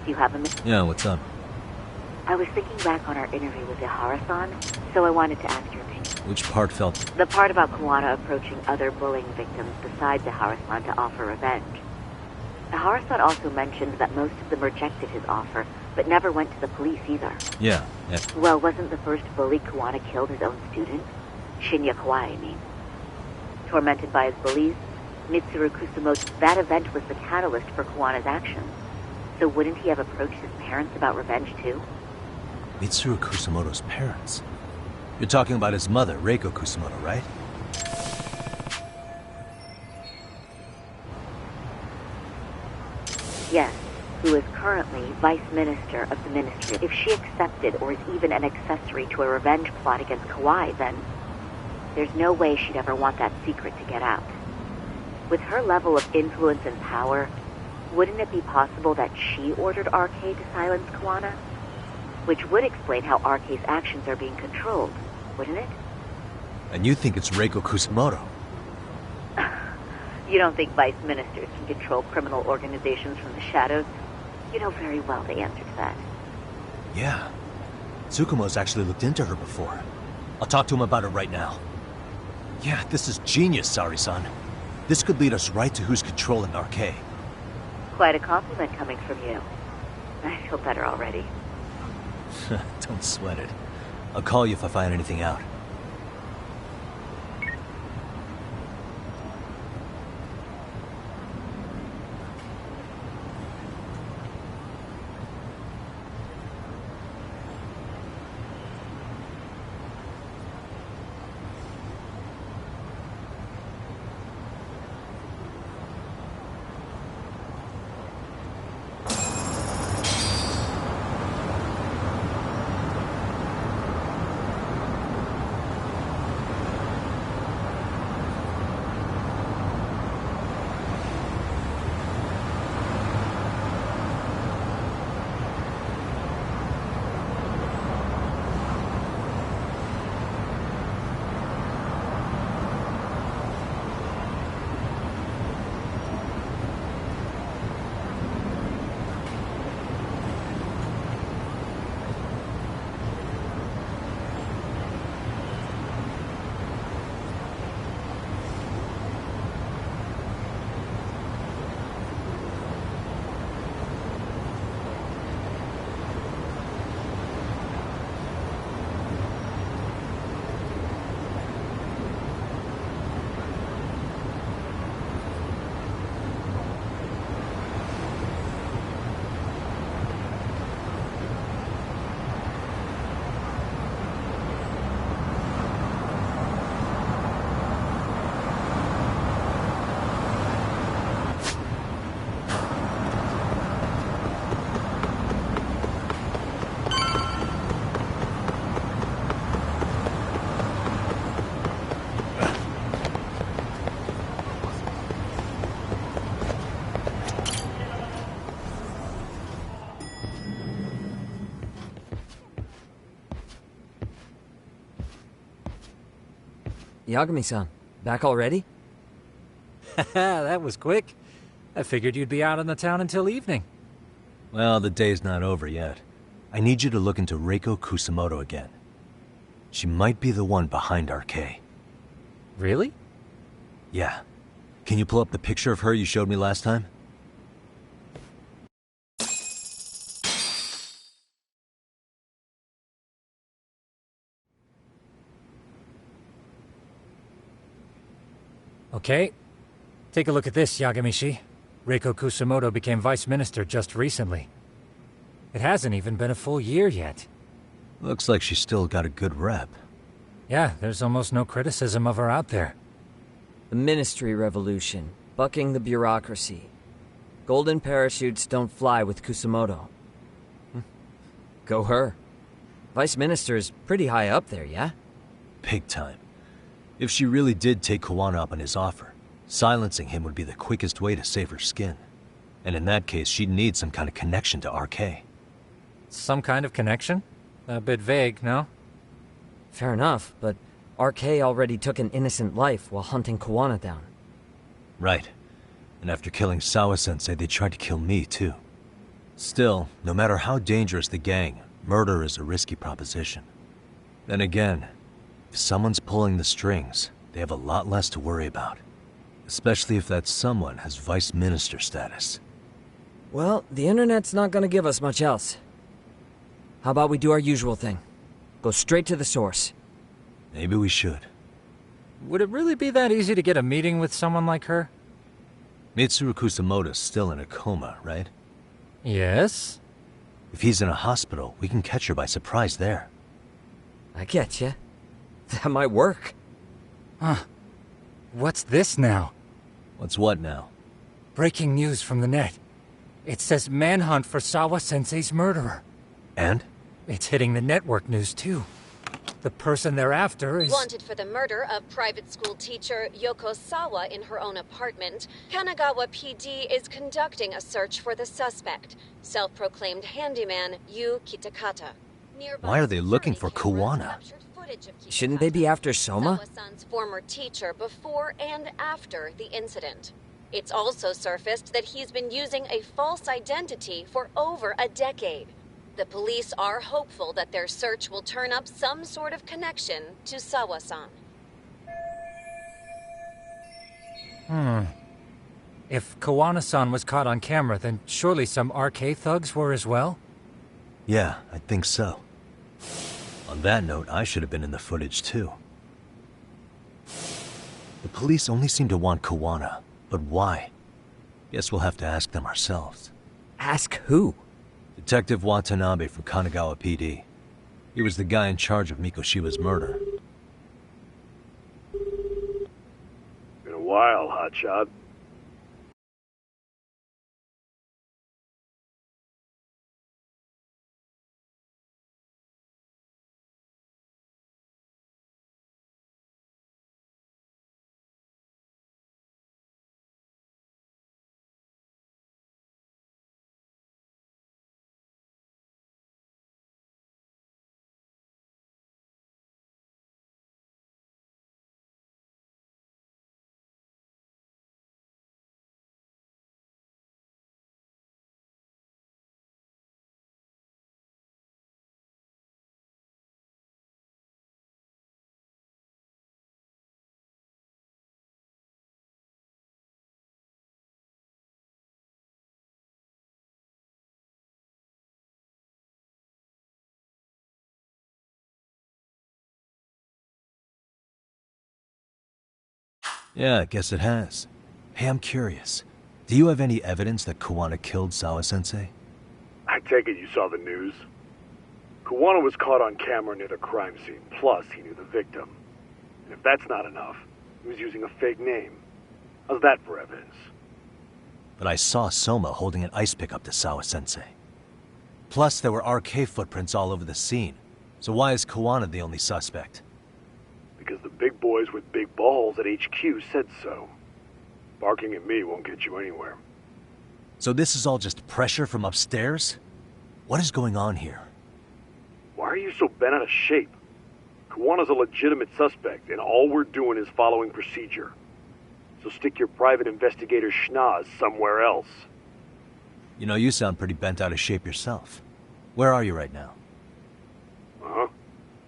Do you have a minute? Yeah, what's up? I was thinking back on our interview with Ihara-san, so I wanted to ask your opinion. Which part felt... The part about Kuwana approaching other bullying victims besides Ihara-san to offer revenge. Ihara-san also mentioned that most of them rejected his offer, but never went to the police either. Yeah. Well, wasn't the first bully Kuwana killed his own student? Shinya Kawai, I mean. Tormented by his bullies, Mitsuru Kusumoto, that event was the catalyst for Kuwana's actions. So wouldn't he have approached his parents about revenge too? Mitsuru Kusumoto's parents? You're talking about his mother, Reiko Kusumoto, right? Yes, who is currently Vice Minister of the Ministry. If she accepted or is even an accessory to a revenge plot against Kawai, then there's no way she'd ever want that secret to get out. With her level of influence and power, wouldn't it be possible that she ordered RK to silence Kuwana? Which would explain how RK's actions are being controlled, wouldn't it? And you think it's Reiko Kusumoto? You don't think vice ministers can control criminal organizations from the shadows? You know very well the answer to that. Yeah. Tsukumo's actually looked into her before. I'll talk to him about it right now. Yeah, this is genius, Sari-san. This could lead us right to who's controlling RK. Quite a compliment coming from you. I feel better already. Don't sweat it. I'll call you if I find anything out. Yagami-san, back already? That was quick. I figured you'd be out in the town until evening. Well, the day's not over yet. I need you to look into Reiko Kusumoto again. She might be the one behind RK. Really? Yeah. Can you pull up the picture of her you showed me last time? Okay. Take a look at this, Yagamishi. Reiko Kusumoto became vice minister just recently. It hasn't even been a full year yet. Looks like she's still got a good rep. Yeah, there's almost no criticism of her out there. The Ministry Revolution, bucking the bureaucracy. Golden parachutes don't fly with Kusumoto. Go her. Vice Minister is pretty high up there, yeah? Big time. If she really did take Kuwana up on his offer, silencing him would be the quickest way to save her skin. And in that case, she'd need some kind of connection to RK. Some kind of connection? A bit vague, no? Fair enough, but RK already took an innocent life while hunting Kuwana down. Right. And after killing Sawa-sensei, they tried to kill me, too. Still, no matter how dangerous the gang, murder is a risky proposition. Then again, if someone's pulling the strings, they have a lot less to worry about. Especially if that someone has vice minister status. Well, the internet's not gonna give us much else. How about we do our usual thing? Go straight to the source. Maybe we should. Would it really be that easy to get a meeting with someone like her? Mitsuru Kusamoto's still in a coma, right? Yes? If he's in a hospital, we can catch her by surprise there. I get you. That might work. Huh. What's this now? What's what now? Breaking news from the net. It says manhunt for Sawa-sensei's murderer. And? It's hitting the network news, too. The person they're after is... Wanted for the murder of private school teacher Yoko Sawa in her own apartment, Kanagawa PD is conducting a search for the suspect, self-proclaimed handyman Yu Kitakata. Why are they looking for Kuwana? Shouldn't they be after Soma? Sawa-san's former teacher before and after the incident. It's also surfaced that he's been using a false identity for over a decade. The police are hopeful that their search will turn up some sort of connection to Sawa-san. If Kawana-san was caught on camera, then surely some RK thugs were as well? Yeah, I think so. On that note, I should have been in the footage too. The police only seem to want Kawana, but why? Guess we'll have to ask them ourselves. Ask who? Detective Watanabe from Kanagawa PD. He was the guy in charge of Mikoshiba's murder. Been a while, hotshot. Yeah, I guess it has. Hey, I'm curious. Do you have any evidence that Kawana killed Sawa-sensei? I take it you saw the news. Kawana was caught on camera near the crime scene, plus he knew the victim. And if that's not enough, he was using a fake name. How's that for evidence? But I saw Soma holding an ice pick up to Sawa-sensei. Plus, there were RK footprints all over the scene. So why is Kawana the only suspect? Because the big boys with big balls at HQ said so. Barking at me won't get you anywhere. So this is all just pressure from upstairs? What is going on here? Why are you so bent out of shape? Kawana's a legitimate suspect, and all we're doing is following procedure. So stick your private investigator schnoz somewhere else. You know, you sound pretty bent out of shape yourself. Where are you right now? Uh-huh.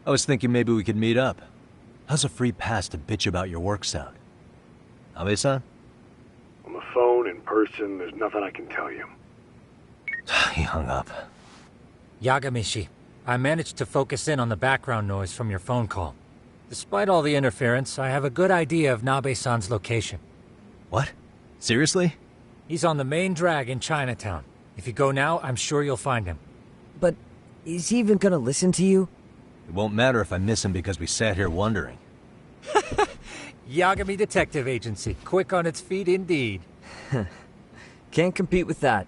I was thinking maybe we could meet up. How's a free pass to bitch about your work sound? Abe-san? On the phone, in person, there's nothing I can tell you. He hung up. Yagamishi, I managed to focus in on the background noise from your phone call. Despite all the interference, I have a good idea of Nabe-san's location. What? Seriously? He's on the main drag in Chinatown. If you go now, I'm sure you'll find him. But is he even gonna listen to you? It won't matter if I miss him because we sat here wondering. Yagami Detective Agency. Quick on its feet indeed. Can't compete with that.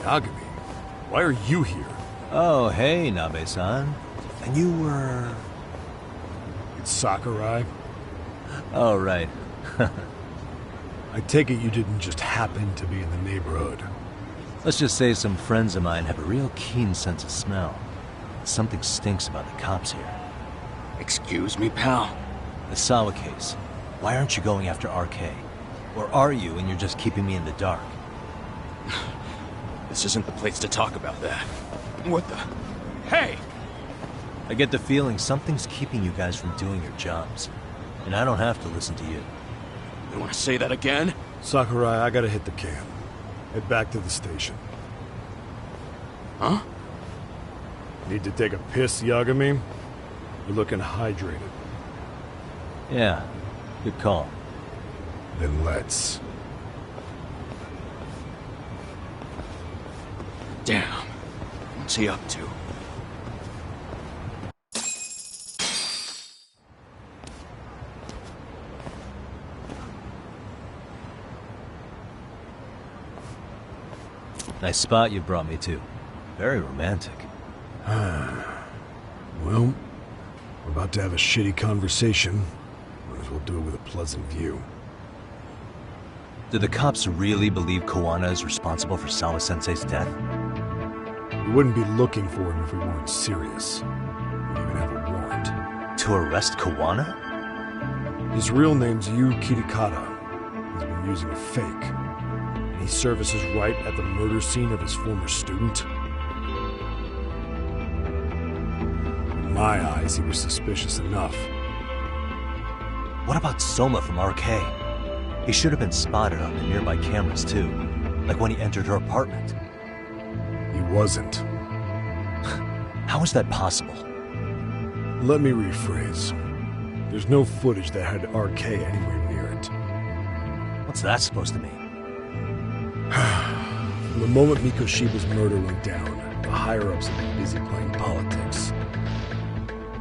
Yagami, why are you here? Oh, hey, Nabe-san. And you were... It's Sakurai. Oh, right. I take it you didn't just happen to be in the neighborhood. Let's just say some friends of mine have a real keen sense of smell. Something stinks about the cops here. Excuse me, pal? The Sawa case. Why aren't you going after RK? Or are you and you're just keeping me in the dark? This isn't the place to talk about that. What the... Hey! I get the feeling something's keeping you guys from doing your jobs. And I don't have to listen to you. You want to say that again? Sakurai, I gotta hit the camp. Head back to the station. Huh? Need to take a piss, Yagami? You're looking hydrated. Yeah, good call. Then let's. Damn. What's he up to? Nice spot you brought me to. Very romantic. Well, we're about to have a shitty conversation. Might as well do it with a pleasant view. Do the cops really believe Kawana is responsible for Sawa-sensei's death? We wouldn't be looking for him if we weren't serious. We even have a warrant. To arrest Kawana? His real name's Yu Kitakata. He's been using a fake. And he services right at the murder scene of his former student. In my eyes, he was suspicious enough. What about Soma from RK? He should have been spotted on the nearby cameras too, like when he entered her apartment. He wasn't. How is that possible? Let me rephrase. There's no footage that had RK anywhere near it. What's that supposed to mean? From the moment Mikoshiba's murder went down, the higher-ups have been busy playing politics.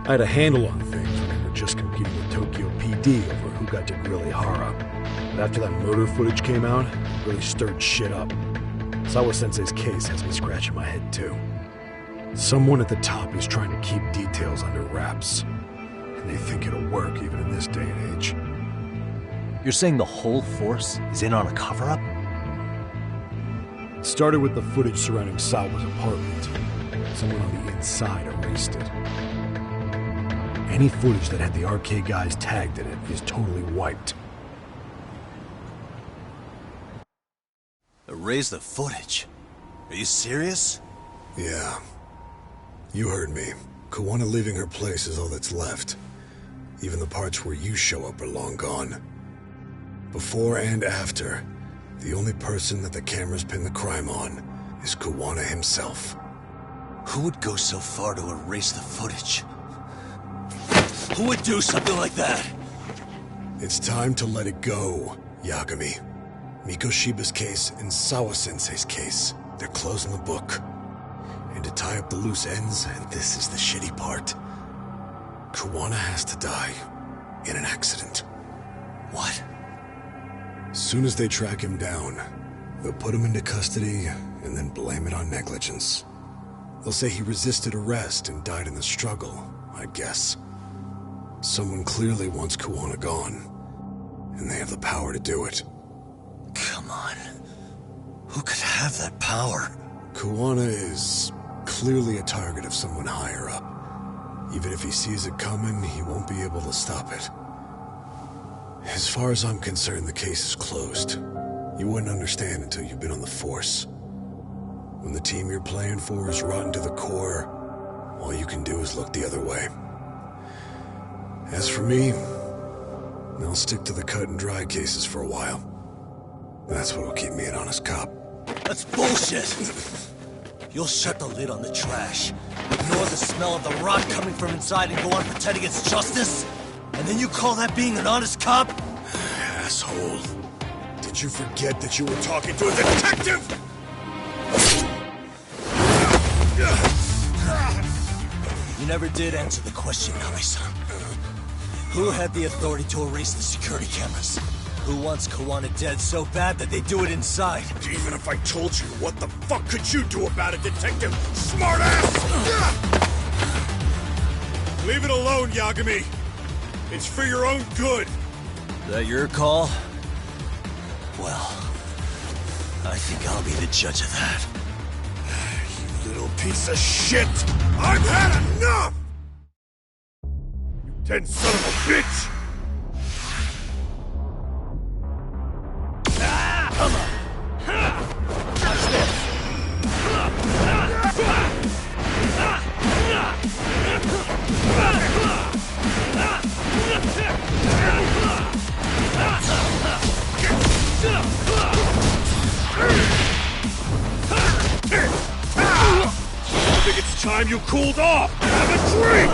I had a handle on things when we were just competing with Tokyo PD over who got to grill Ihara. But after that murder footage came out, it really stirred shit up. Sawa-sensei's case has me scratching my head too. Someone at the top is trying to keep details under wraps. And they think it'll work even in this day and age. You're saying the whole force is in on a cover-up? It started with the footage surrounding Sawa's apartment. Someone on the inside erased it. Any footage that had the RK guys tagged in it is totally wiped. Erase the footage? Are you serious? Yeah. You heard me. Kawana leaving her place is all that's left. Even the parts where you show up are long gone. Before and after, the only person that the cameras pin the crime on is Kawana himself. Who would go so far to erase the footage? Who would do something like that? It's time to let it go, Yagami. Mikoshiba's case and Sawa-sensei's case, they're closing the book. And to tie up the loose ends, and this is the shitty part, Kawana has to die in an accident. What? As soon as they track him down, they'll put him into custody and then blame it on negligence. They'll say he resisted arrest and died in the struggle, I guess. Someone clearly wants Kawana gone, and they have the power to do it. Come on. Who could have that power? Kawana is clearly a target of someone higher up. Even if he sees it coming, he won't be able to stop it. As far as I'm concerned, the case is closed. You wouldn't understand until you've been on the force. When the team you're playing for is rotten to the core, all you can do is look the other way. As for me, I'll stick to the cut and dry cases for a while. That's what'll keep me an honest cop. That's bullshit! You'll shut the lid on the trash, ignore the smell of the rot coming from inside and go on pretending it's justice? And then you call that being an honest cop? Asshole. Did you forget that you were talking to a detective? You never did answer the question, Nabe-san. Who had the authority to erase the security cameras? Who wants Kawana dead so bad that they do it inside? Even if I told you, what the fuck could you do about it, Detective Smartass? Leave it alone, Yagami. It's for your own good. Is that your call? Well, I think I'll be the judge of that. You little piece of shit! I've had enough! You dead son of a bitch! Come on! Watch this! I think it's time you cooled off! Have a drink!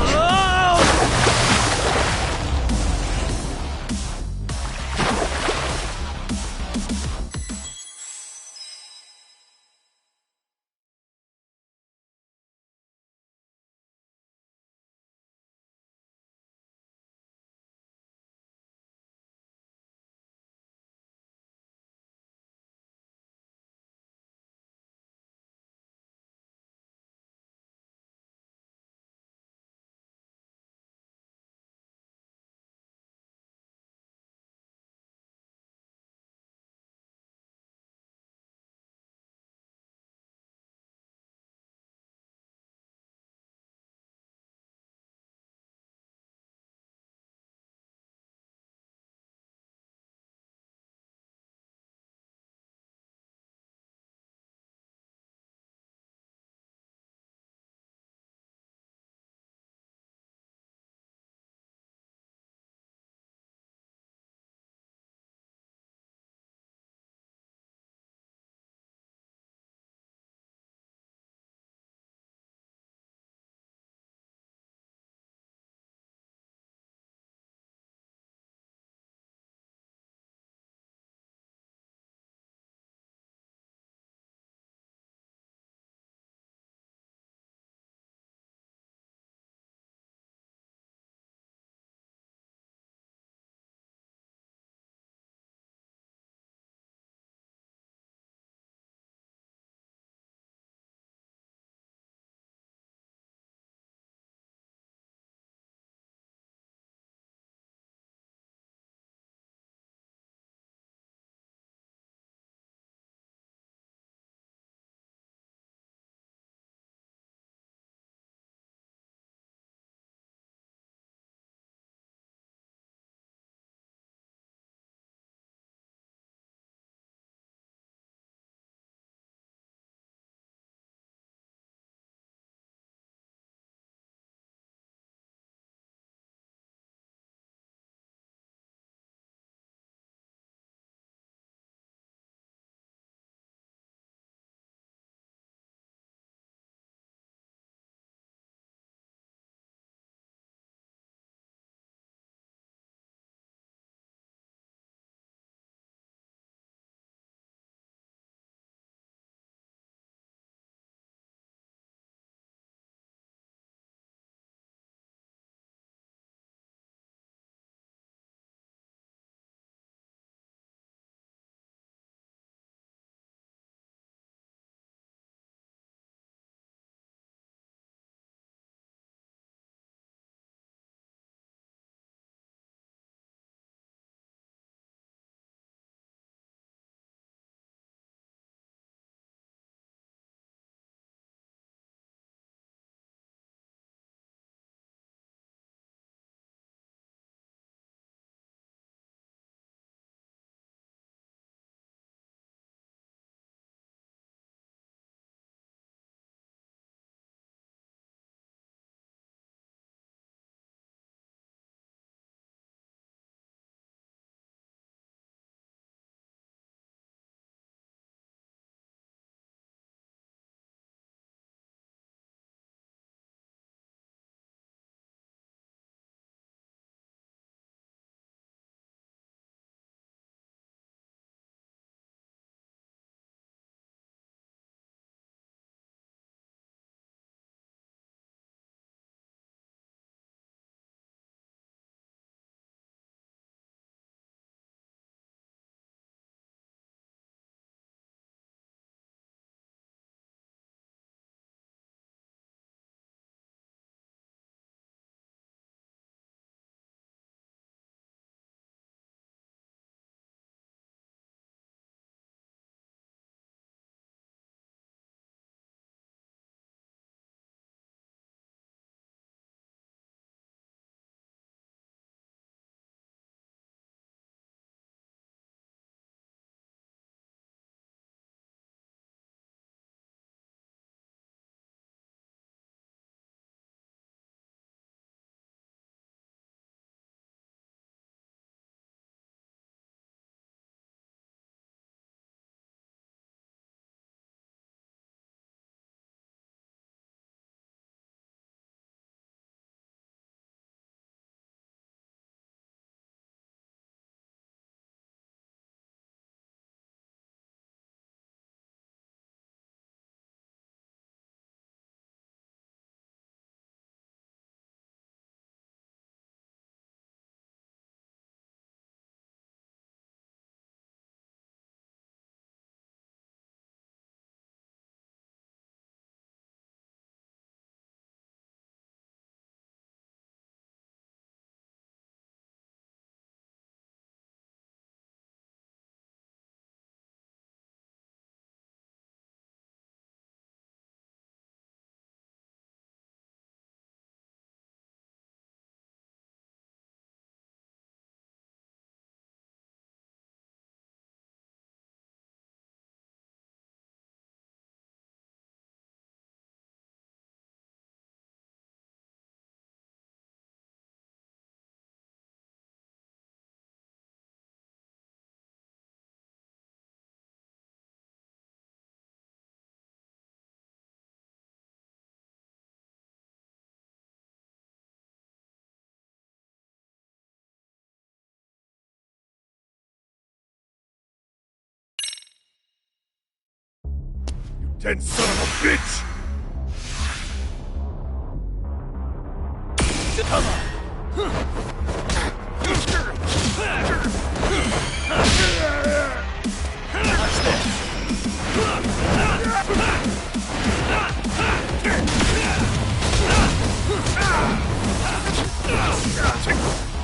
Ten son of a bitch!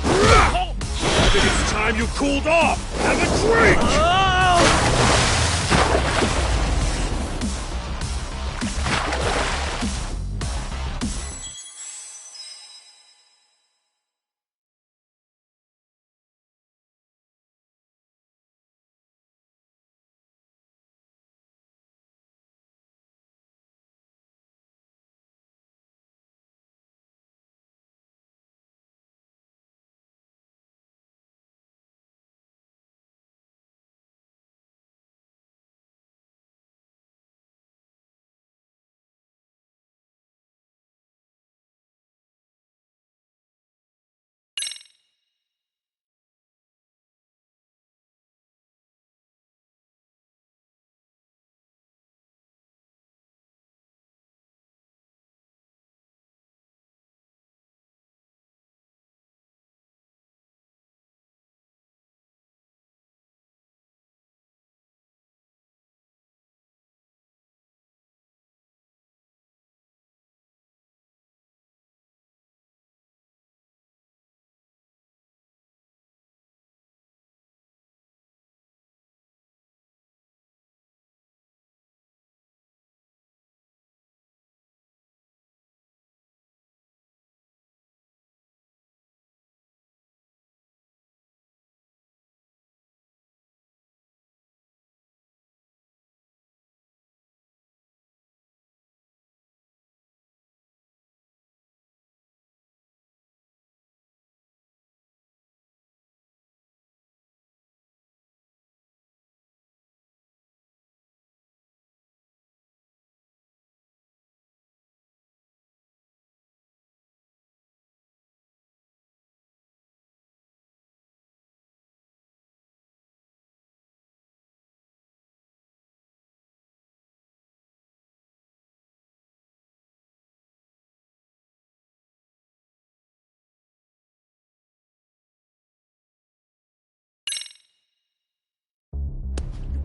I think it's time you cooled off! Have a drink!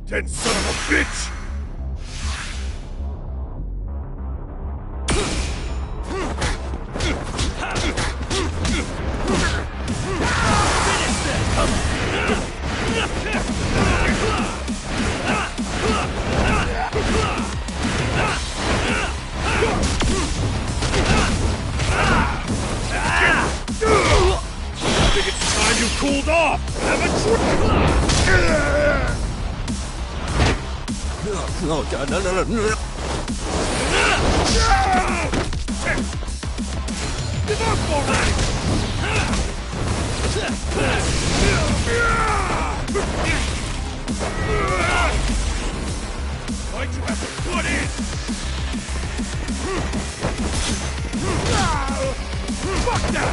Ten son of a bitch! I think it's time you cooled off! Have a drink! No, no. Give up already! Why'd you have to put in? Fuck that!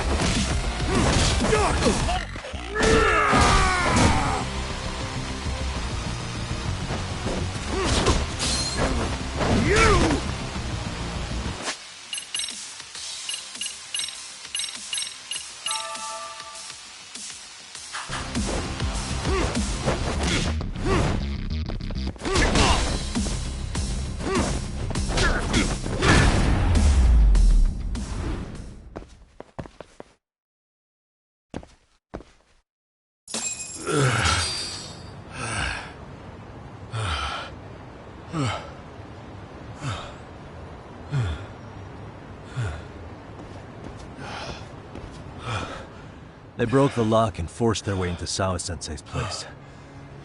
They broke the lock and forced their way into Sawa-sensei's place.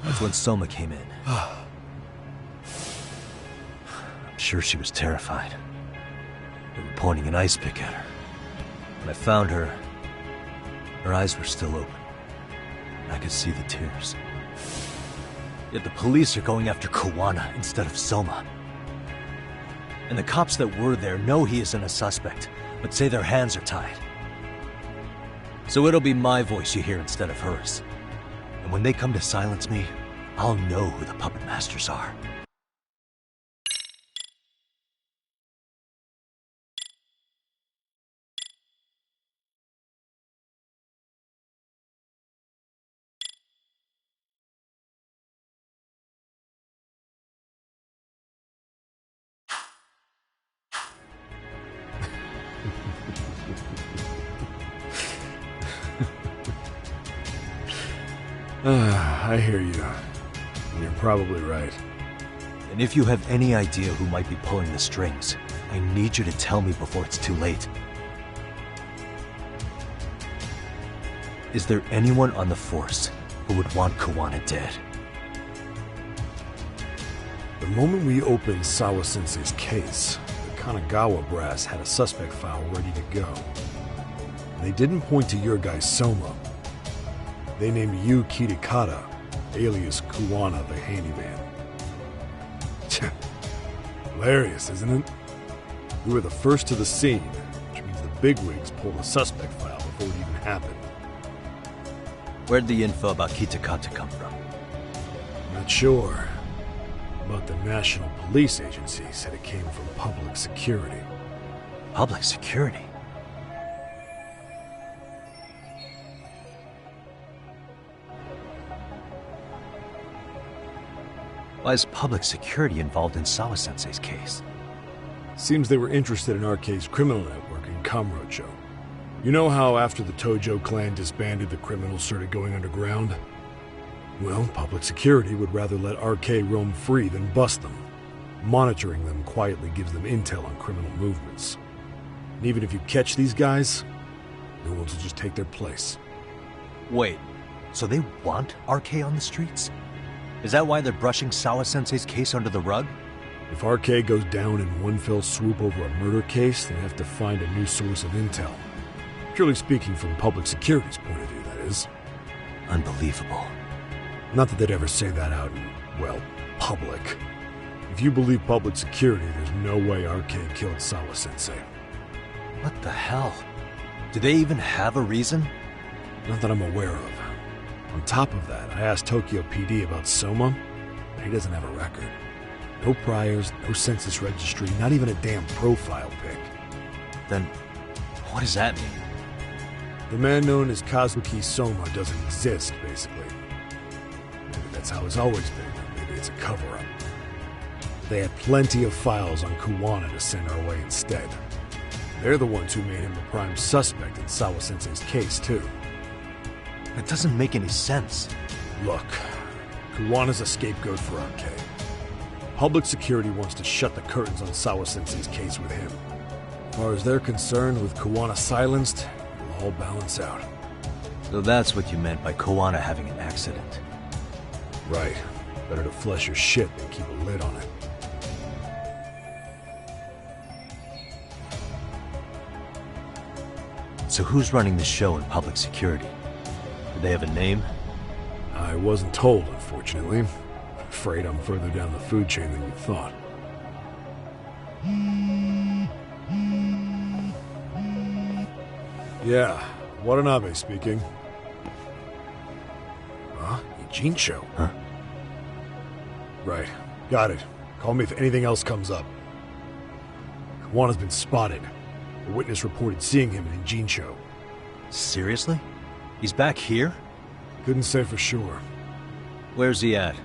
That's when Soma came in. I'm sure she was terrified. They were pointing an ice pick at her. When I found her, her eyes were still open. I could see the tears. Yet the police are going after Kuwana instead of Soma. And the cops that were there know he isn't a suspect, but say their hands are tied. So it'll be my voice you hear instead of hers. And when they come to silence me, I'll know who the puppet masters are. I hear you. You're probably right. And if you have any idea who might be pulling the strings, I need you to tell me before it's too late. Is there anyone on the Force who would want Kuwana dead? The moment we opened Sawa-sensei's case, the Kanagawa brass had a suspect file ready to go. They didn't point to your guy Soma. They named you Kitakata, alias Kuwana the Handyman. Hilarious, isn't it? We were the first to the scene, which means the bigwigs pulled a suspect file before it even happened. Where'd the info about Kitakata come from? Not sure. But the National Police Agency said it came from public security. Public security? Why is public security involved in Sawa-sensei's case? Seems they were interested in RK's criminal network in Kamurocho. You know how after the Tojo clan disbanded, the criminals started going underground? Well, public security would rather let RK roam free than bust them. Monitoring them quietly gives them intel on criminal movements. And even if you catch these guys, no one's will just take their place. Wait, so they want RK on the streets? Is that why they're brushing Sawa-sensei's case under the rug? If RK goes down in one fell swoop over a murder case, they have to find a new source of intel. Purely speaking, from public security's point of view, that is. Unbelievable. Not that they'd ever say that out in, well, public. If you believe public security, there's no way RK killed Sawa-sensei. What the hell? Do they even have a reason? Not that I'm aware of. On top of that, I asked Tokyo PD about Soma, but he doesn't have a record. No priors, no census registry, not even a damn profile pic. Then, what does that mean? The man known as Kazuki Soma doesn't exist, basically. Maybe that's how it's always been, or maybe it's a cover-up. They had plenty of files on Kuwana to send our way instead. They're the ones who made him the prime suspect in Sawa-sensei's case, too. That doesn't make any sense. Look, Kuwana's a scapegoat for RK. Public security wants to shut the curtains on Sawa-sensei's case with him. As far as they're concerned, with Kuwana silenced, it'll all balance out. So that's what you meant by Kuwana having an accident. Right. Better to flush your shit than keep a lid on it. So who's running the show in public security? Do they have a name? I wasn't told, unfortunately. Afraid I'm further down the food chain than you thought. Yeah, Watanabe speaking. Huh? Ijincho? Huh? Right. Got it. Call me if anything else comes up. Kuwana's been spotted. A witness reported seeing him in Ijincho. Seriously? He's back here? Couldn't say for sure. Where's he at?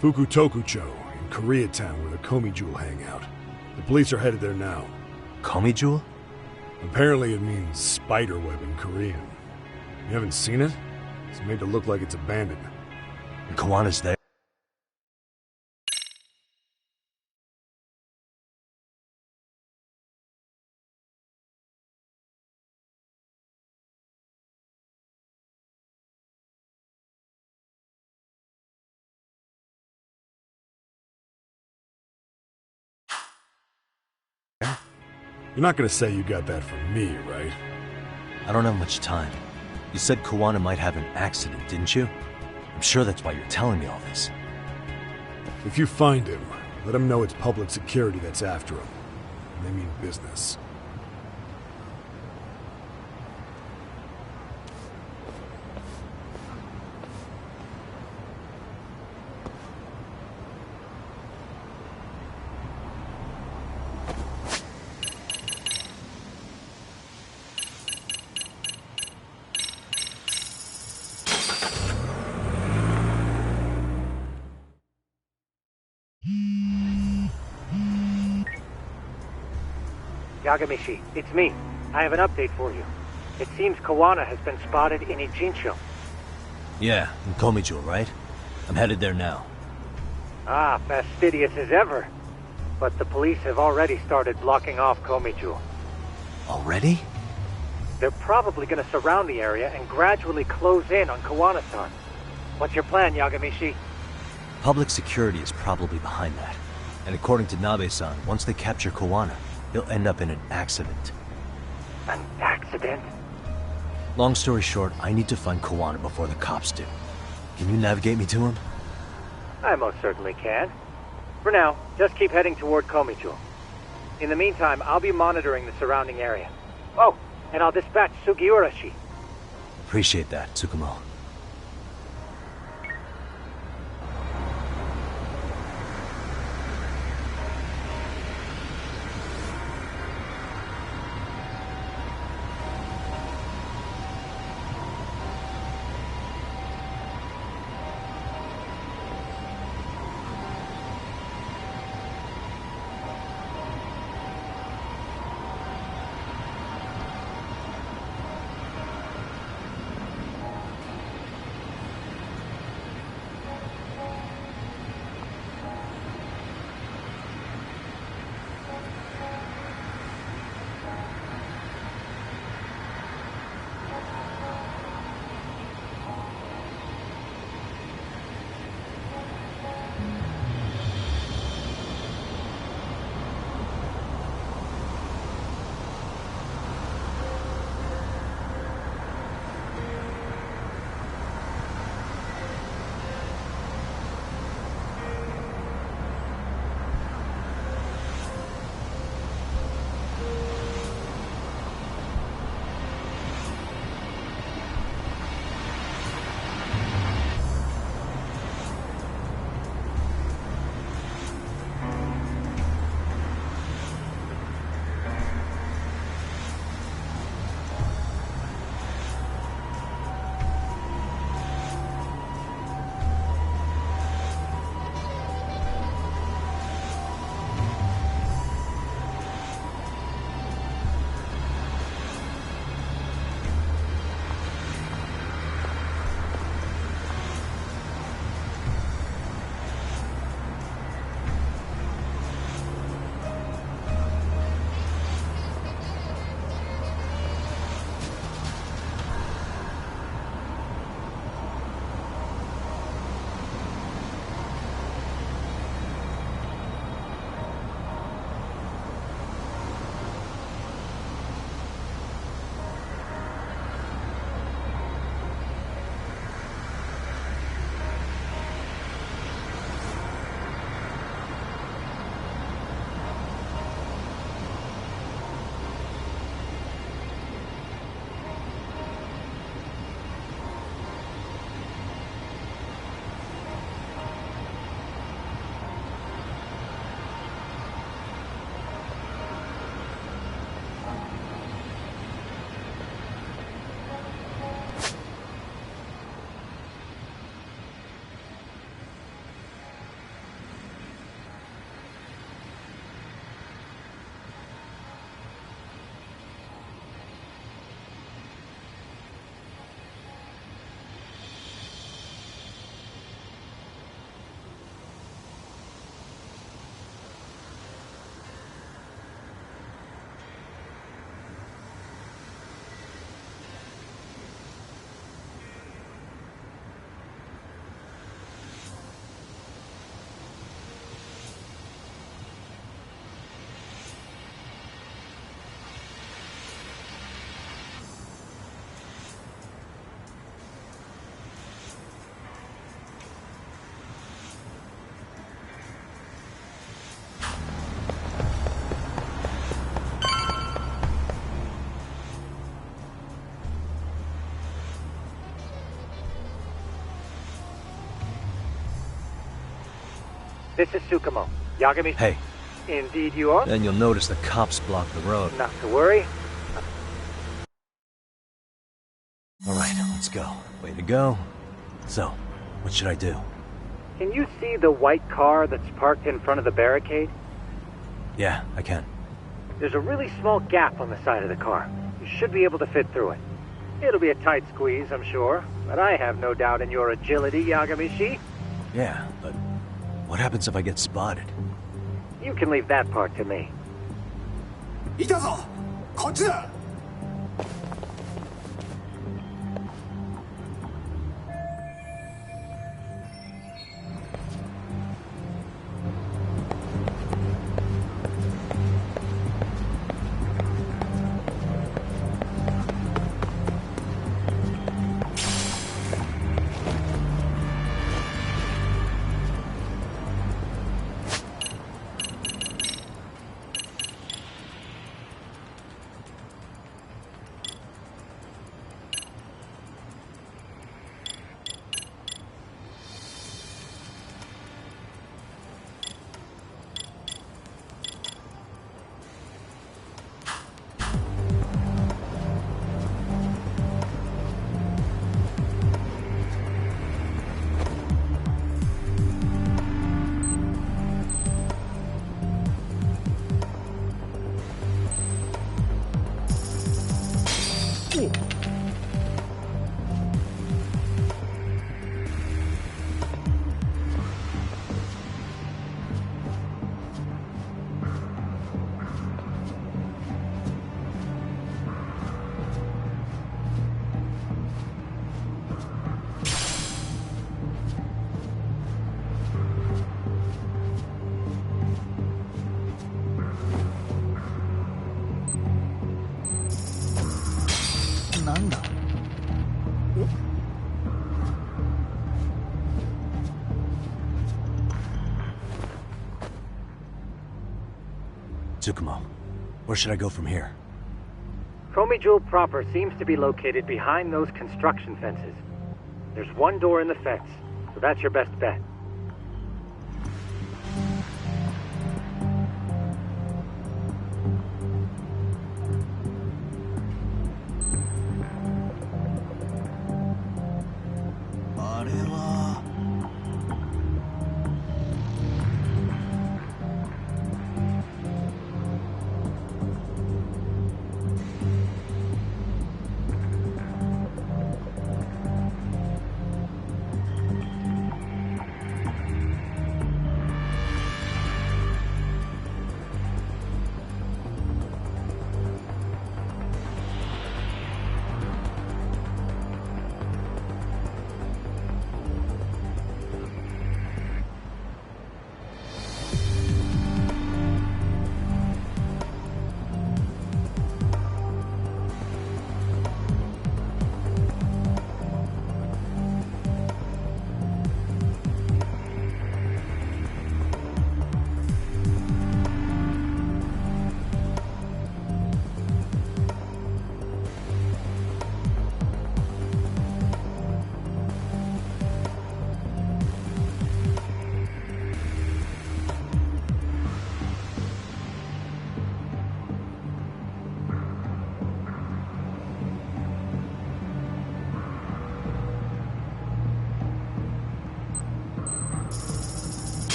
Fukutokucho, in Koreatown, where the Komi Jewel hang out. The police are headed there now. Komi Jewel? Apparently it means spiderweb in Korean. You haven't seen it? It's made to look like it's abandoned. And Kuwana's there? You're not gonna say you got that from me, right? I don't have much time. You said Kuwana might have an accident, didn't you? I'm sure that's why you're telling me all this. If you find him, let him know it's public security that's after him. And they mean business. Yagamishi, it's me. I have an update for you. It seems Kawana has been spotted in Ijincho. Yeah, in Komijo, right? I'm headed there now. Ah, fastidious as ever. But the police have already started blocking off Komijo. Already? They're probably gonna surround the area and gradually close in on Kawana-san. What's your plan, Yagamishi? Public security is probably behind that. And according to Nabe-san, once they capture Kawana, he'll end up in an accident. An accident? Long story short, I need to find Kawana before the cops do. Can you navigate me to him? I most certainly can. For now, just keep heading toward Komijo. In the meantime, I'll be monitoring the surrounding area. Oh, and I'll dispatch Sugiurashi. Appreciate that, Tsukumo. This is Tsukumo. Yagami? Hey. Indeed you are? Then you'll notice the cops block the road. Not to worry. Alright, let's go. Way to go. So, what should I do? Can you see the white car that's parked in front of the barricade? Yeah, I can. There's a really small gap on the side of the car. You should be able to fit through it. It'll be a tight squeeze, I'm sure, but I have no doubt in your agility, Yagamishi. Yeah, but what happens if I get spotted? You can leave that part to me. いたぞ！こっちだ！ なんだ? Tsukumo, where should I go from here? Komijul proper seems to be located behind those construction fences. There's one door in the fence, so that's your best bet.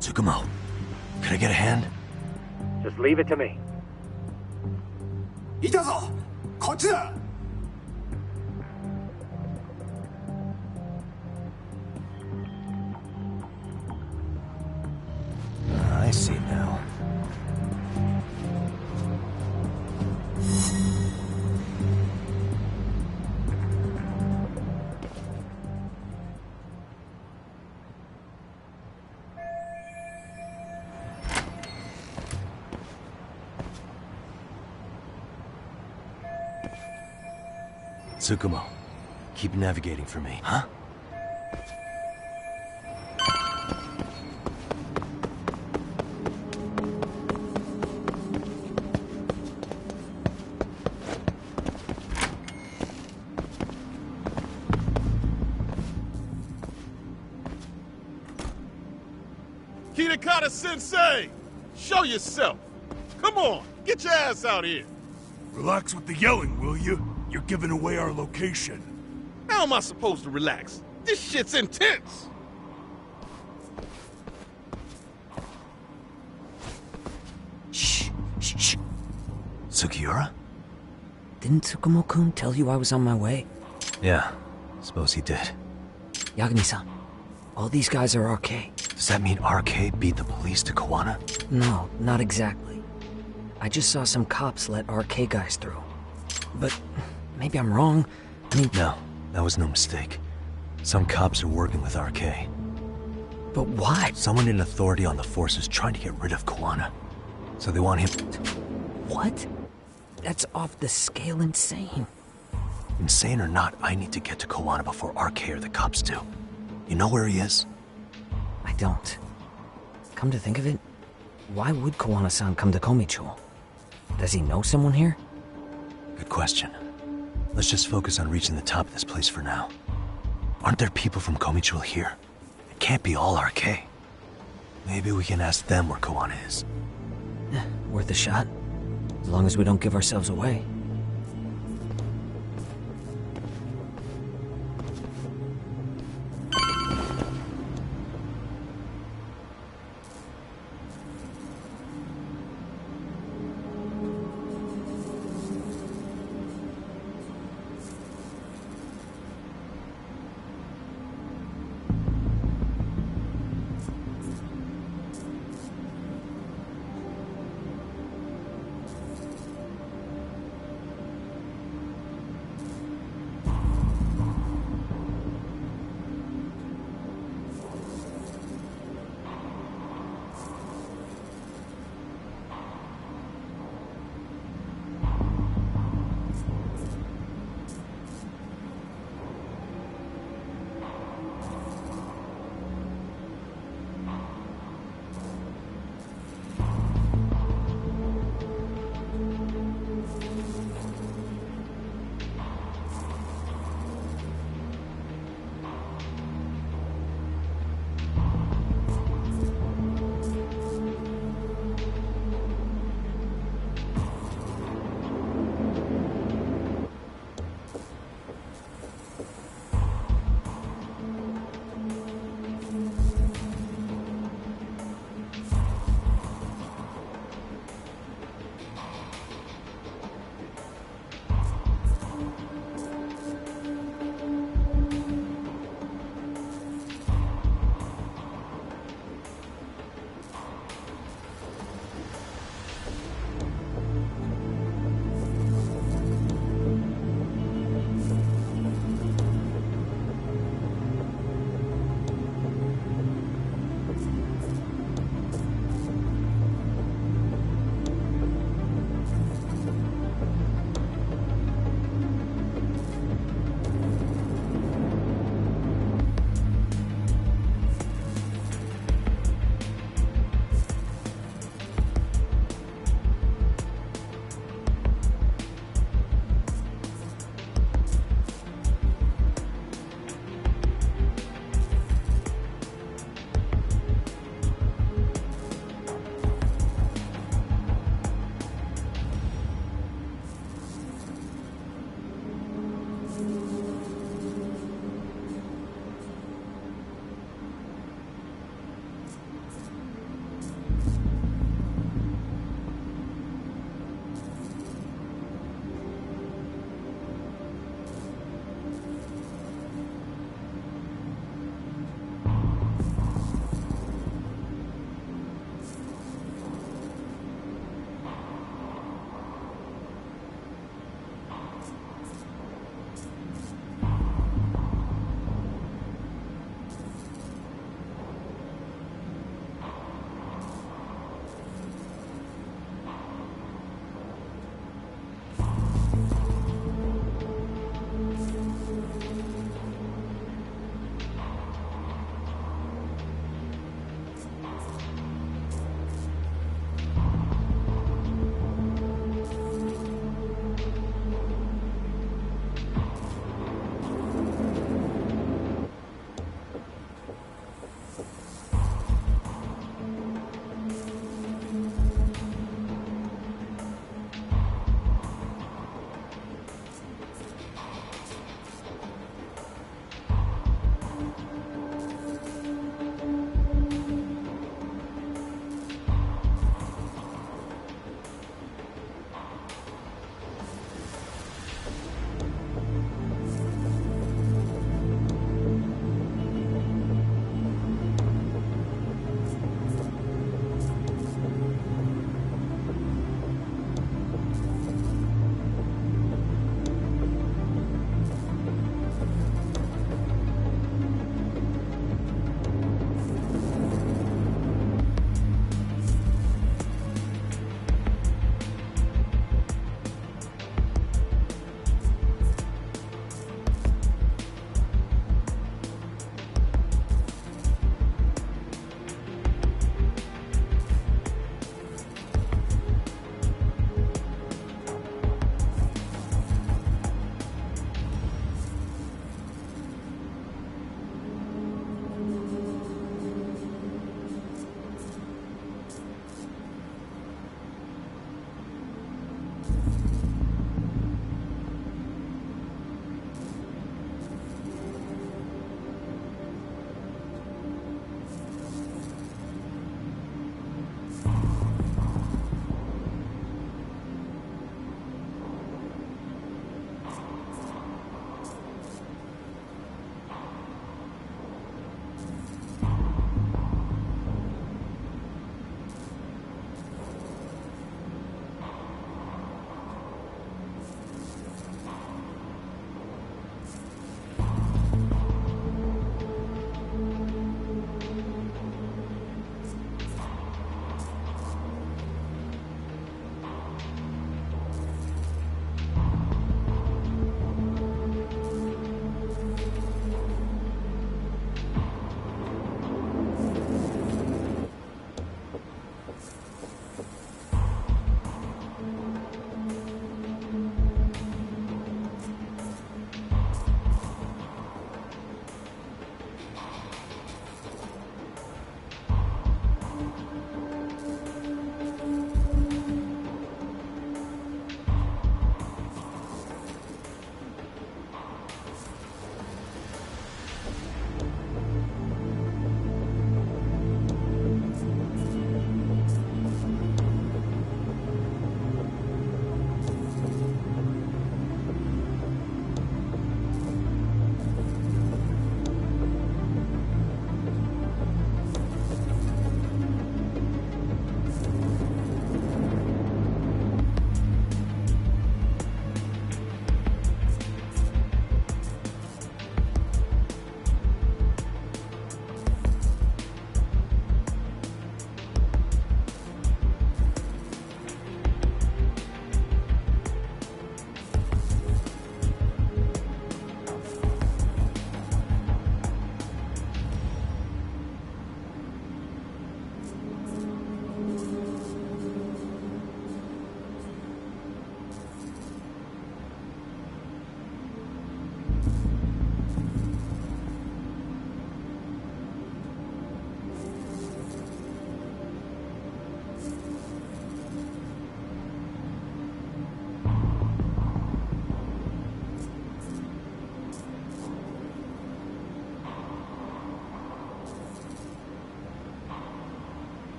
Tsukumo, can I get a hand? Just leave it to me. いたぞ！こっちだ！ I see now. Tsukumo, keep navigating for me, huh? Kitakata-sensei! Show yourself! Come on, get your ass out here! Relax with the yelling, will you? You're giving away our location. How am I supposed to relax? This shit's intense! Shh. Sugiura? Didn't Tsukumo-kun tell you I was on my way? Yeah, suppose he did. Yagami-san, all these guys are RK. Does that mean RK beat the police to Kawana? No, not exactly. I just saw some cops let RK guys through. But maybe I'm wrong. I mean... No, that was no mistake. Some cops are working with RK. But why? Someone in authority on the force is trying to get rid of Kawana. So they want him... What? That's off the scale insane. Insane or not, I need to get to Kawana before RK or the cops do. You know where he is? I don't. Come to think of it, why would Kawana-san come to Komichou? Does he know someone here? Good question. Let's just focus on reaching the top of this place for now. Aren't there people from Komichou here? It can't be all RK. Maybe we can ask them where Kawana is. Worth a shot. As long as we don't give ourselves away.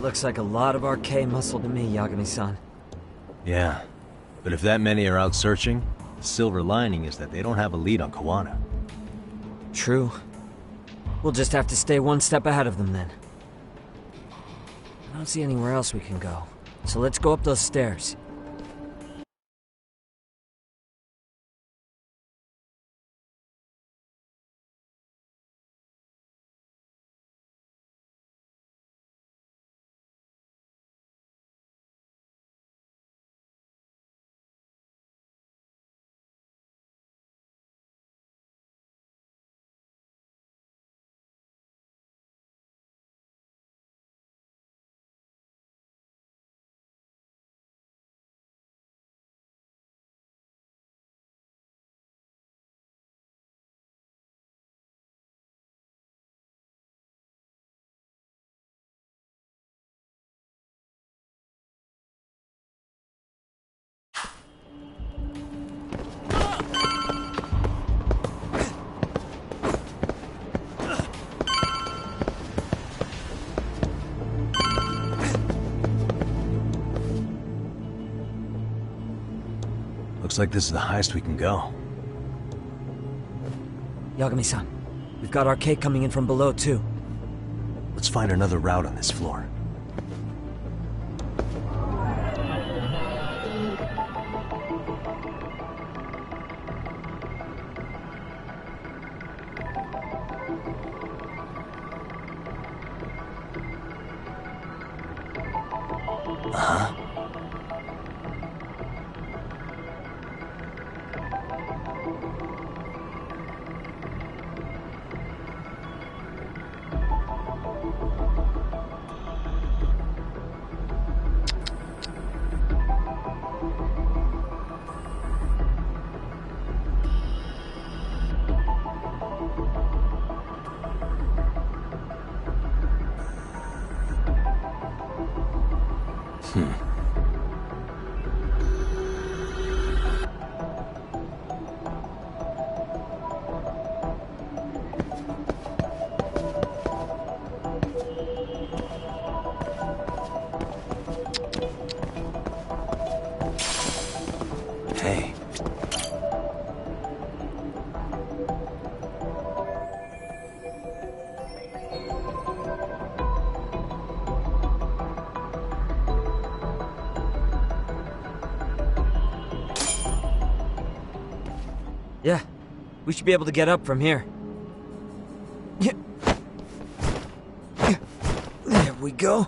looks like a lot of arcane muscle to me, Yagami-san. Yeah, but if that many are out searching, the silver lining is that they don't have a lead on Kawana. True. We'll just have to stay one step ahead of them then. I don't see anywhere else we can go, so let's go up those stairs. Looks like this is the highest we can go. Yagami-san, we've got arcade coming in from below too. Let's find another route on this floor. Uh-huh. Hey. Yeah, we should be able to get up from here. There we go.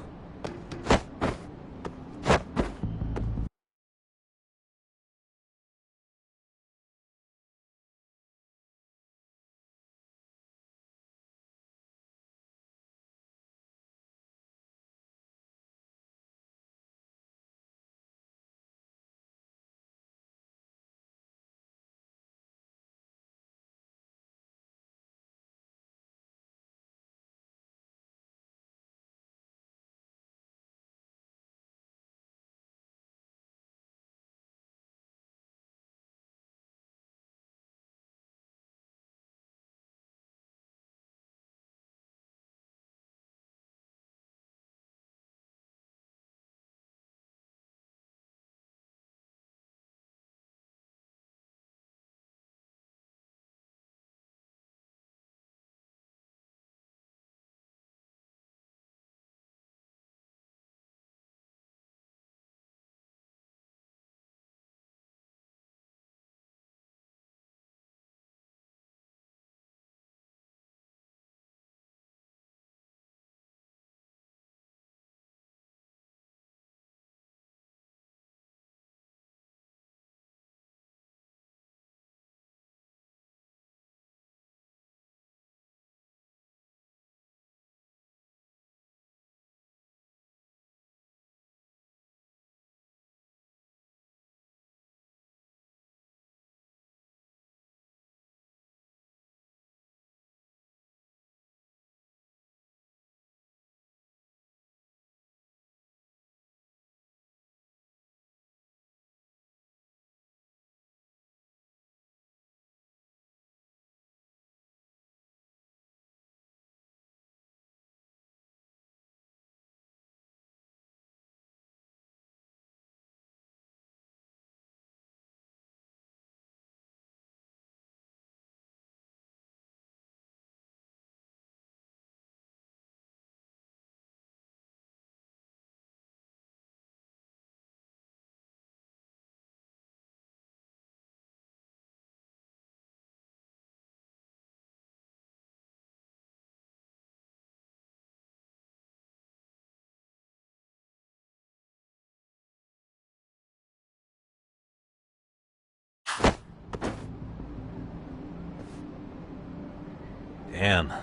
Damn.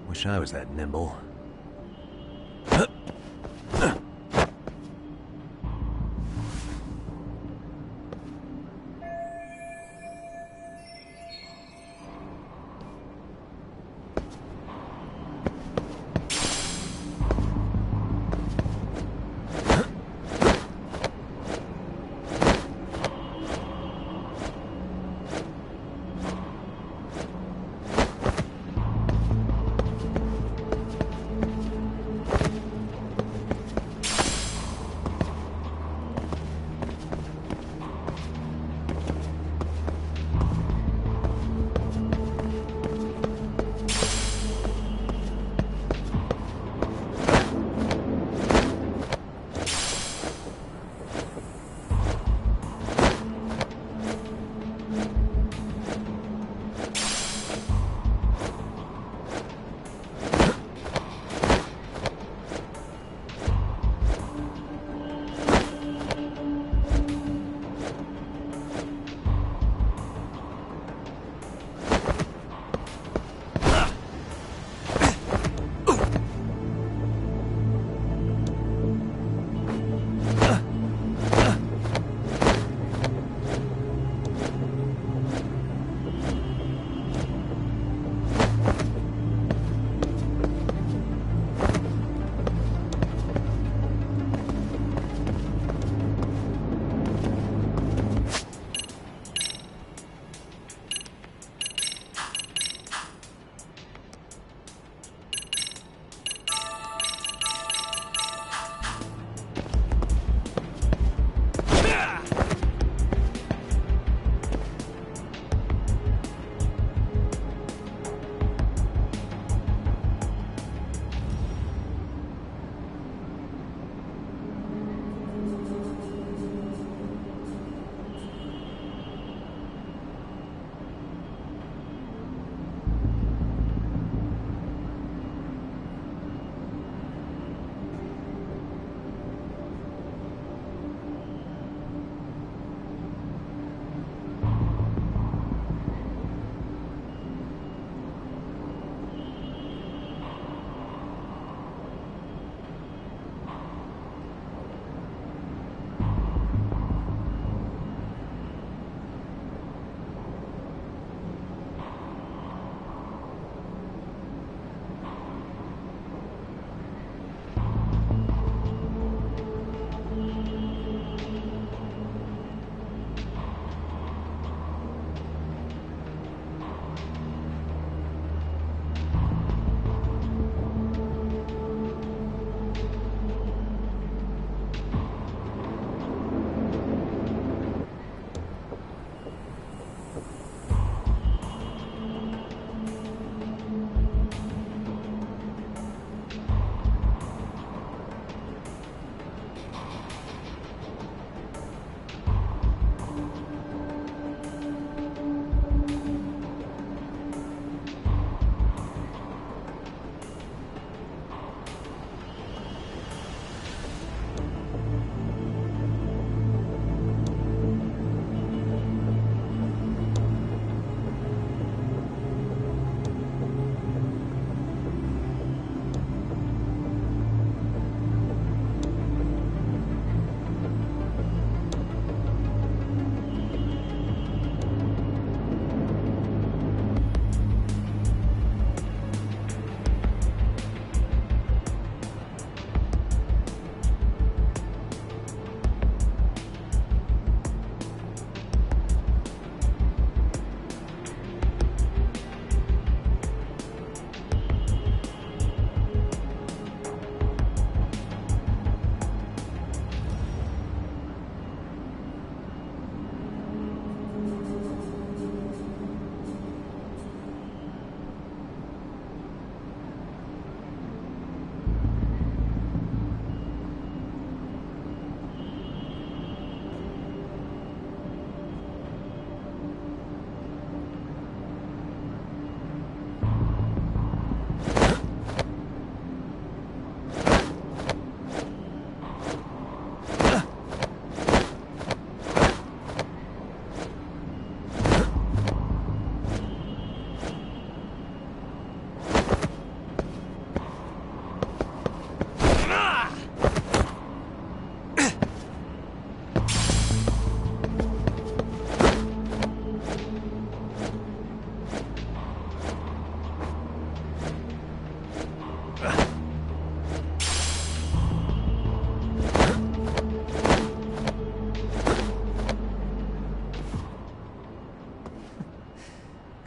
Wish I was that nimble.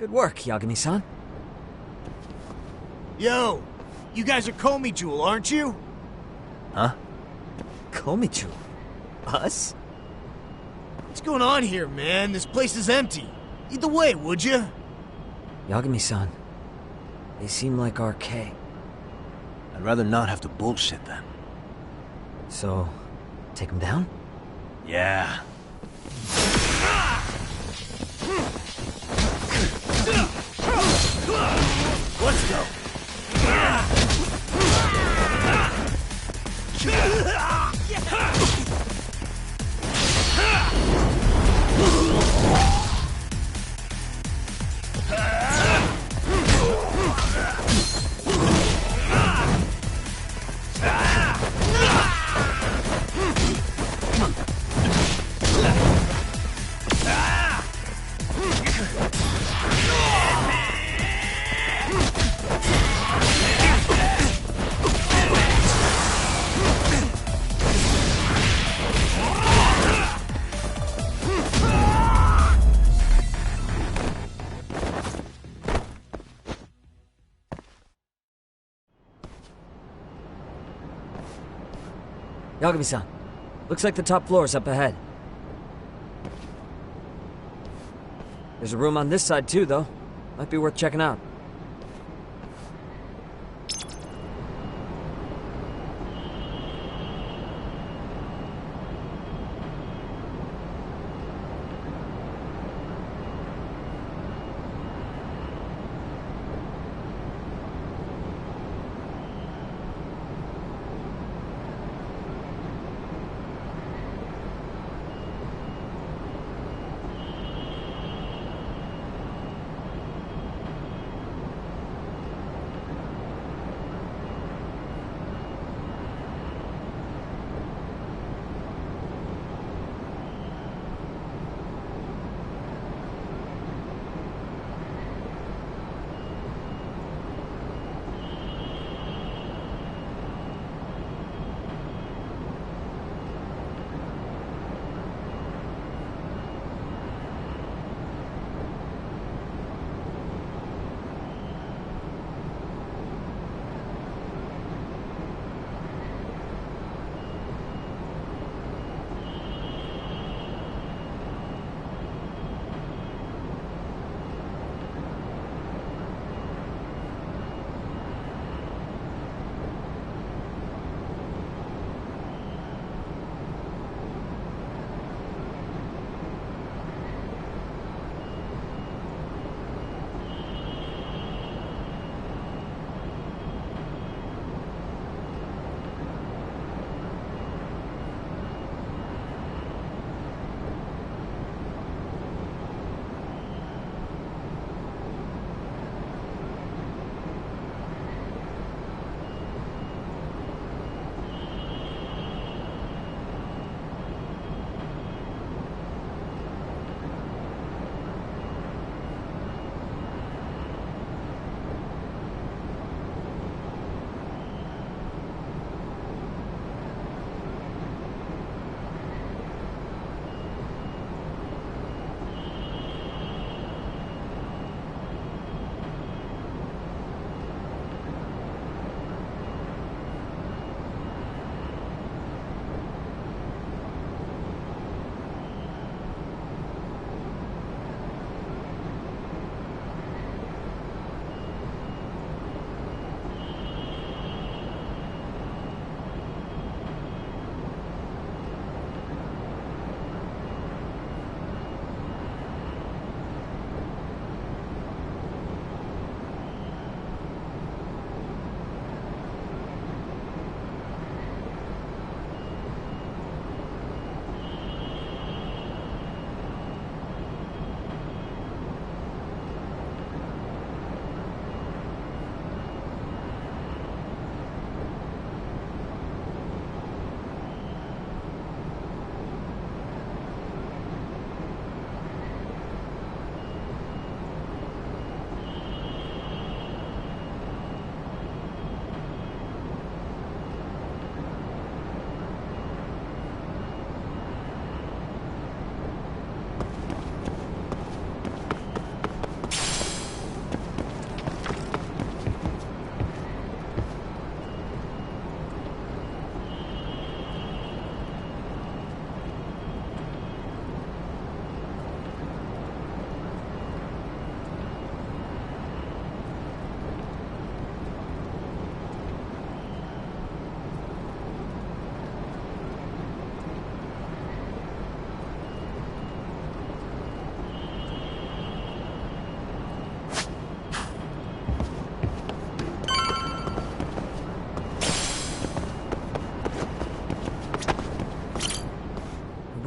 Good work, Yagami-san. Yo, you guys are Komi Jewel, aren't you? Huh? Komichu? Us? What's going on here, man? This place is empty. Lead the way, would you? Yagami-san, they seem like RK. I'd rather not have to bullshit then. So, take them down? Yeah. Let's go. Yagami-san, looks like the top floor's up ahead. There's a room on this side too, though. Might be worth checking out.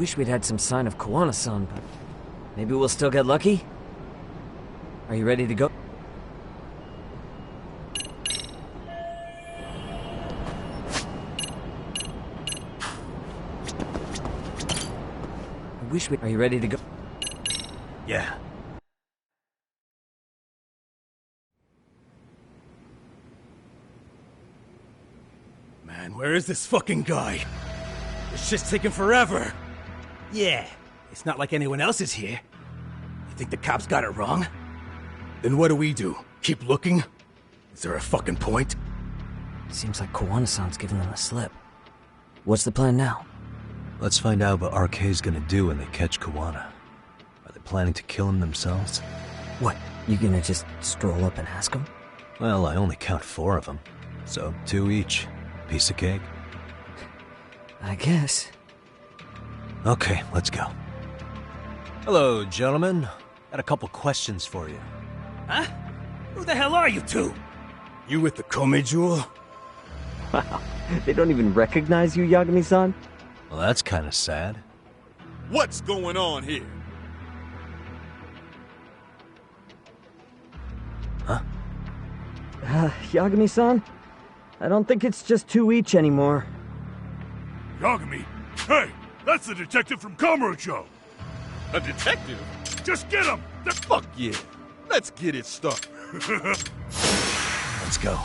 wish we'd had some sign of Kuwana-san, but maybe we'll still get lucky? Are you ready to go? Are you ready to go? Yeah. Man, where is this fucking guy? This shit's taking forever. Yeah, it's not like anyone else is here. You think the cops got it wrong? Then what do we do? Keep looking? Is there a fucking point? Seems like Kuwana-san's giving them a slip. What's the plan now? Let's find out what RK's gonna do when they catch Kuwana. Are they planning to kill him themselves? What, you gonna just stroll up and ask him? Well, I only count 4 of them, so 2 each. Piece of cake. I guess. Okay, let's go. Hello, gentlemen. Got a couple questions for you. Huh? Who the hell are you two? You with the Komi jewel? Wow, they don't even recognize you, Yagami-san? Well, that's kind of sad. What's going on here? Huh? Yagami-san? I don't think it's just 2 each anymore. Yagami? Hey, that's the detective from Kamurocho! A detective? Just get him! Fuck yeah! Let's get it started. Let's go.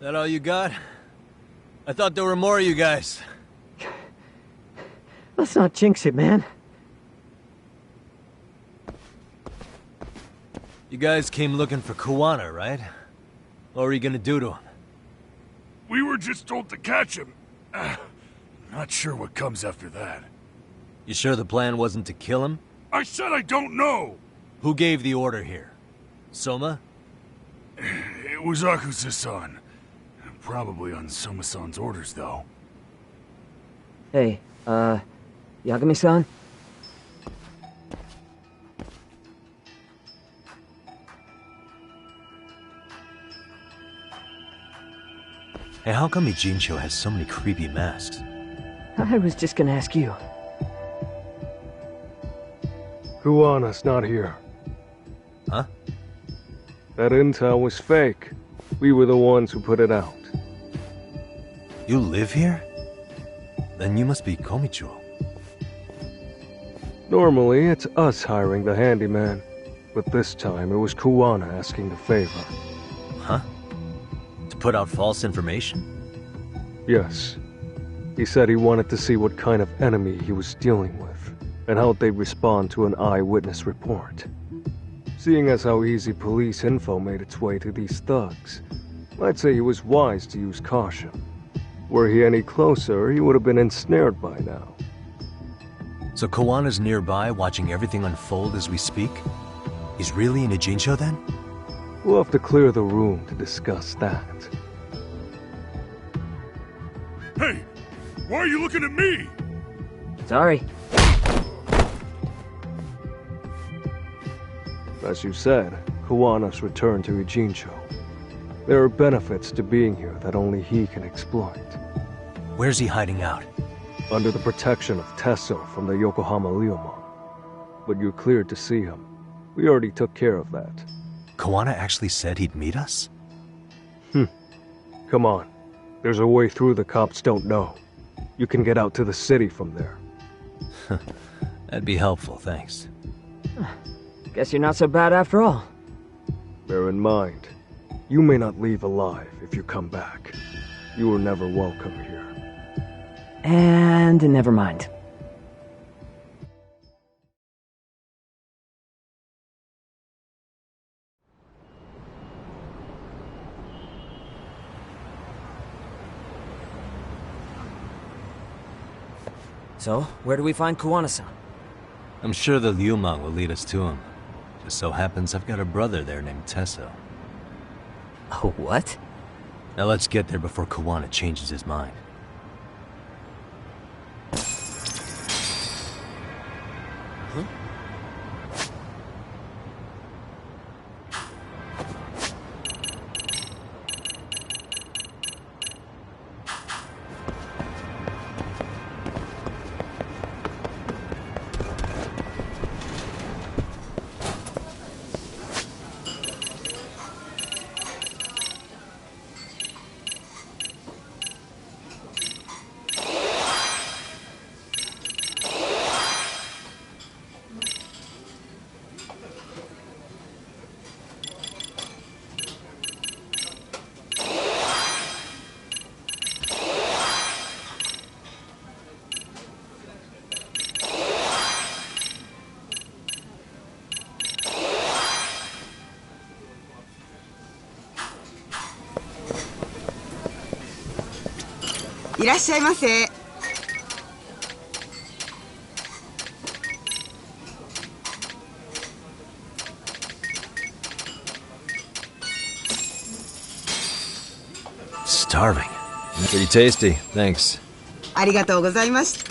That all you got? I thought there were more of you guys. Let's not jinx it, man. You guys came looking for Kuwana, right? What were you gonna do to him? We were just told to catch him. Not sure what comes after that. You sure the plan wasn't to kill him? I said I don't know! Who gave the order here? Soma? It was Akutsu-san. Probably on Soma-san's orders, though. Hey, Yagami-san? Hey, how come Ijincho has so many creepy masks? I was just gonna ask you. Kuwana's not here. Huh? That intel was fake. We were the ones who put it out. You live here? Then you must be Komicho. Normally, it's us hiring the handyman. But this time, it was Kuwana asking the favor. Huh? To put out false information? Yes. He said he wanted to see what kind of enemy he was dealing with, and how they'd respond to an eyewitness report. Seeing as how easy police info made its way to these thugs, I'd say he was wise to use caution. Were he any closer, he would have been ensnared by now. So Kawana's nearby, watching everything unfold as we speak? He's really in Ijincho then? We'll have to clear the room to discuss that. Hey! Why are you looking at me? Sorry. As you said, Kawana's returned to Ijincho. There are benefits to being here that only he can exploit. Where's he hiding out? Under the protection of Tesso from the Yokohama Ryomon. But you're cleared to see him. We already took care of that. Kawana actually said he'd meet us? Come on. There's a way through the cops don't know. You can get out to the city from there. That'd be helpful, thanks. Guess you're not so bad after all. Bear in mind, you may not leave alive if you come back. You were never welcome here. And never mind. So, where do we find Kawana-san? I'm sure the Ryomon will lead us to him. Just so happens I've got a brother there named Tesso. Oh, what? Now let's get there before Kawana changes his mind.いらっしゃいませ。Starving. Pretty tasty, thanks. ありがとうございます。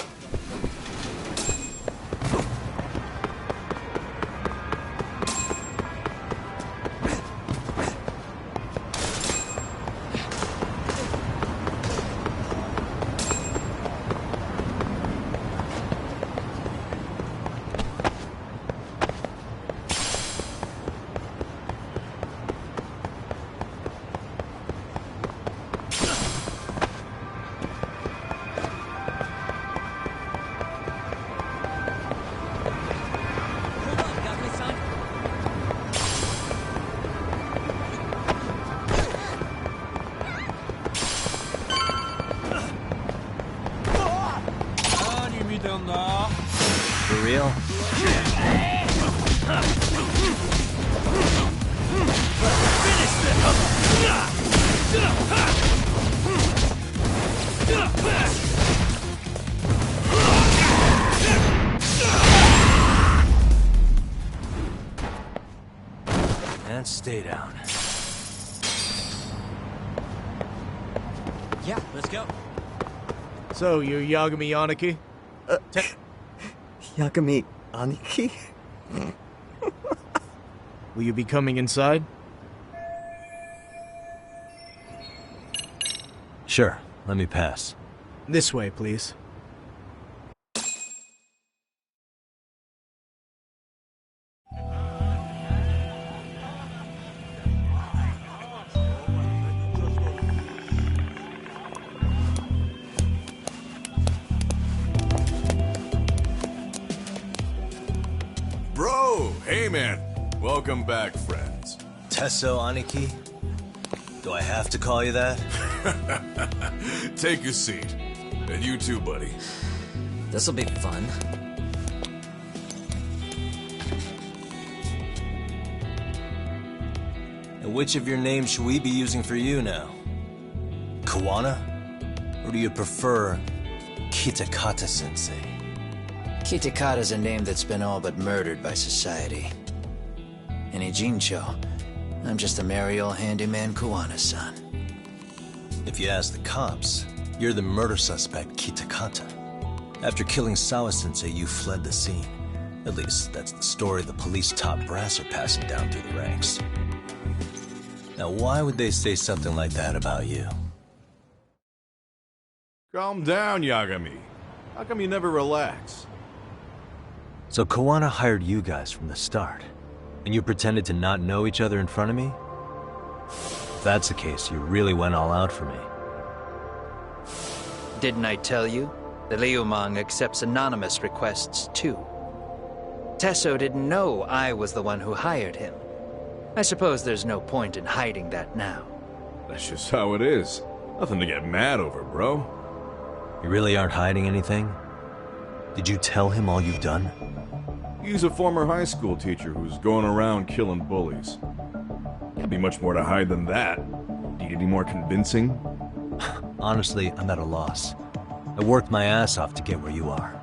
For real? And stay down. Yeah, let's go. So, you're Yagami Aniki? Yagami Aniki? Will you be coming inside? Sure, let me pass. This way, please. Bro, hey man. Welcome back, friends. Tesso Aniki? Do I have to call you that? Take a seat. And you too, buddy. This'll be fun. And which of your names should we be using for you now? Kuwana? Or do you prefer Kitakata-sensei? Kitakata's a name that's been all but murdered by society. In Ijincho, I'm just a merry old handyman Kuwana-san. If you ask the cops, you're the murder suspect, Kitakata. After killing Sawa-sensei, you fled the scene. At least, that's the story the police top brass are passing down through the ranks. Now, why would they say something like that about you? Calm down, Yagami. How come you never relax? So Kuwana hired you guys from the start, and you pretended to not know each other in front of me? If that's the case, you really went all out for me. Didn't I tell you? The Liumang accepts anonymous requests, too. Tesso didn't know I was the one who hired him. I suppose there's no point in hiding that now. That's just how it is. Nothing to get mad over, bro. You really aren't hiding anything? Did you tell him all you've done? He's a former high school teacher who's going around killing bullies. Can't be much more to hide than that. Need any more convincing? Honestly, I'm at a loss. I worked my ass off to get where you are.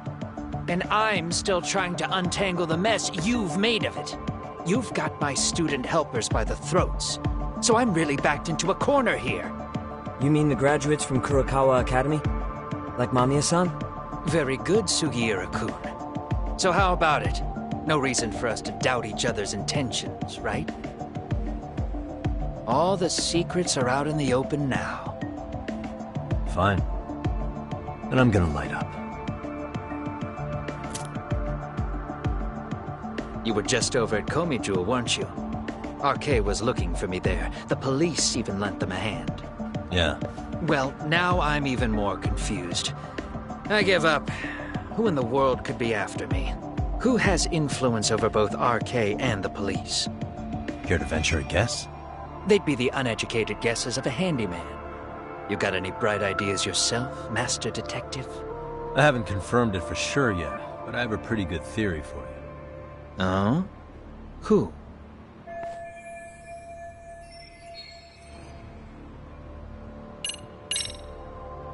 And I'm still trying to untangle the mess you've made of it. You've got my student helpers by the throats, so I'm really backed into a corner here. You mean the graduates from Kurokawa Academy? Like Mamiya-san? Very good, Sugiura-kun. So how about it? No reason for us to doubt each other's intentions, right? All the secrets are out in the open now. Fine. Then I'm gonna light up. You were just over at Komijou, weren't you? RK was looking for me there. The police even lent them a hand. Yeah. Well, now I'm even more confused. I give up. Who in the world could be after me? Who has influence over both RK and the police? Care to venture a guess? They'd be the uneducated guesses of a handyman. You got any bright ideas yourself, Master Detective? I haven't confirmed it for sure yet, but I have a pretty good theory for you. Oh? Who?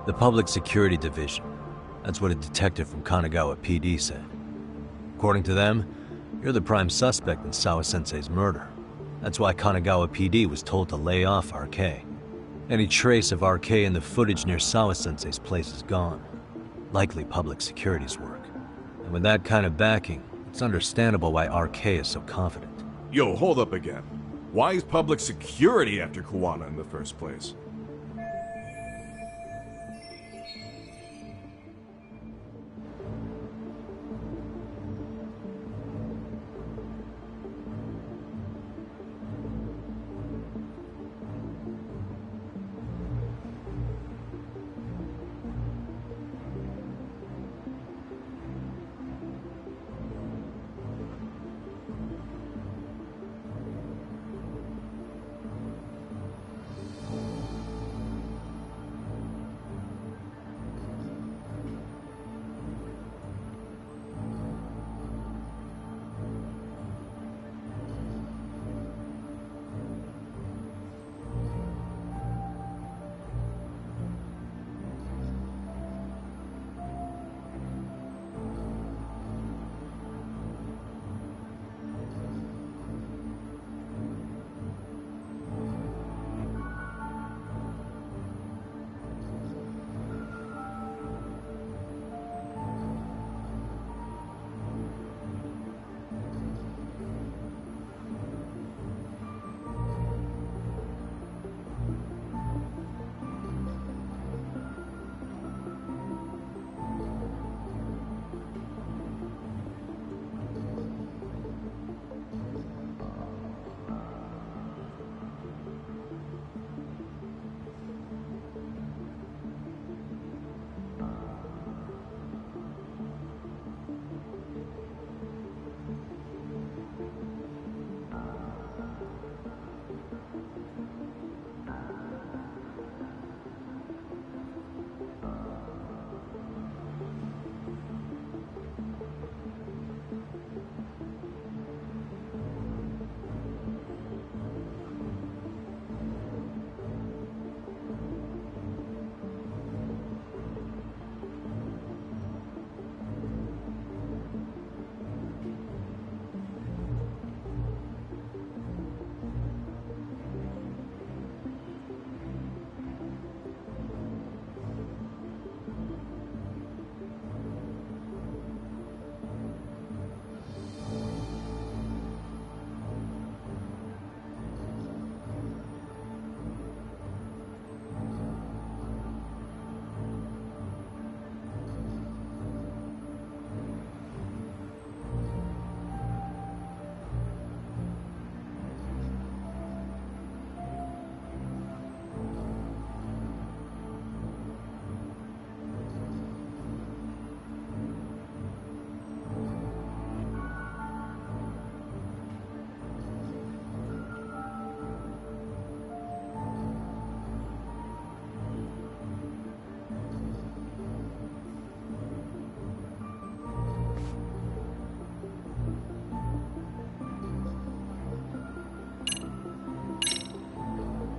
The Public Security Division. That's what a detective from Kanagawa PD said. According to them, you're the prime suspect in Sawa-sensei's murder. That's why Kanagawa PD was told to lay off RK. Any trace of RK in the footage near Sawa-sensei's place is gone. Likely public security's work. And with that kind of backing, it's understandable why RK is so confident. Yo, hold up again. Why is public security after Kuwana in the first place?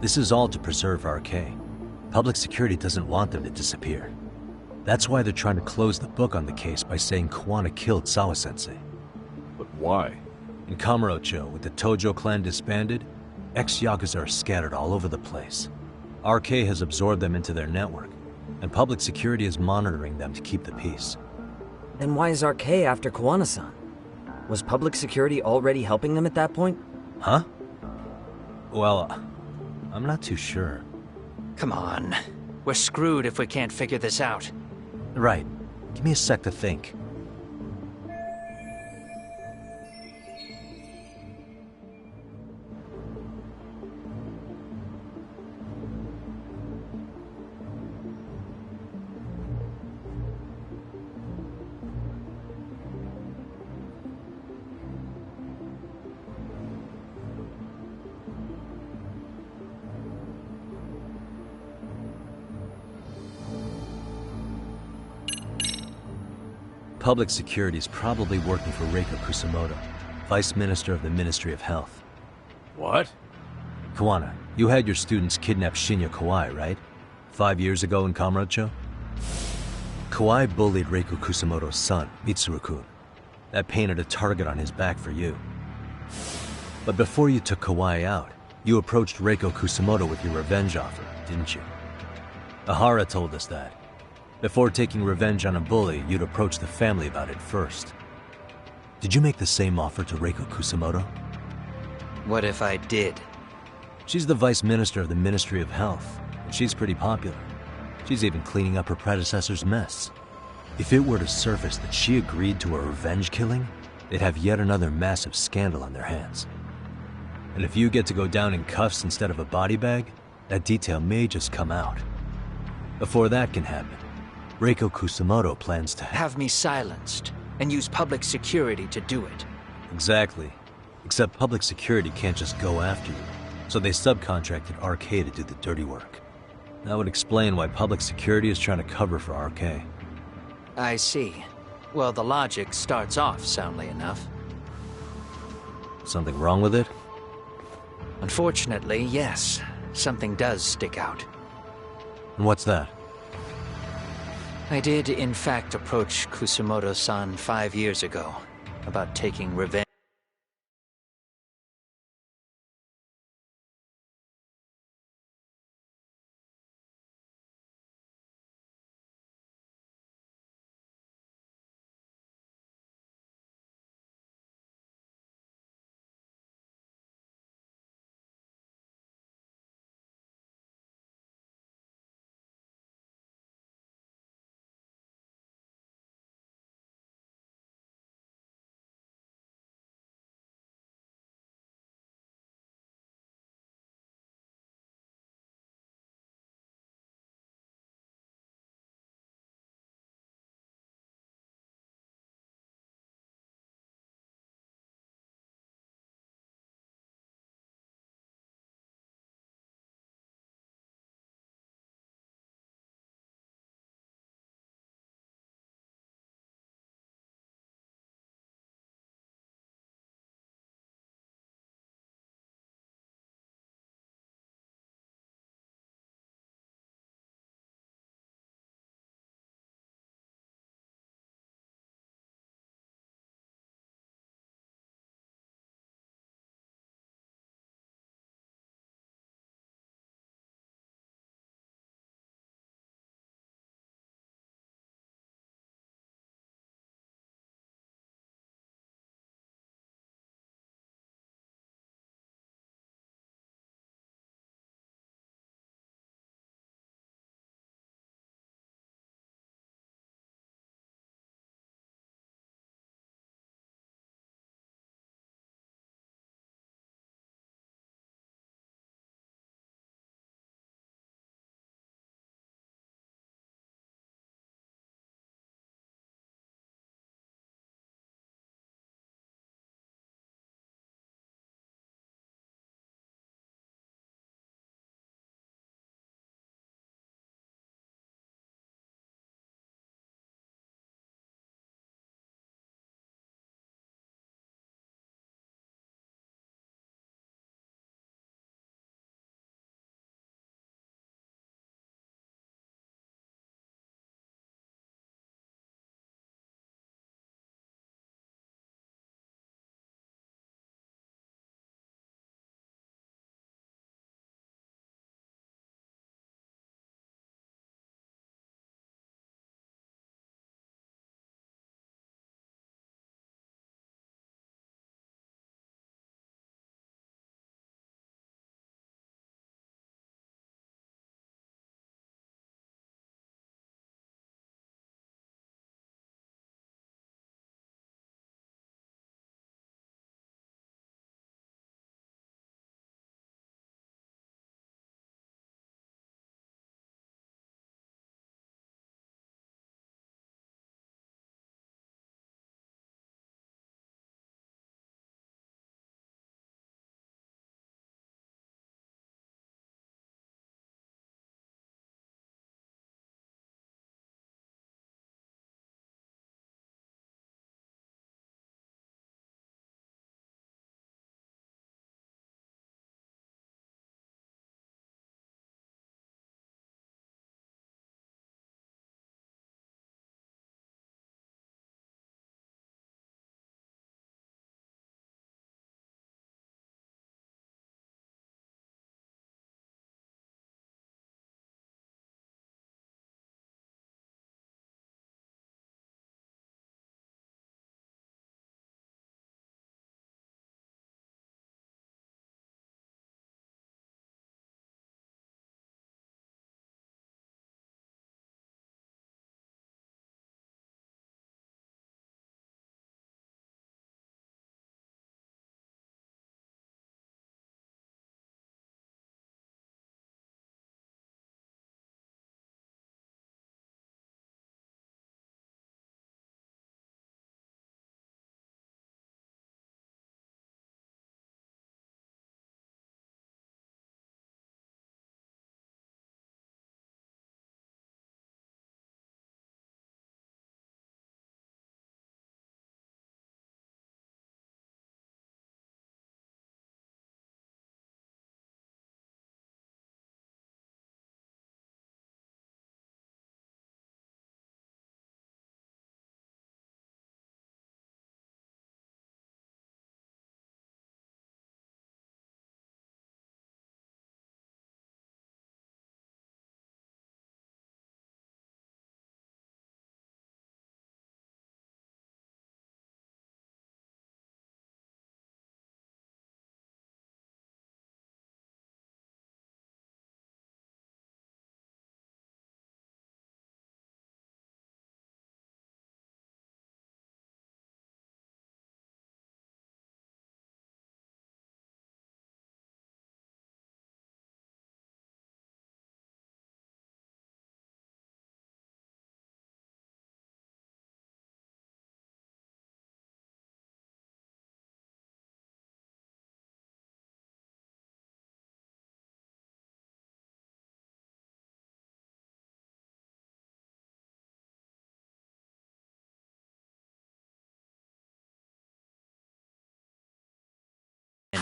This is all to preserve RK. Public security doesn't want them to disappear. That's why they're trying to close the book on the case by saying Kuwana killed Sawa-sensei. But why? In Kamurocho, with the Tojo clan disbanded, ex-Yakuza are scattered all over the place. RK has absorbed them into their network, and public security is monitoring them to keep the peace. Then why is RK after Kuwana-san? Was public security already helping them at that point? Huh? Well, I'm not too sure. Come on. We're screwed if we can't figure this out. Right. Give me a sec to think. Public security is probably working for Reiko Kusamoto, Vice Minister of the Ministry of Health. What? Kuwana, you had your students kidnap Shinya Kawai, right? 5 years ago in Kamurocho? Kawai bullied Reiko Kusamoto's son, Mitsuru-kun. That painted a target on his back for you. But before you took Kawai out, you approached Reiko Kusamoto with your revenge offer, didn't you? Ahara told us that. Before taking revenge on a bully, you'd approach the family about it first. Did you make the same offer to Reiko Kusamoto? What if I did? She's the Vice Minister of the Ministry of Health, and she's pretty popular. She's even cleaning up her predecessor's mess. If it were to surface that she agreed to a revenge killing, they'd have yet another massive scandal on their hands. And if you get to go down in cuffs instead of a body bag, that detail may just come out. Before that can happen, Reiko Kusamoto plans to have me silenced and use public security to do it. Exactly. Except public security can't just go after you, so they subcontracted RK to do the dirty work. That would explain why public security is trying to cover for RK. I see. Well, the logic starts off soundly enough. Something wrong with it? Unfortunately, yes. Something does stick out. And what's that? I did, in fact, approach Kusamoto-san 5 years ago about taking revenge.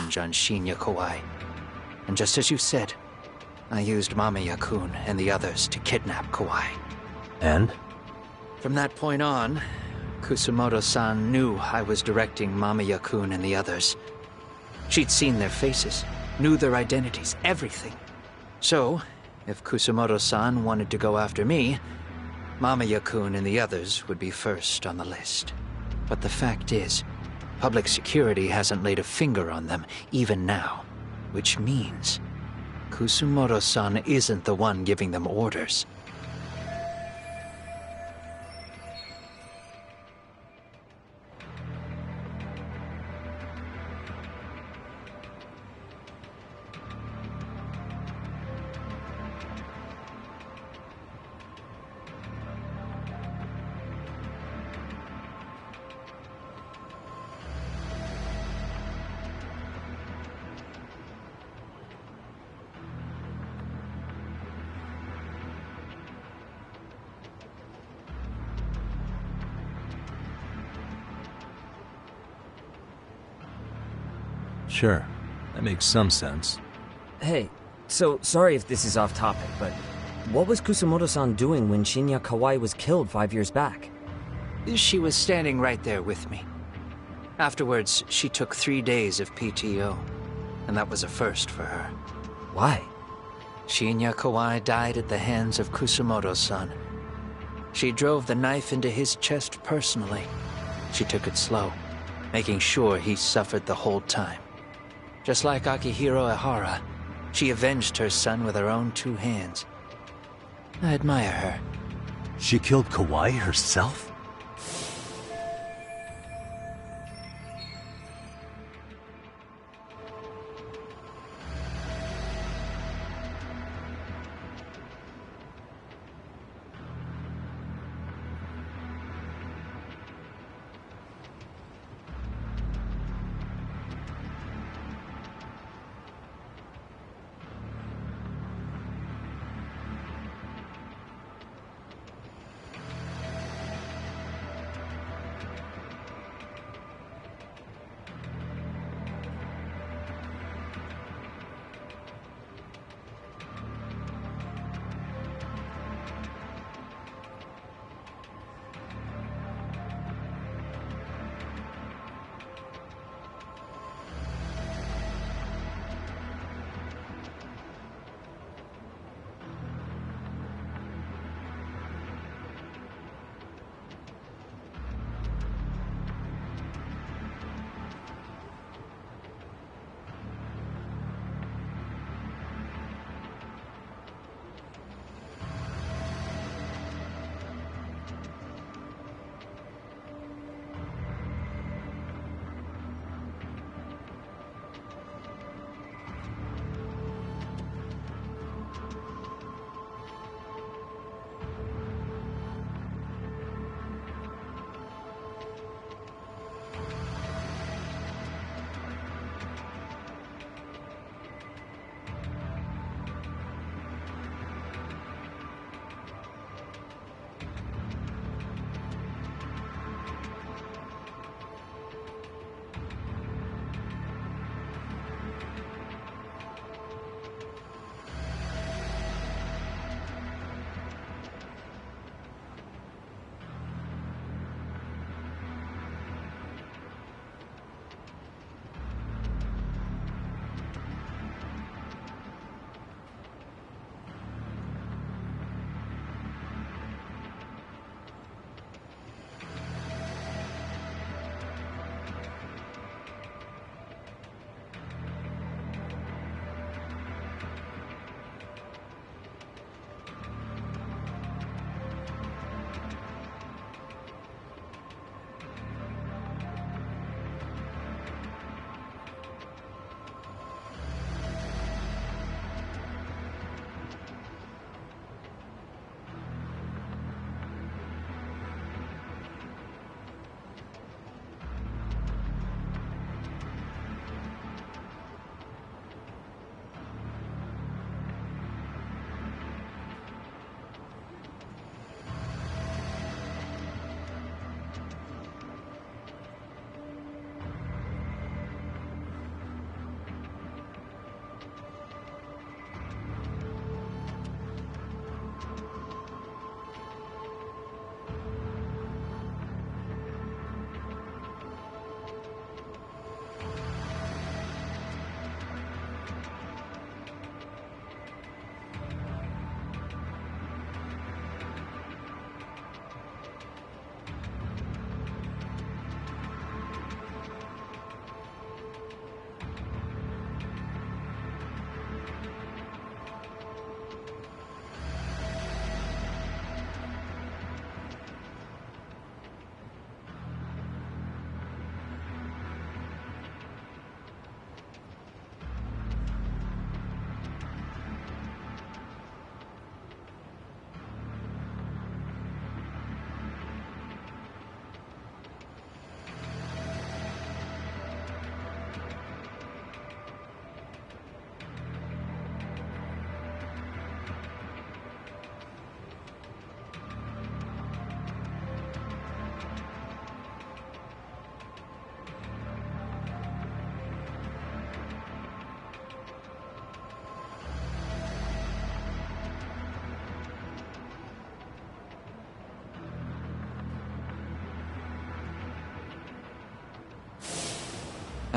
revenge on Shinya Kawai. And just as you said, I used Mamiya-kun and the others to kidnap Kawai. And? From that point on, Kusumoto-san knew I was directing Mamiya-kun and the others. She'd seen their faces, knew their identities, everything. So, if Kusumoto-san wanted to go after me, Mamiya-kun and the others would be first on the list. But the fact is, public security hasn't laid a finger on them, even now. Which means, Kusumoto-san isn't the one giving them orders. Sure, that makes some sense. Hey, so sorry if this is off topic, but what was Kusumoto-san doing when Shinya Kawai was killed 5 years back? She was standing right there with me. Afterwards, she took 3 days of PTO, and that was a first for her. Why? Shinya Kawai died at the hands of Kusumoto-san. She drove the knife into his chest personally. She took it slow, making sure he suffered the whole time. Just like Akihiro Ehara, she avenged her son with her own 2 hands. I admire her. She killed Kawai herself?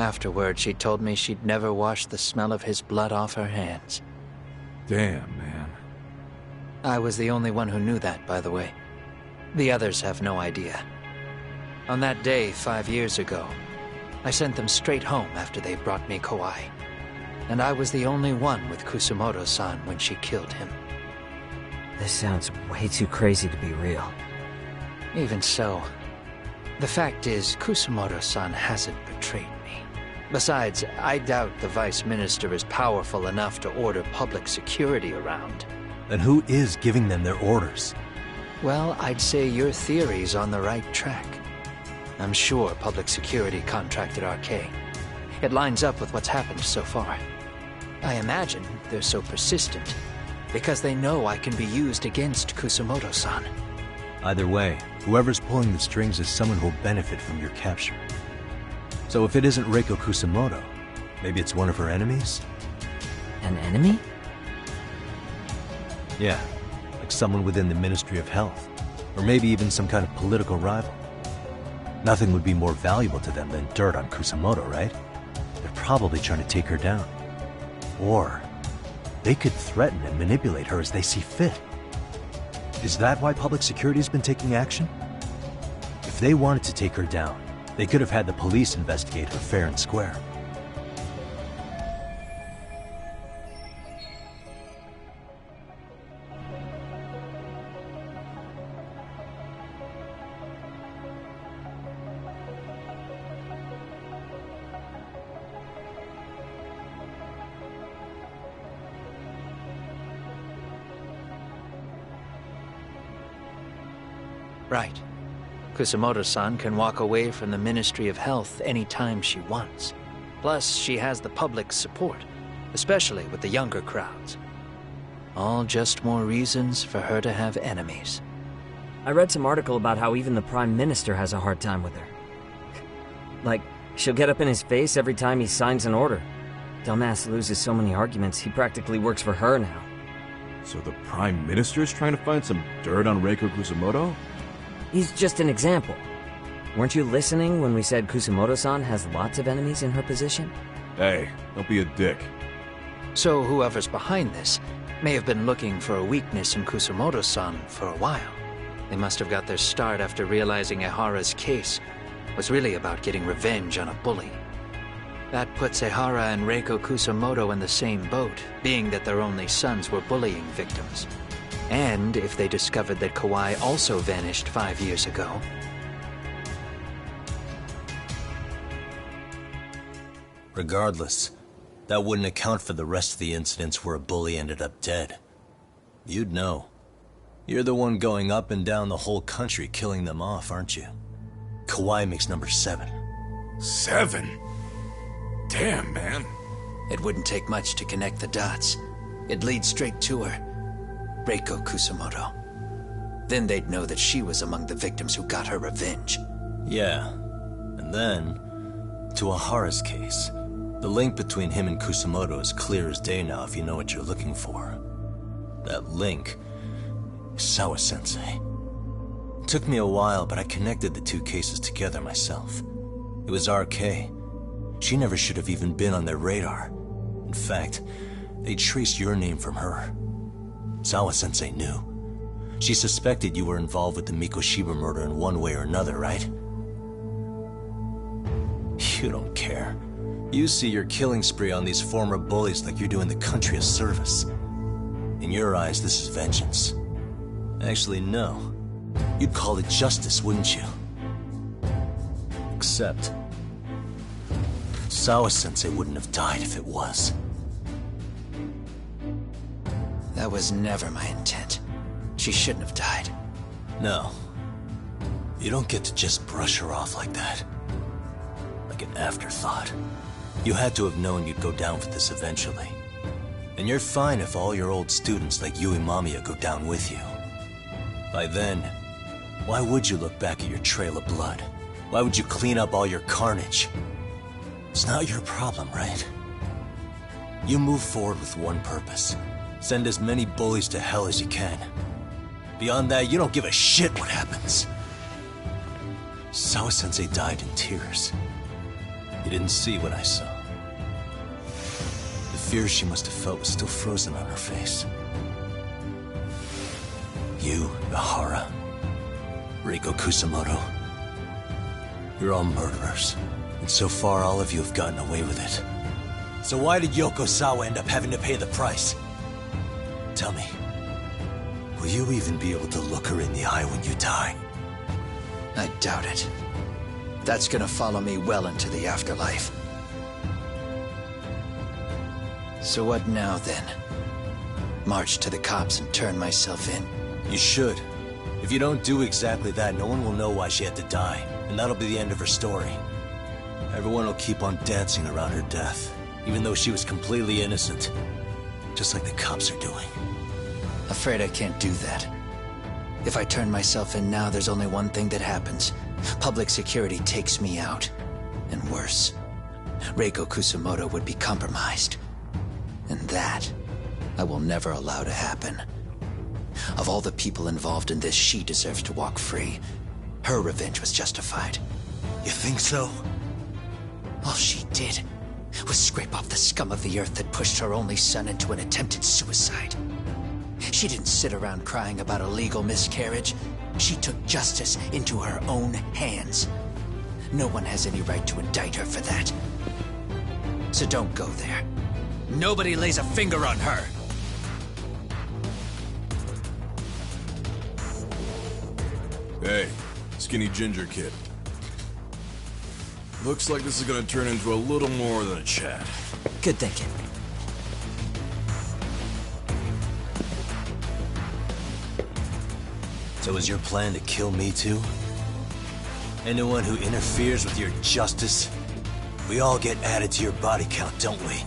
Afterward, she told me she'd never wash the smell of his blood off her hands. Damn, man. I was the only one who knew that, by the way. The others have no idea. On that day 5 years ago, I sent them straight home after they brought me Kawai. And I was the only one with Kusumoto-san when she killed him. This sounds way too crazy to be real. Even so, the fact is, Kusumoto-san hasn't betrayed me. Besides, I doubt the Vice Minister is powerful enough to order public security around. Then who is giving them their orders? Well, I'd say your theory's on the right track. I'm sure public security contracted RK. It lines up with what's happened so far. I imagine they're so persistent because they know I can be used against Kusumoto-san. Either way, whoever's pulling the strings is someone who'll benefit from your capture. So if it isn't Reiko Kusumoto, maybe it's one of her enemies? An enemy? Yeah, like someone within the Ministry of Health. Or maybe even some kind of political rival. Nothing would be more valuable to them than dirt on Kusumoto, right? They're probably trying to take her down. Or they could threaten and manipulate her as they see fit. Is that why public security's been taking action? If they wanted to take her down, they could have had the police investigate her fair and square. Right. Kusumoto-san can walk away from the Ministry of Health anytime she wants. Plus, she has the public's support, especially with the younger crowds. All just more reasons for her to have enemies. I read some article about how even the Prime Minister has a hard time with her. Like, she'll get up in his face every time he signs an order. Dumbass loses so many arguments, he practically works for her now. So the Prime Minister's trying to find some dirt on Reiko Kusumoto? He's just an example. Weren't you listening when we said Kusumoto-san has lots of enemies in her position? Hey, don't be a dick. So whoever's behind this may have been looking for a weakness in Kusumoto-san for a while. They must have got their start after realizing Ehara's case was really about getting revenge on a bully. That puts Ehara and Reiko Kusumoto in the same boat, being that their only sons were bullying victims. And if they discovered that Kawai also vanished 5 years ago. Regardless, that wouldn't account for the rest of the incidents where a bully ended up dead. You'd know. You're the one going up and down the whole country killing them off, aren't you? Kawai makes number 7. 7? Damn, man. It wouldn't take much to connect the dots. It'd lead straight to her. Reiko Kusumoto. Then they'd know that she was among the victims who got her revenge. Yeah. And then, to Ehara's case, the link between him and Kusumoto is clear as day now if you know what you're looking for. That link is Sawa-sensei. It took me a while, but I connected the two cases together myself. It was RK. She never should have even been on their radar. In fact, they traced your name from her. Sawa-sensei knew. She suspected you were involved with the Mikoshiba murder in one way or another, right? You don't care. You see your killing spree on these former bullies like you're doing the country a service. In your eyes, this is vengeance. Actually, no. You'd call it justice, wouldn't you? Except, Sawa-sensei wouldn't have died if it was. That was never my intent. She shouldn't have died. No. You don't get to just brush her off like that. Like an afterthought. You had to have known you'd go down for this eventually. And you're fine if all your old students like Yui Mamiya go down with you. By then, why would you look back at your trail of blood? Why would you clean up all your carnage? It's not your problem, right? You move forward with one purpose. Send as many bullies to hell as you can. Beyond that, you don't give a shit what happens. Sawa-sensei died in tears. You didn't see what I saw. The fear she must have felt was still frozen on her face. You, Ihara, Reiko Kusamoto, you're all murderers. And so far, all of you have gotten away with it. So why did Yoko Sawa end up having to pay the price? Tell me, will you even be able to look her in the eye when you die? I doubt it. That's gonna follow me well into the afterlife. So what now, then? March to the cops and turn myself in? You should. If you don't do exactly that, no one will know why she had to die. And that'll be the end of her story. Everyone will keep on dancing around her death, even though she was completely innocent. Just like the cops are doing. Afraid I can't do that. If I turn myself in now, there's only one thing that happens. Public security takes me out. And worse, Reiko Kusamoto would be compromised. And that, I will never allow to happen. Of all the people involved in this, she deserves to walk free. Her revenge was justified. You think so? All she did was scrape off the scum of the earth that pushed her only son into an attempted suicide. She didn't sit around crying about a legal miscarriage. She took justice into her own hands. No one has any right to indict her for that. So don't go there. Nobody lays a finger on her. Hey, skinny ginger kid. Looks like this is gonna turn into a little more than a chat. Good thinking. So is your plan to kill me too? Anyone who interferes with your justice? We all get added to your body count, don't we?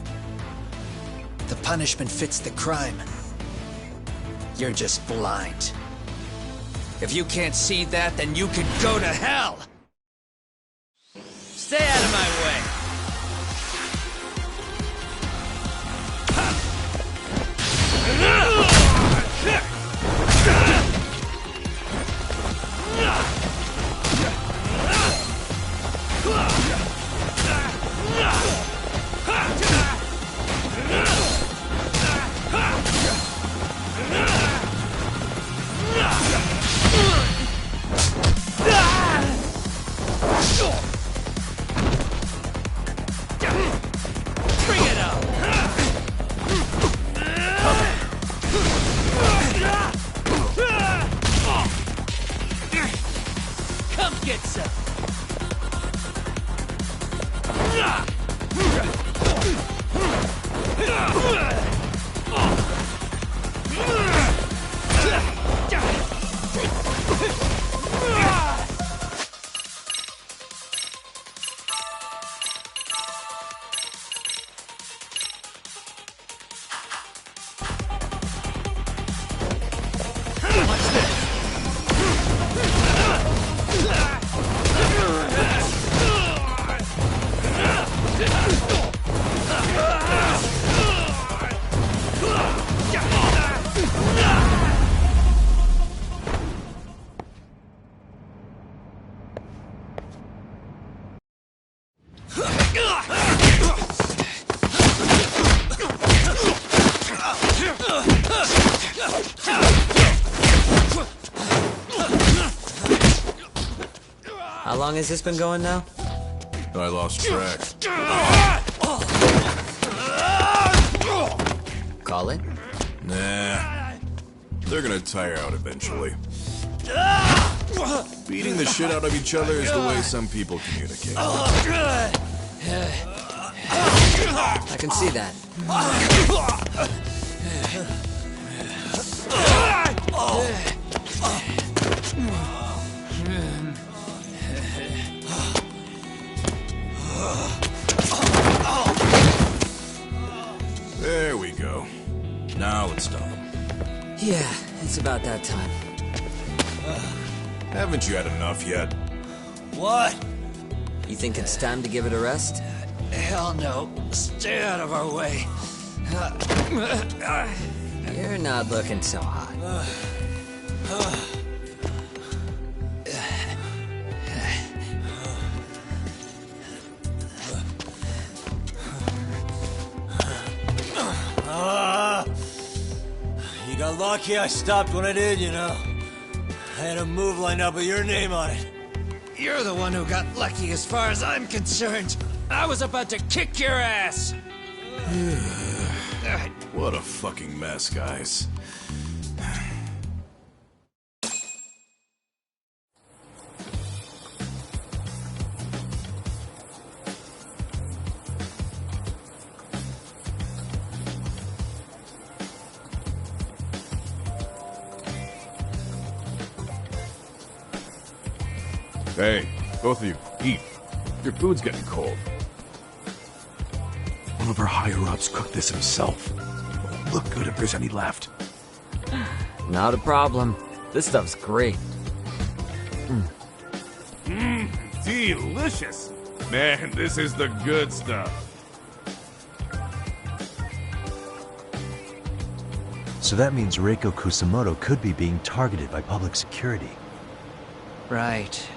The punishment fits the crime. You're just blind. If you can't see that, then you can go to hell! Stay out of my way! Bring it up! Come get some! How long has this been going now? I lost track. Call it? Nah. They're gonna tire out eventually. Beating the shit out of each other is the way some people communicate. I can see that. There we go. Now let's stop them. Yeah, it's about that time. Haven't you had enough yet? What? You think it's time to give it a rest? Hell no. Stay out of our way. You're not looking so hot. lucky I stopped when I did, you know. I had a move lined up with your name on it. You're the one who got lucky as far as I'm concerned. I was about to kick your ass. What a fucking mess, guys. Hey, both of you, eat. Your food's getting cold. One of our higher-ups cooked this himself. It'll look good if there's any left. Not a problem. This stuff's great. Delicious! Man, this is the good stuff. So that means Reiko Kusamoto could be being targeted by public security. Right.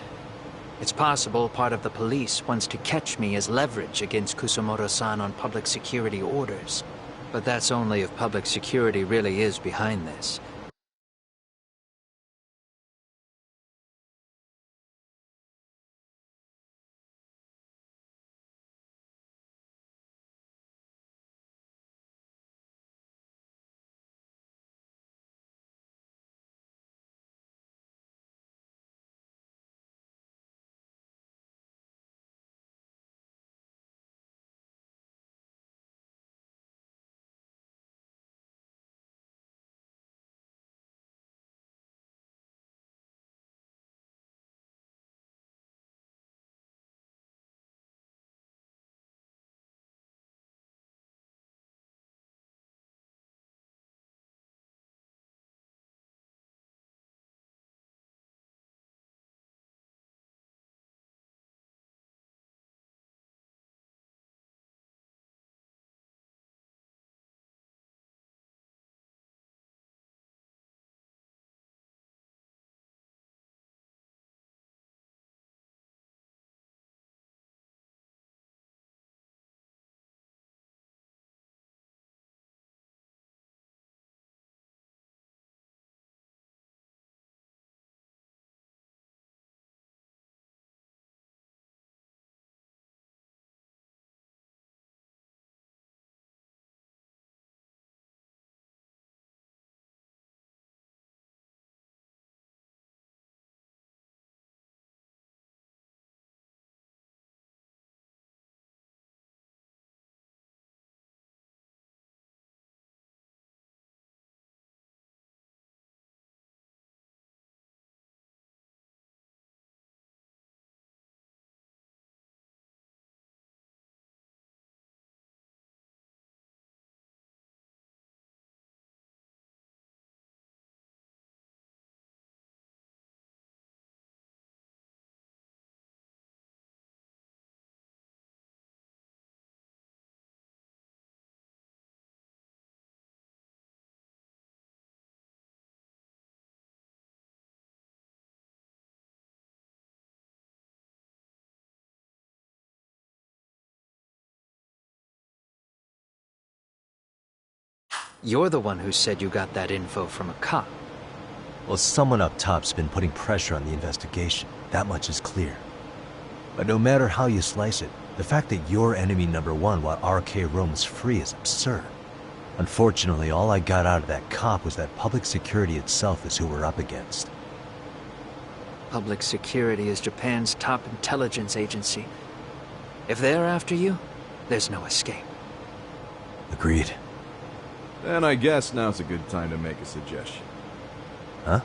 It's possible part of the police wants to catch me as leverage against Kusamoto-san on public security orders. But that's only if public security really is behind this. You're the one who said you got that info from a cop. Well, someone up top's been putting pressure on the investigation. That much is clear. But no matter how you slice it, the fact that you're enemy number one while RK roams free is absurd. Unfortunately, all I got out of that cop was that public security itself is who we're up against. Public security is Japan's top intelligence agency. If they're after you, there's no escape. Agreed. Then I guess now's a good time to make a suggestion. Huh?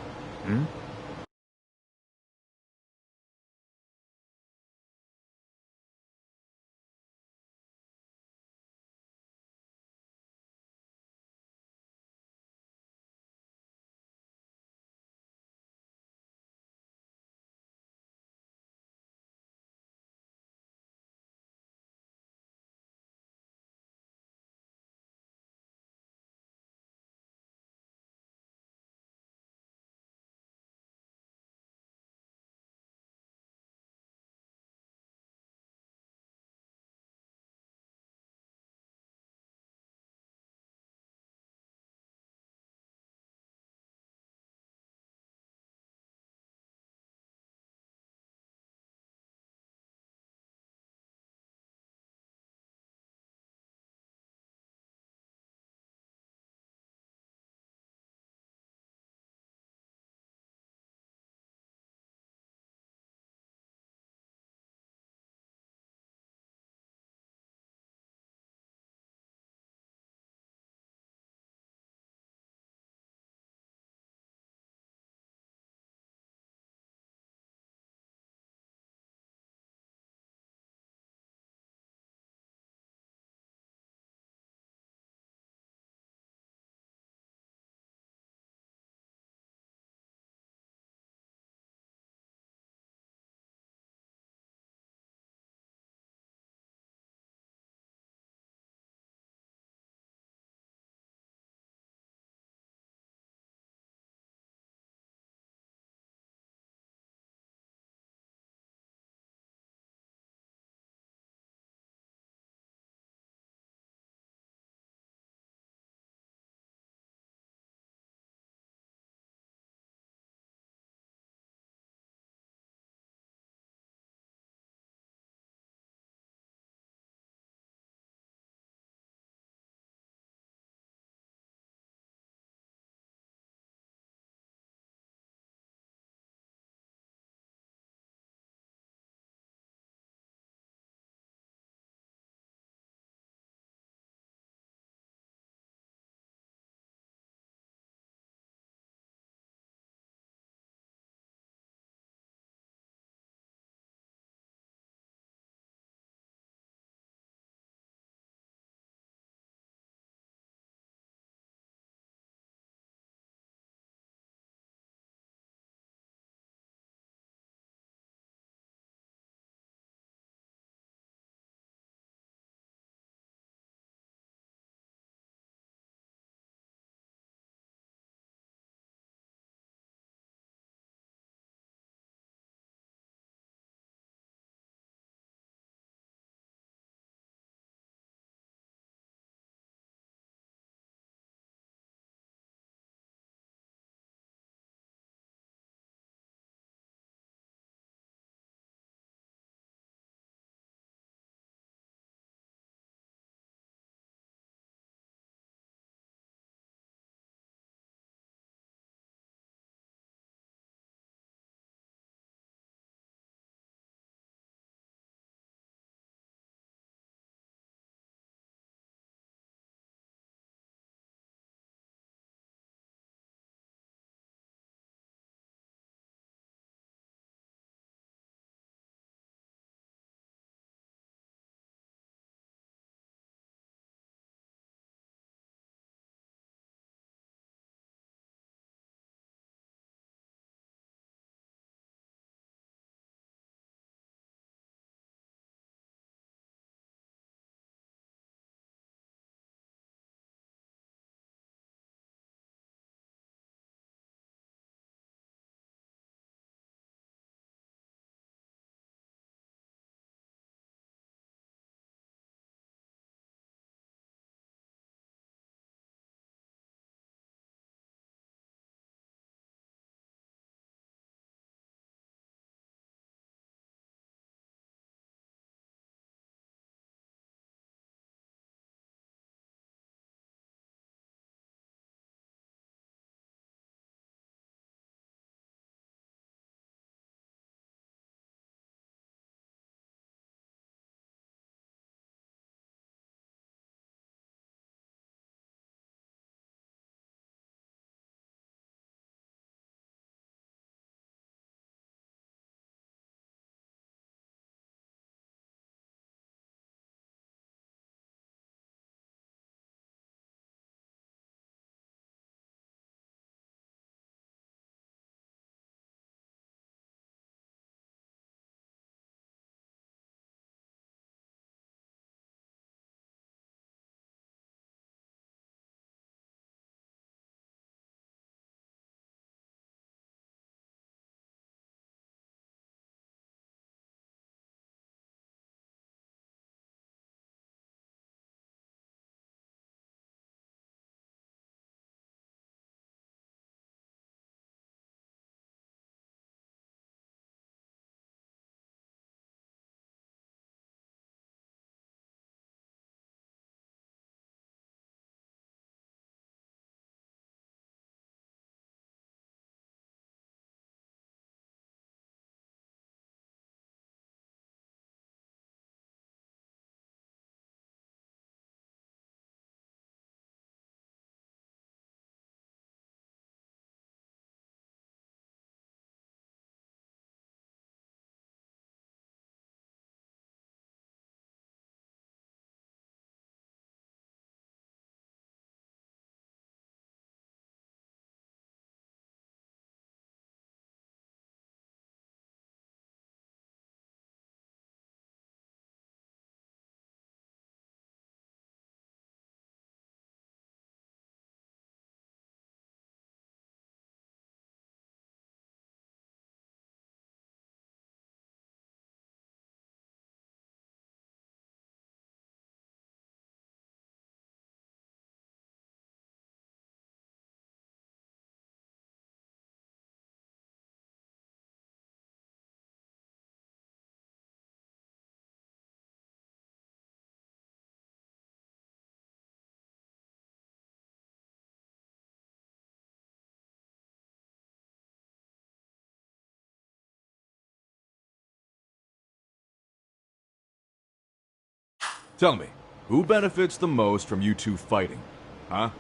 Tell me, who benefits the most from you two fighting? Huh?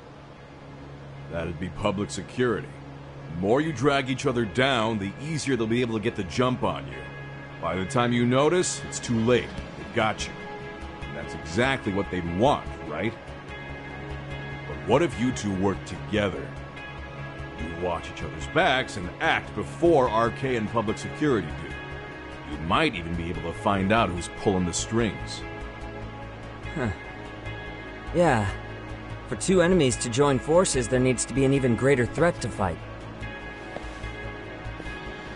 That'd be public security. The more you drag each other down, the easier they'll be able to get the jump on you. By the time you notice, it's too late. They've got you. And that's exactly what they'd want, right? But what if you two work together? You watch each other's backs and act before RK and public security do. You might even be able to find out who's pulling the strings. Huh. Yeah. For two enemies to join forces, there needs to be an even greater threat to fight.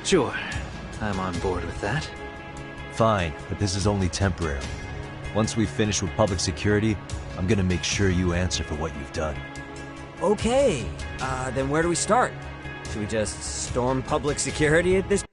Sure. I'm on board with that. Fine, but this is only temporary. Once we finish with public security, I'm gonna make sure you answer for what you've done. Okay, then where do we start? Should we just storm public security at this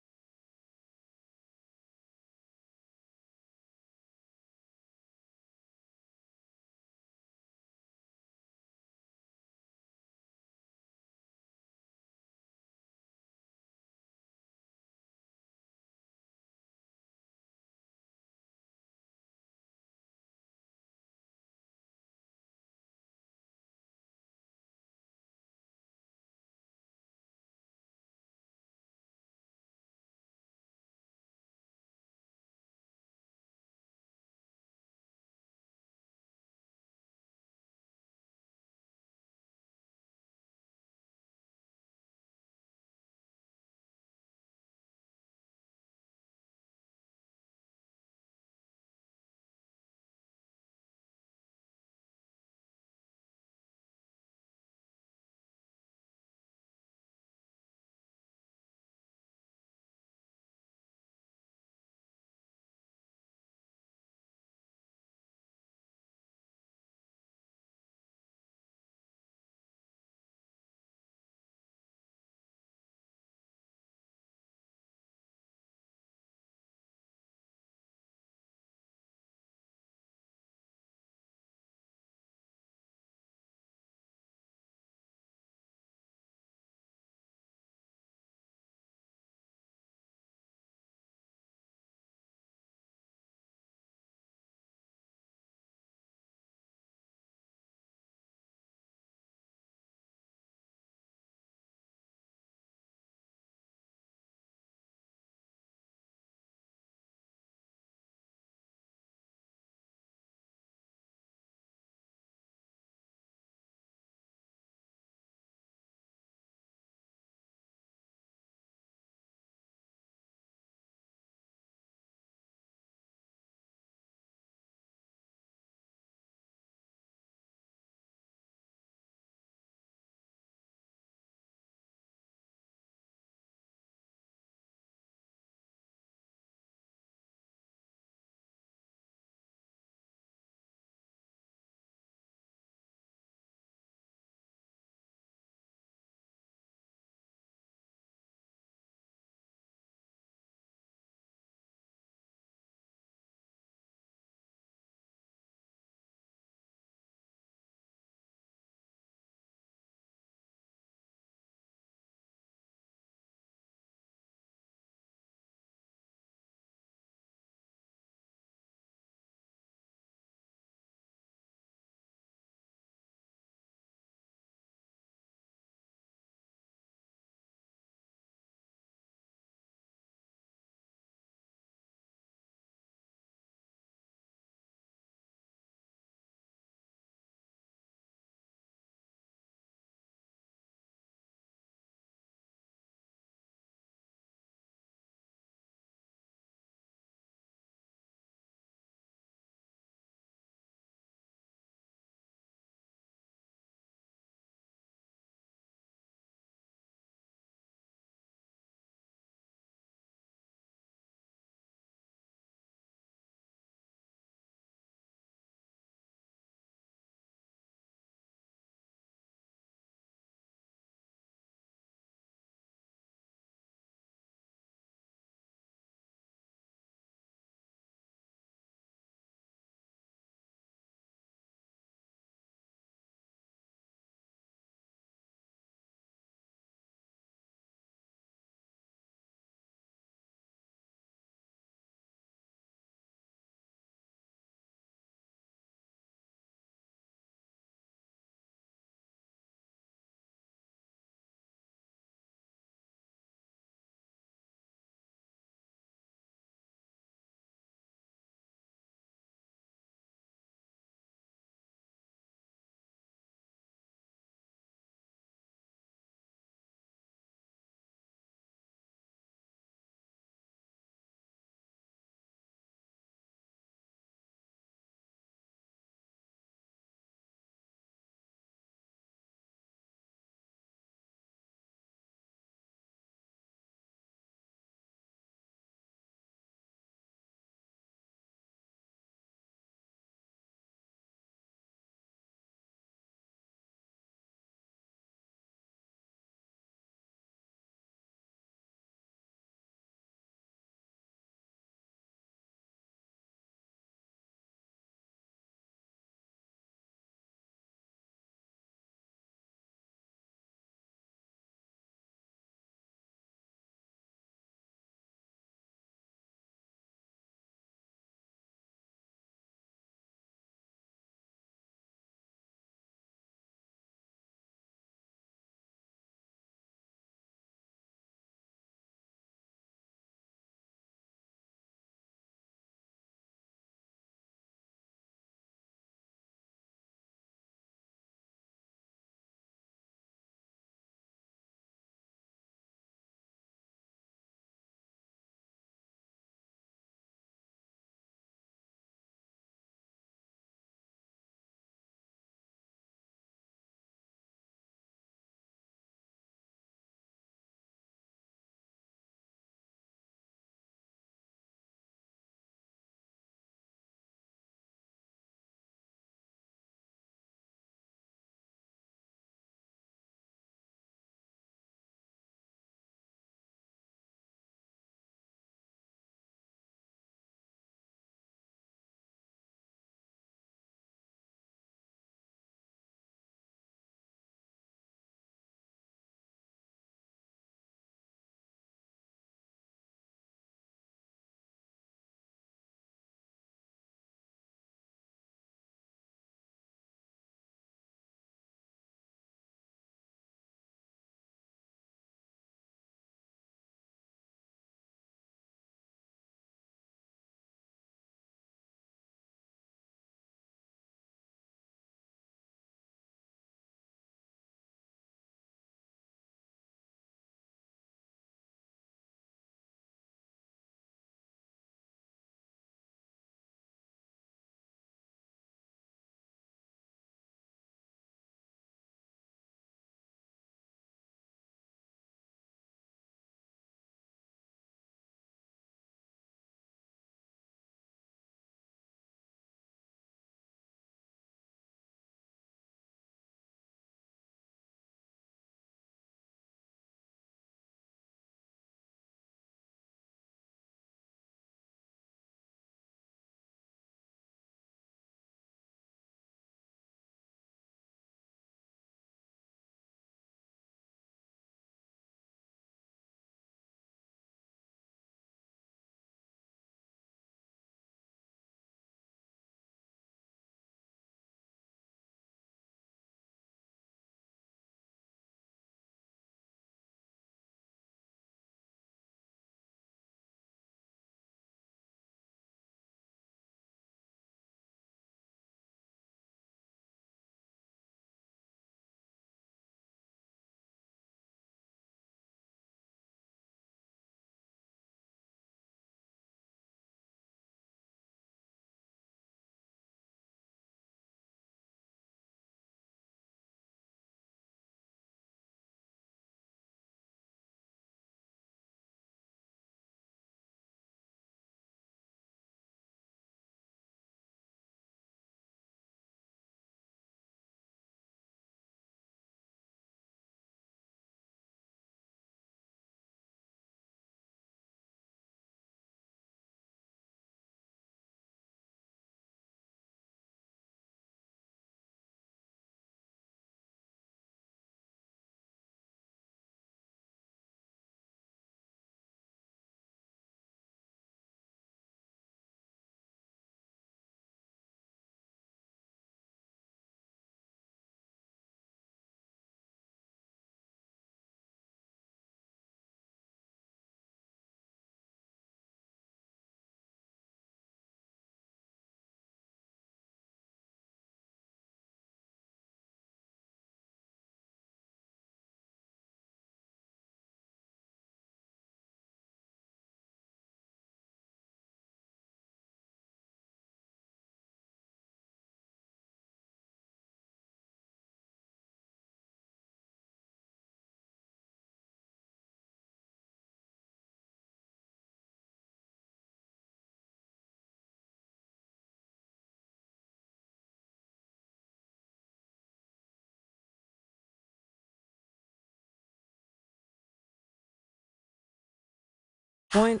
point?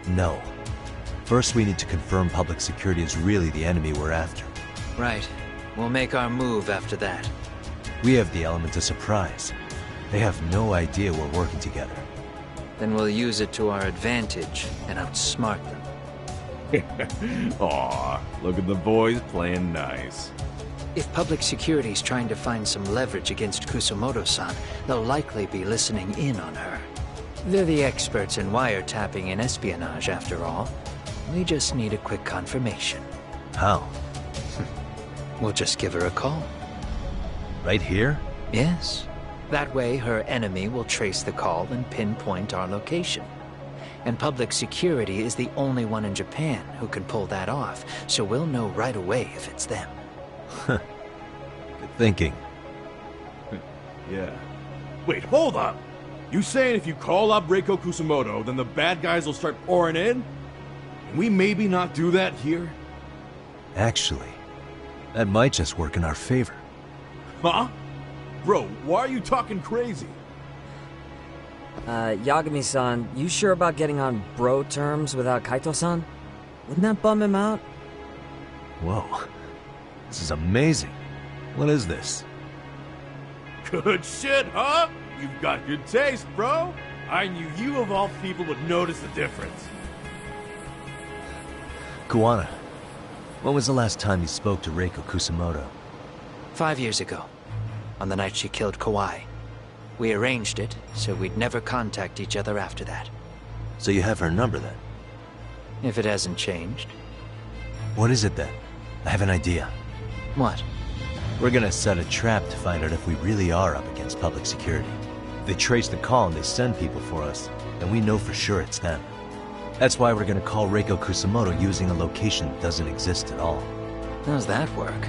No. First, we need to confirm public security is really the enemy we're after. Right. We'll make our move after that. We have the element of surprise. They have no idea we're working together. Then we'll use it to our advantage and outsmart them. Aw, look at the boys playing nice. If public security's trying to find some leverage against Kusumoto-san, they'll likely be listening in on her. They're the experts in wiretapping and espionage, after all. We just need a quick confirmation. How? We'll just give her a call. Right here? Yes. That way, her enemy will trace the call and pinpoint our location. And public security is the only one in Japan who can pull that off, so we'll know right away if it's them. Good thinking. Yeah. Wait, hold up! You saying if you call up Reiko Kusumoto, then the bad guys will start pouring in? Can we maybe not do that here? Actually, that might just work in our favor. Huh? Bro, why are you talking crazy? Yagami-san, you sure about getting on bro terms without Kaito-san? Wouldn't that bum him out? Whoa. This is amazing. What is this? Good shit, huh? You've got good taste, bro. I knew you of all people would notice the difference. Kuwana, when was the last time you spoke to Reiko Kusumoto? 5 years ago, on the night she killed Kawai. We arranged it, so we'd never contact each other after that. So you have her number then? If it hasn't changed. What is it then? I have an idea. What? We're gonna set a trap to find out if we really are up against public security. If they trace the call and they send people for us, then we know for sure it's them. That's why we're gonna call Reiko Kusumoto using a location that doesn't exist at all. How's that work?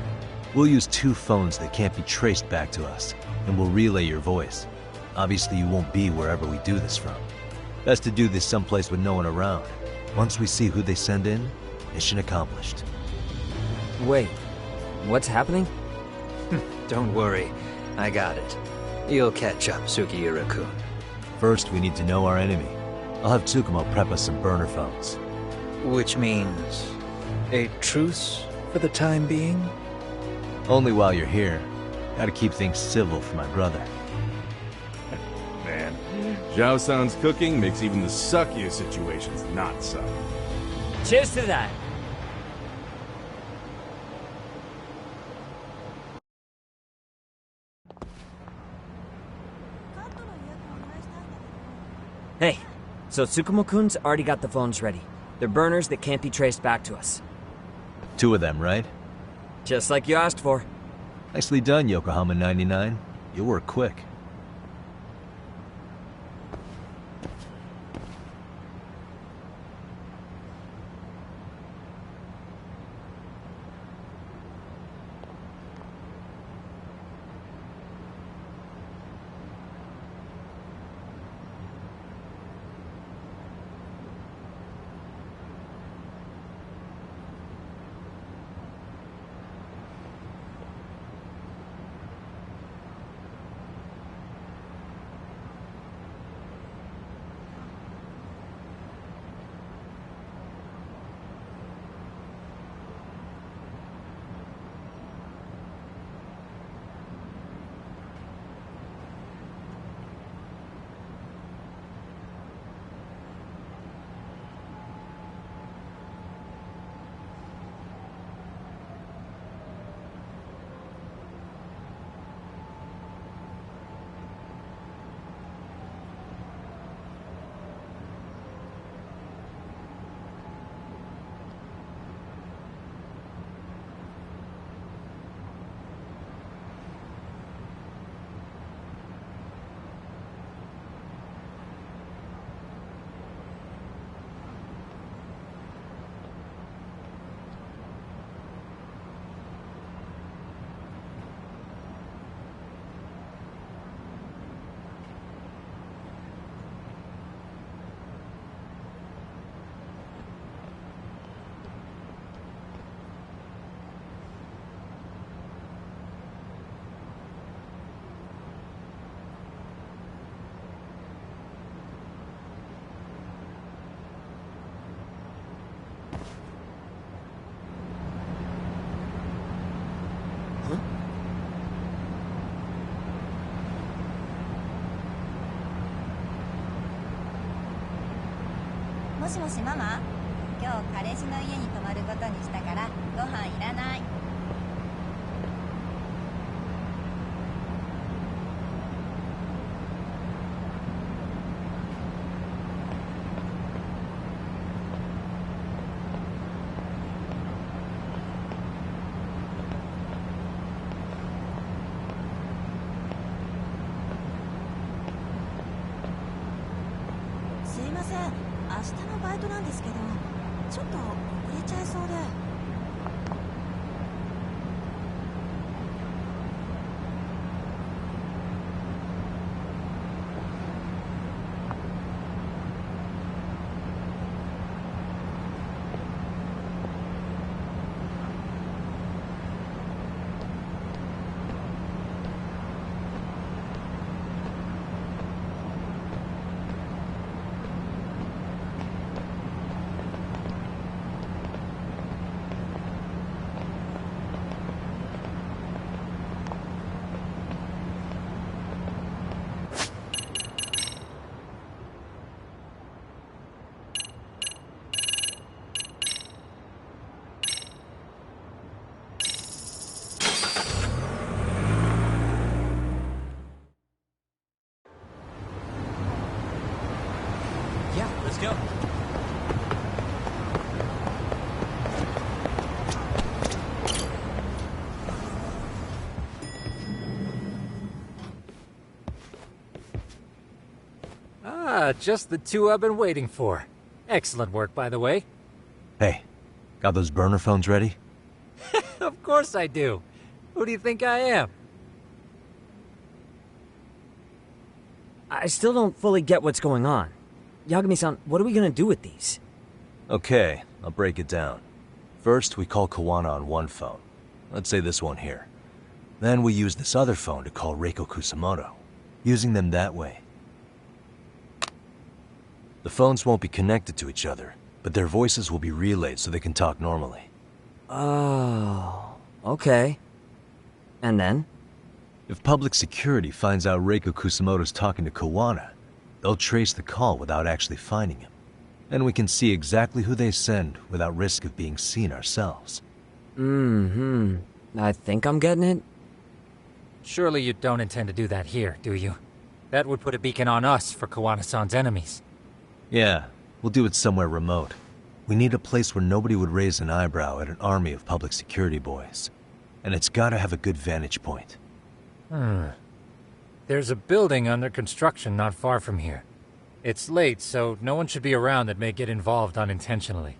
We'll use 2 phones that can't be traced back to us, and we'll relay your voice. Obviously you won't be wherever we do this from. Best to do this someplace with no one around. Once we see who they send in, mission accomplished. Wait, what's happening? Don't worry, I got it. You'll catch up, Sugiura-kun. First, we need to know our enemy. I'll have Tsukumo prep us some burner phones. Which means a truce for the time being? Only while you're here. Gotta keep things civil for my brother. Man, Zhao-san's cooking makes even the suckiest situations not suck. Cheers to that! Hey, so Tsukumo-kun's already got the phones ready. They're burners that can't be traced back to us. 2 of them, right? Just like you asked for. Nicely done, Yokohama 99. You work quick. もしもしママ、今日彼氏の家に泊まることにしたからご飯いらない。すいません、明日のバイトなんですけど、ちょっと遅れちゃいそうで。Yeah, let's go. Ah, just the two I've been waiting for. Excellent work, by the way. Hey, got those burner phones ready? Of course I do. Who do you think I am? I still don't fully get what's going on. Yagami-san, what are we gonna do with these? Okay, I'll break it down. First, we call Kawana on one phone. Let's say this one here. Then we use this other phone to call Reiko Kusamoto. Using them that way. The phones won't be connected to each other, but their voices will be relayed so they can talk normally. Oh, okay. And then? If public security finds out Reiko Kusamoto's talking to Kawana, they'll trace the call without actually finding him. And we can see exactly who they send without risk of being seen ourselves. I think I'm getting it. Surely you don't intend to do that here, do you? That would put a beacon on us for Kawana-san's enemies. Yeah, we'll do it somewhere remote. We need a place where nobody would raise an eyebrow at an army of public security boys. And it's gotta have a good vantage point. There's a building under construction not far from here. It's late, so no one should be around that may get involved unintentionally.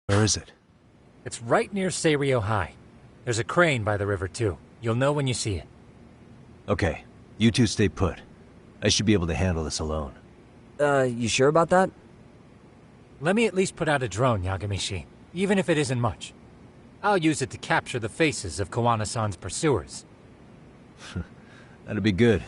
Where is it? It's right near Seirio High. There's a crane by the river, too. You'll know when you see it. Okay, you two stay put. I should be able to handle this alone. You sure about that? Let me at least put out a drone, Yagami-shi, even if it isn't much. I'll use it to capture the faces of Kawana-san's pursuers. That'd be good.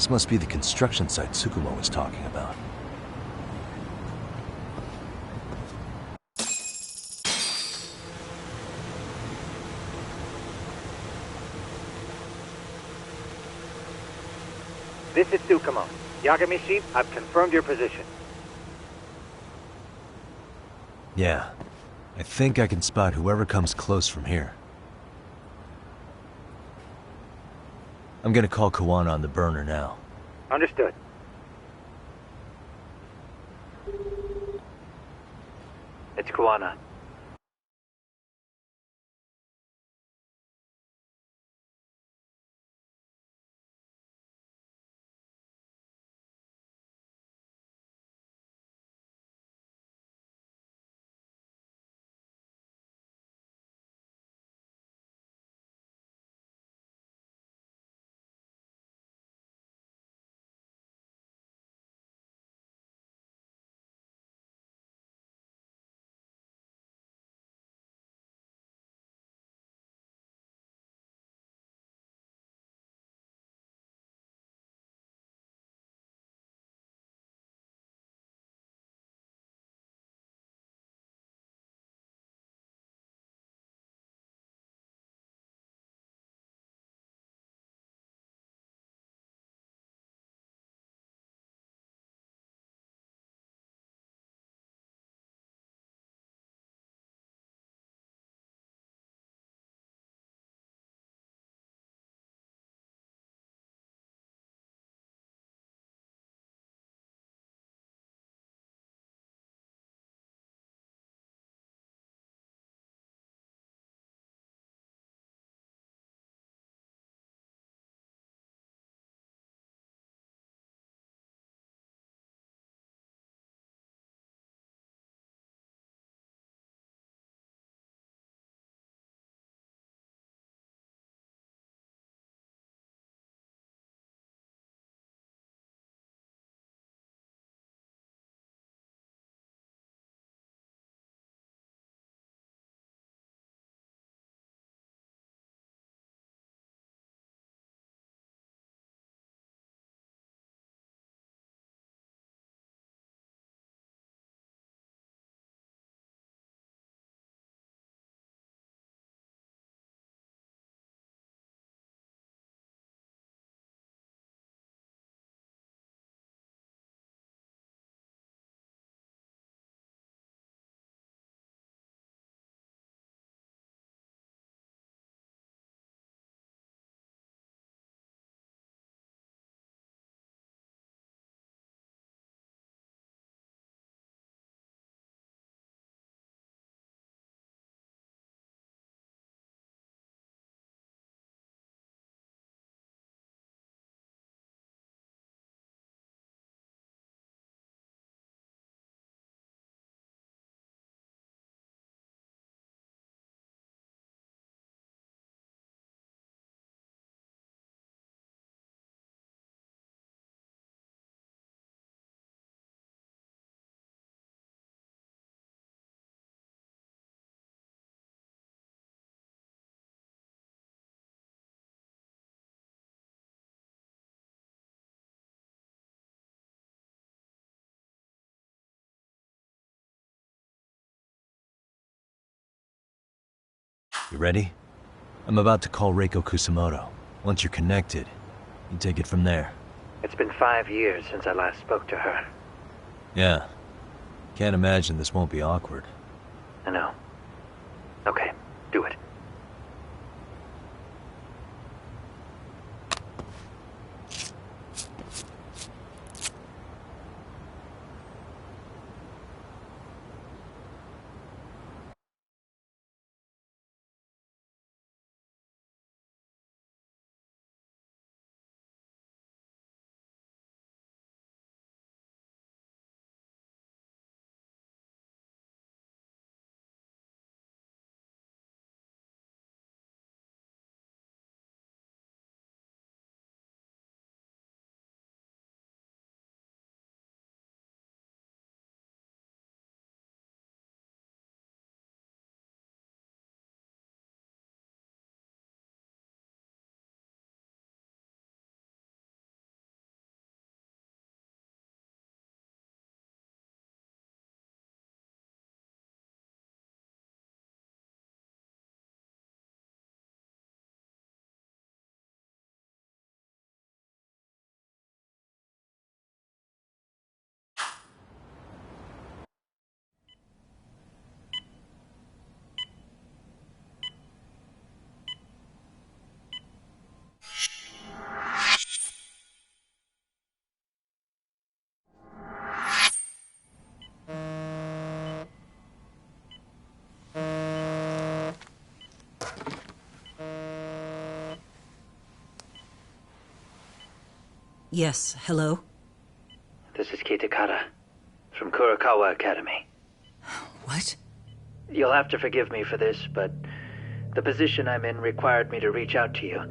This must be the construction site Tsukumo was talking about. This is Tsukumo. Yagami-shi, I've confirmed your position. Yeah. I think I can spot whoever comes close from here. I'm gonna call Kawana on the burner now. Understood. It's Kawana. You ready? I'm about to call Reiko Kusamoto. Once you're connected, you take it from there. It's been 5 years since I last spoke to her. Yeah. Can't imagine this won't be awkward. I know. Okay, do it. Yes, hello? This is Kitakata, from Kurakawa Academy. What? You'll have to forgive me for this, but the position I'm in required me to reach out to you.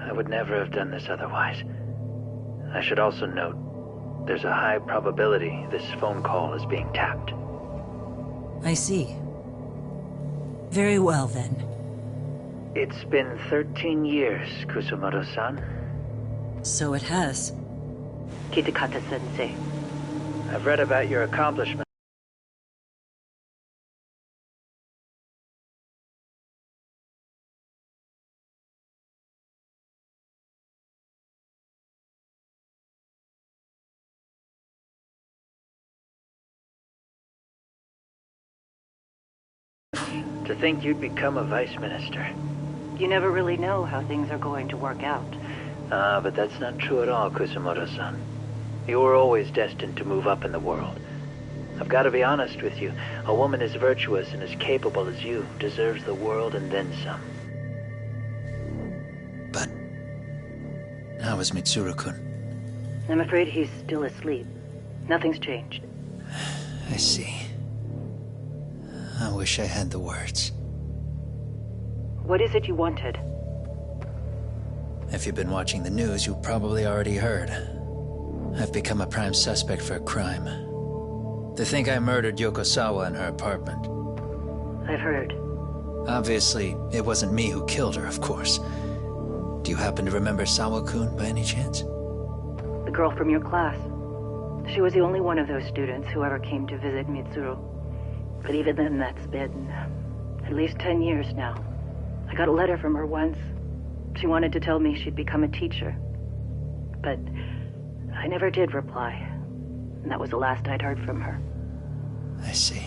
I would never have done this otherwise. I should also note, there's a high probability this phone call is being tapped. I see. Very well, then. It's been 13 years, Kusumoto-san. So it has. Kitakata-sensei. I've read about your accomplishments. To think you'd become a vice minister. You never really know how things are going to work out. But that's not true at all, Kusumoto-san. You were always destined to move up in the world. I've got to be honest with you. A woman as virtuous and as capable as you deserves the world and then some. But how is Mitsuru-kun? I'm afraid he's still asleep. Nothing's changed. I see. I wish I had the words. What is it you wanted? If you've been watching the news, you've probably already heard. I've become a prime suspect for a crime. They think I murdered Yokosawa in her apartment. I've heard. Obviously, it wasn't me who killed her, of course. Do you happen to remember Sawa-kun by any chance? The girl from your class. She was the only one of those students who ever came to visit Mitsuru. But even then, that's been at least 10 years now. I got a letter from her once. She wanted to tell me she'd become a teacher. But I never did reply. And that was the last I'd heard from her. I see.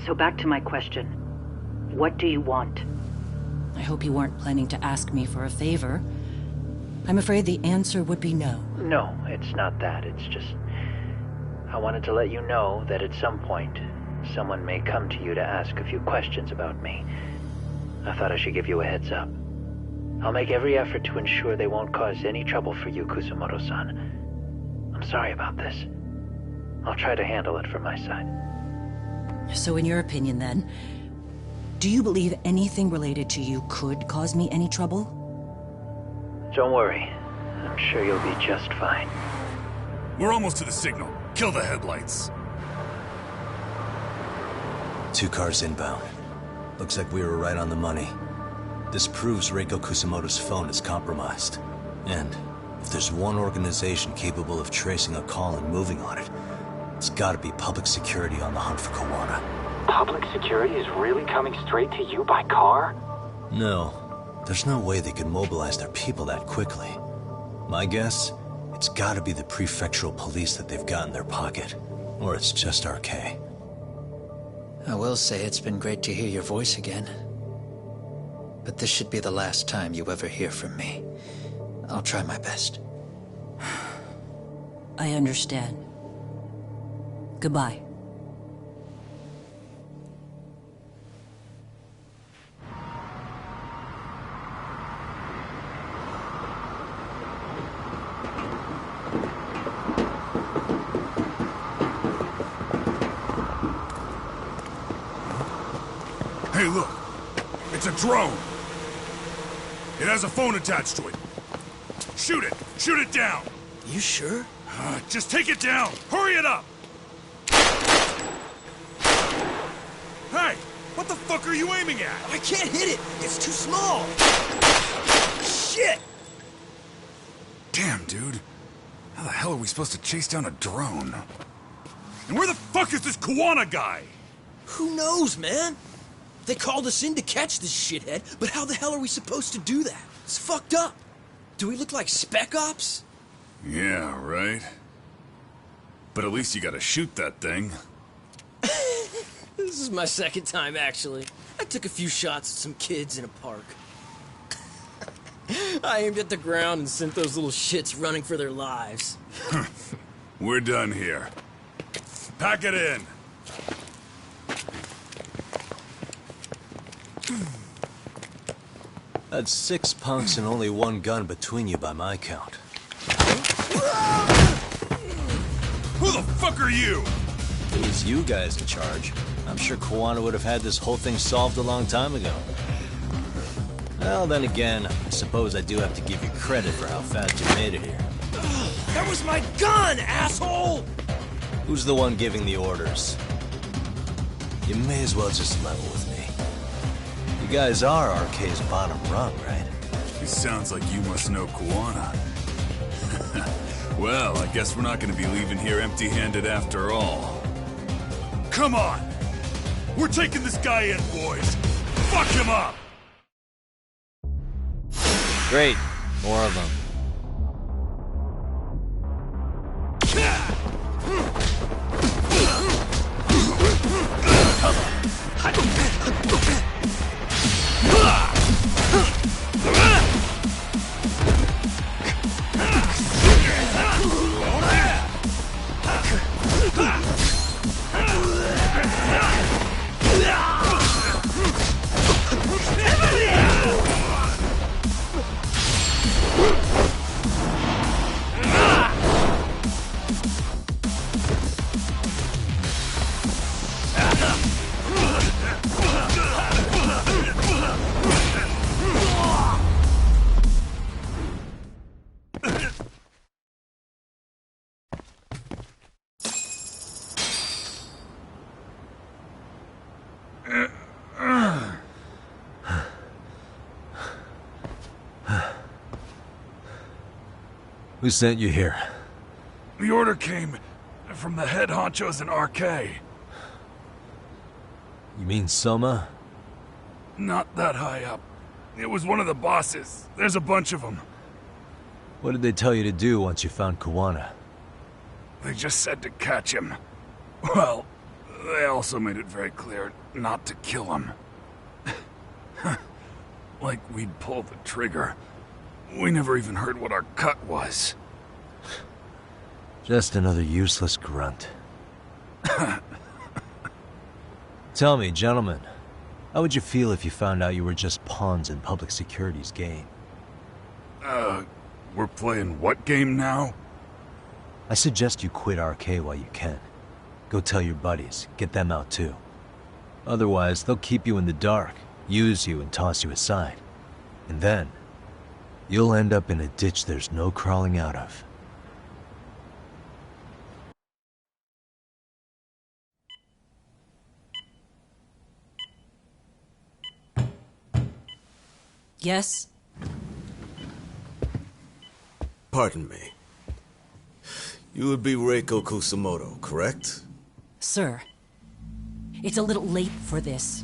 So back to my question. What do you want? I hope you weren't planning to ask me for a favor. I'm afraid the answer would be no. No, it's not that. It's just... I wanted to let you know that at some point, someone may come to you to ask a few questions about me. I thought I should give you a heads up. I'll make every effort to ensure they won't cause any trouble for you, Kusumoto-san. I'm sorry about this. I'll try to handle it from my side. So in your opinion, then, do you believe anything related to you could cause me any trouble? Don't worry. I'm sure you'll be just fine. We're almost to the signal. Kill the headlights. 2 cars inbound. Looks like we were right on the money. This proves Reiko Kusumoto's phone is compromised. And if there's one organization capable of tracing a call and moving on it, it's gotta be public security on the hunt for Kawana. Public security is really coming straight to you by car? No. There's no way they could mobilize their people that quickly. My guess, it's gotta be the prefectural police that they've got in their pocket. Or it's just RK. I will say it's been great to hear your voice again. But this should be the last time you ever hear from me. I'll try my best. I understand. Goodbye. Hey, look. It's a drone. It has a phone attached to it. Shoot it! Shoot it down! You sure? Just take it down! Hurry it up! Hey! What the fuck are you aiming at? I can't hit it! It's too small! Shit! Damn, dude. How the hell are we supposed to chase down a drone? And where the fuck is this Kawana guy? Who knows, man? They called us in to catch this shithead, but how the hell are we supposed to do that? It's fucked up. Do we look like Spec Ops? Yeah, right. But at least you gotta shoot that thing. This is my second time, actually. I took a few shots at some kids in a park. I aimed at the ground and sent those little shits running for their lives. We're done here. Pack it in. That's 6 punks and only 1 gun between you by my count. Who the fuck are you? If it was you guys in charge, I'm sure Kuwana would have had this whole thing solved a long time ago. Well, then again, I suppose I do have to give you credit for how fast you made it here. That was my gun, asshole! Who's the one giving the orders? You may as well just level with me. You guys are RK's bottom rung, right? It sounds like you must know Kuwana. Well, I guess we're not gonna be leaving here empty-handed after all. Come on! We're taking this guy in, boys! Fuck him up! Great. More of them. Who sent you here? The order came from the head honchos in RK. You mean Soma? Not that high up. It was one of the bosses. There's a bunch of them. What did they tell you to do once you found Kuwana? They just said to catch him. Well, they also made it very clear not to kill him. Like we'd pull the trigger. We never even heard what our cut was. Just another useless grunt. Tell me, gentlemen, how would you feel if you found out you were just pawns in public security's game? We're playing what game now? I suggest you quit RK while you can. Go tell your buddies, get them out too. Otherwise, they'll keep you in the dark, use you and toss you aside. And then, you'll end up in a ditch there's no crawling out of. Yes? Pardon me. You would be Reiko Kusamoto, correct? Sir, it's a little late for this.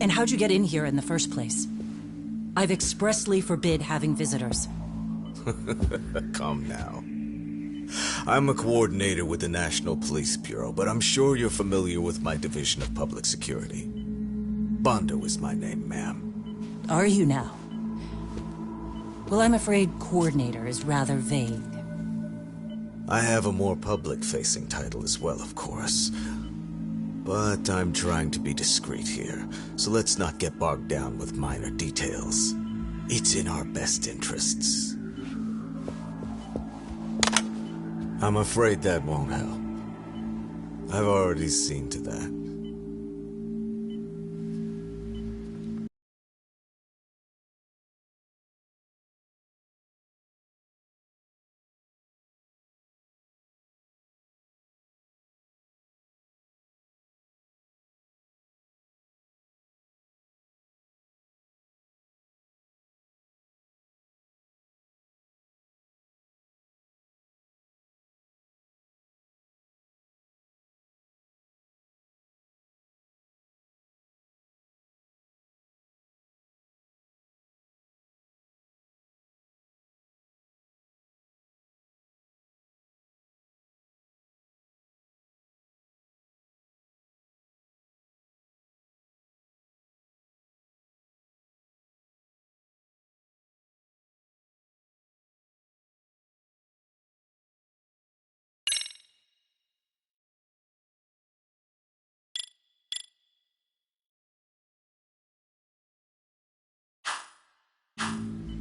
And how'd you get in here in the first place? I've expressly forbid having visitors. Come now. I'm a coordinator with the National Police Bureau, but I'm sure you're familiar with my Division of Public Security. Bondo is my name, ma'am. Are you now? Well, I'm afraid coordinator is rather vague. I have a more public-facing title as well, of course. But I'm trying to be discreet here, so let's not get bogged down with minor details. It's in our best interests. I'm afraid that won't help. I've already seen to that.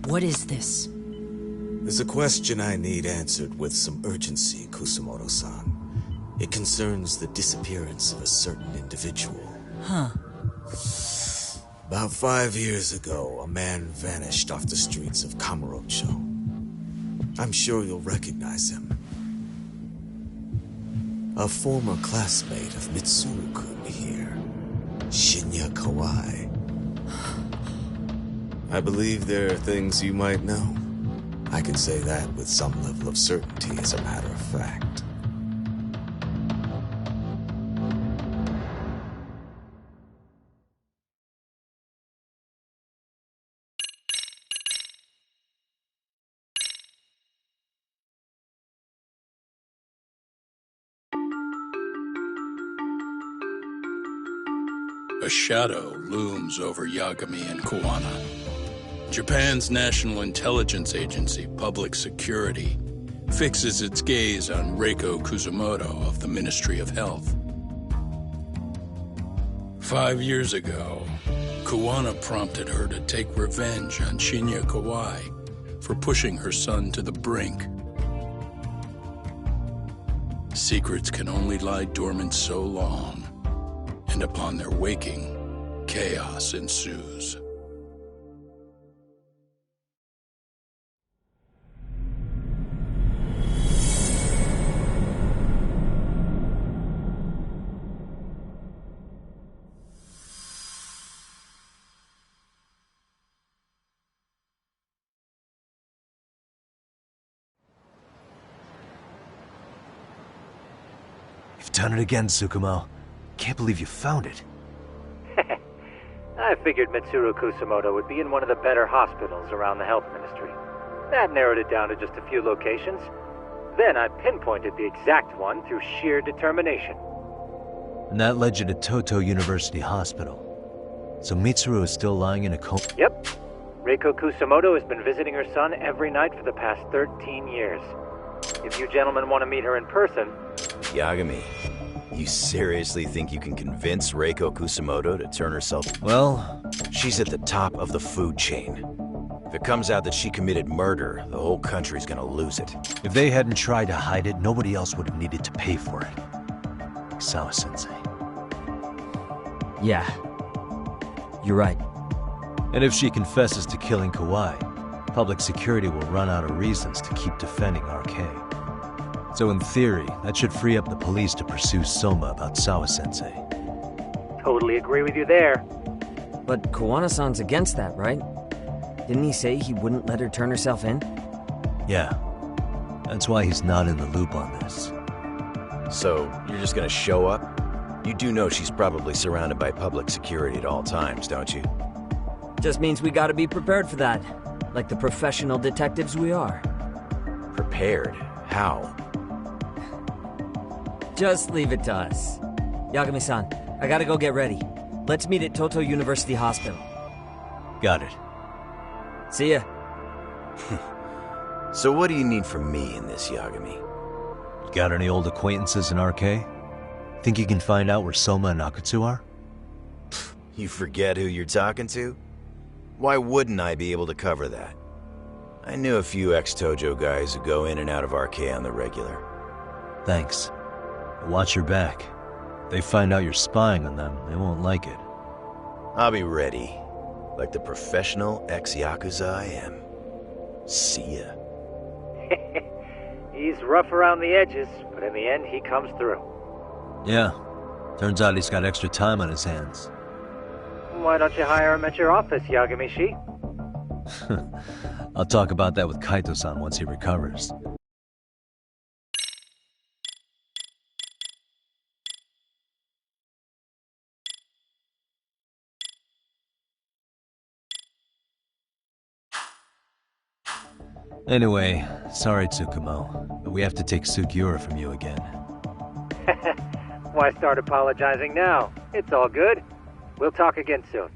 What is this? There's a question I need answered with some urgency, Kusumoto-san. It concerns the disappearance of a certain individual. Huh. About 5 years ago, a man vanished off the streets of Kamurocho. I'm sure you'll recognize him. A former classmate of Mitsuru-kun here, Shinya Kawai. I believe there are things you might know. I can say that with some level of certainty, as a matter of fact. A shadow looms over Yagami and Kuwana. Japan's National Intelligence Agency, Public Security, fixes its gaze on Reiko Kusumoto of the Ministry of Health. 5 years ago, Kuwana prompted her to take revenge on Shinya Kawai for pushing her son to the brink. Secrets can only lie dormant so long, and upon their waking, chaos ensues. You've done it again, Tsukumo. Can't believe you found it. I figured Mitsuru Kusumoto would be in one of the better hospitals around the health ministry. That narrowed it down to just a few locations. Then I pinpointed the exact one through sheer determination. And that led you to Toto University Hospital. So Mitsuru is still lying in a coma? Yep. Reiko Kusumoto has been visiting her son every night for the past 13 years. If you gentlemen want to meet her in person... Yagami, you seriously think you can convince Reiko Kusumoto to turn herself... Well, she's at the top of the food chain. If it comes out that she committed murder, the whole country's gonna lose it. If they hadn't tried to hide it, nobody else would have needed to pay for it. Sawa-sensei. Yeah. You're right. And if she confesses to killing Kawai, public security will run out of reasons to keep defending RK. So in theory, that should free up the police to pursue Soma about Sawa-sensei. Totally agree with you there. But Kuwana-san's against that, right? Didn't he say he wouldn't let her turn herself in? Yeah. That's why he's not in the loop on this. So, you're just gonna show up? You do know she's probably surrounded by public security at all times, don't you? Just means we gotta be prepared for that. Like the professional detectives we are. Prepared? How? Just leave it to us. Yagami-san, I gotta go get ready. Let's meet at Toto University Hospital. Got it. See ya. So what do you need from me in this, Yagami? Got any old acquaintances in RK? Think you can find out where Soma and Akutsu are? You forget who you're talking to? Why wouldn't I be able to cover that? I knew a few ex-Tojo guys who go in and out of RK on the regular. Thanks. But watch your back. If they find out you're spying on them, they won't like it. I'll be ready. Like the professional ex-Yakuza I am. See ya. He's rough around the edges, but in the end, he comes through. Yeah. Turns out he's got extra time on his hands. Why don't you hire him at your office, Yagami-shi? I'll talk about that with Kaito-san once he recovers. Anyway, sorry Tsukumo, but we have to take Sugiura from you again. Why start apologizing now? It's all good. We'll talk again soon.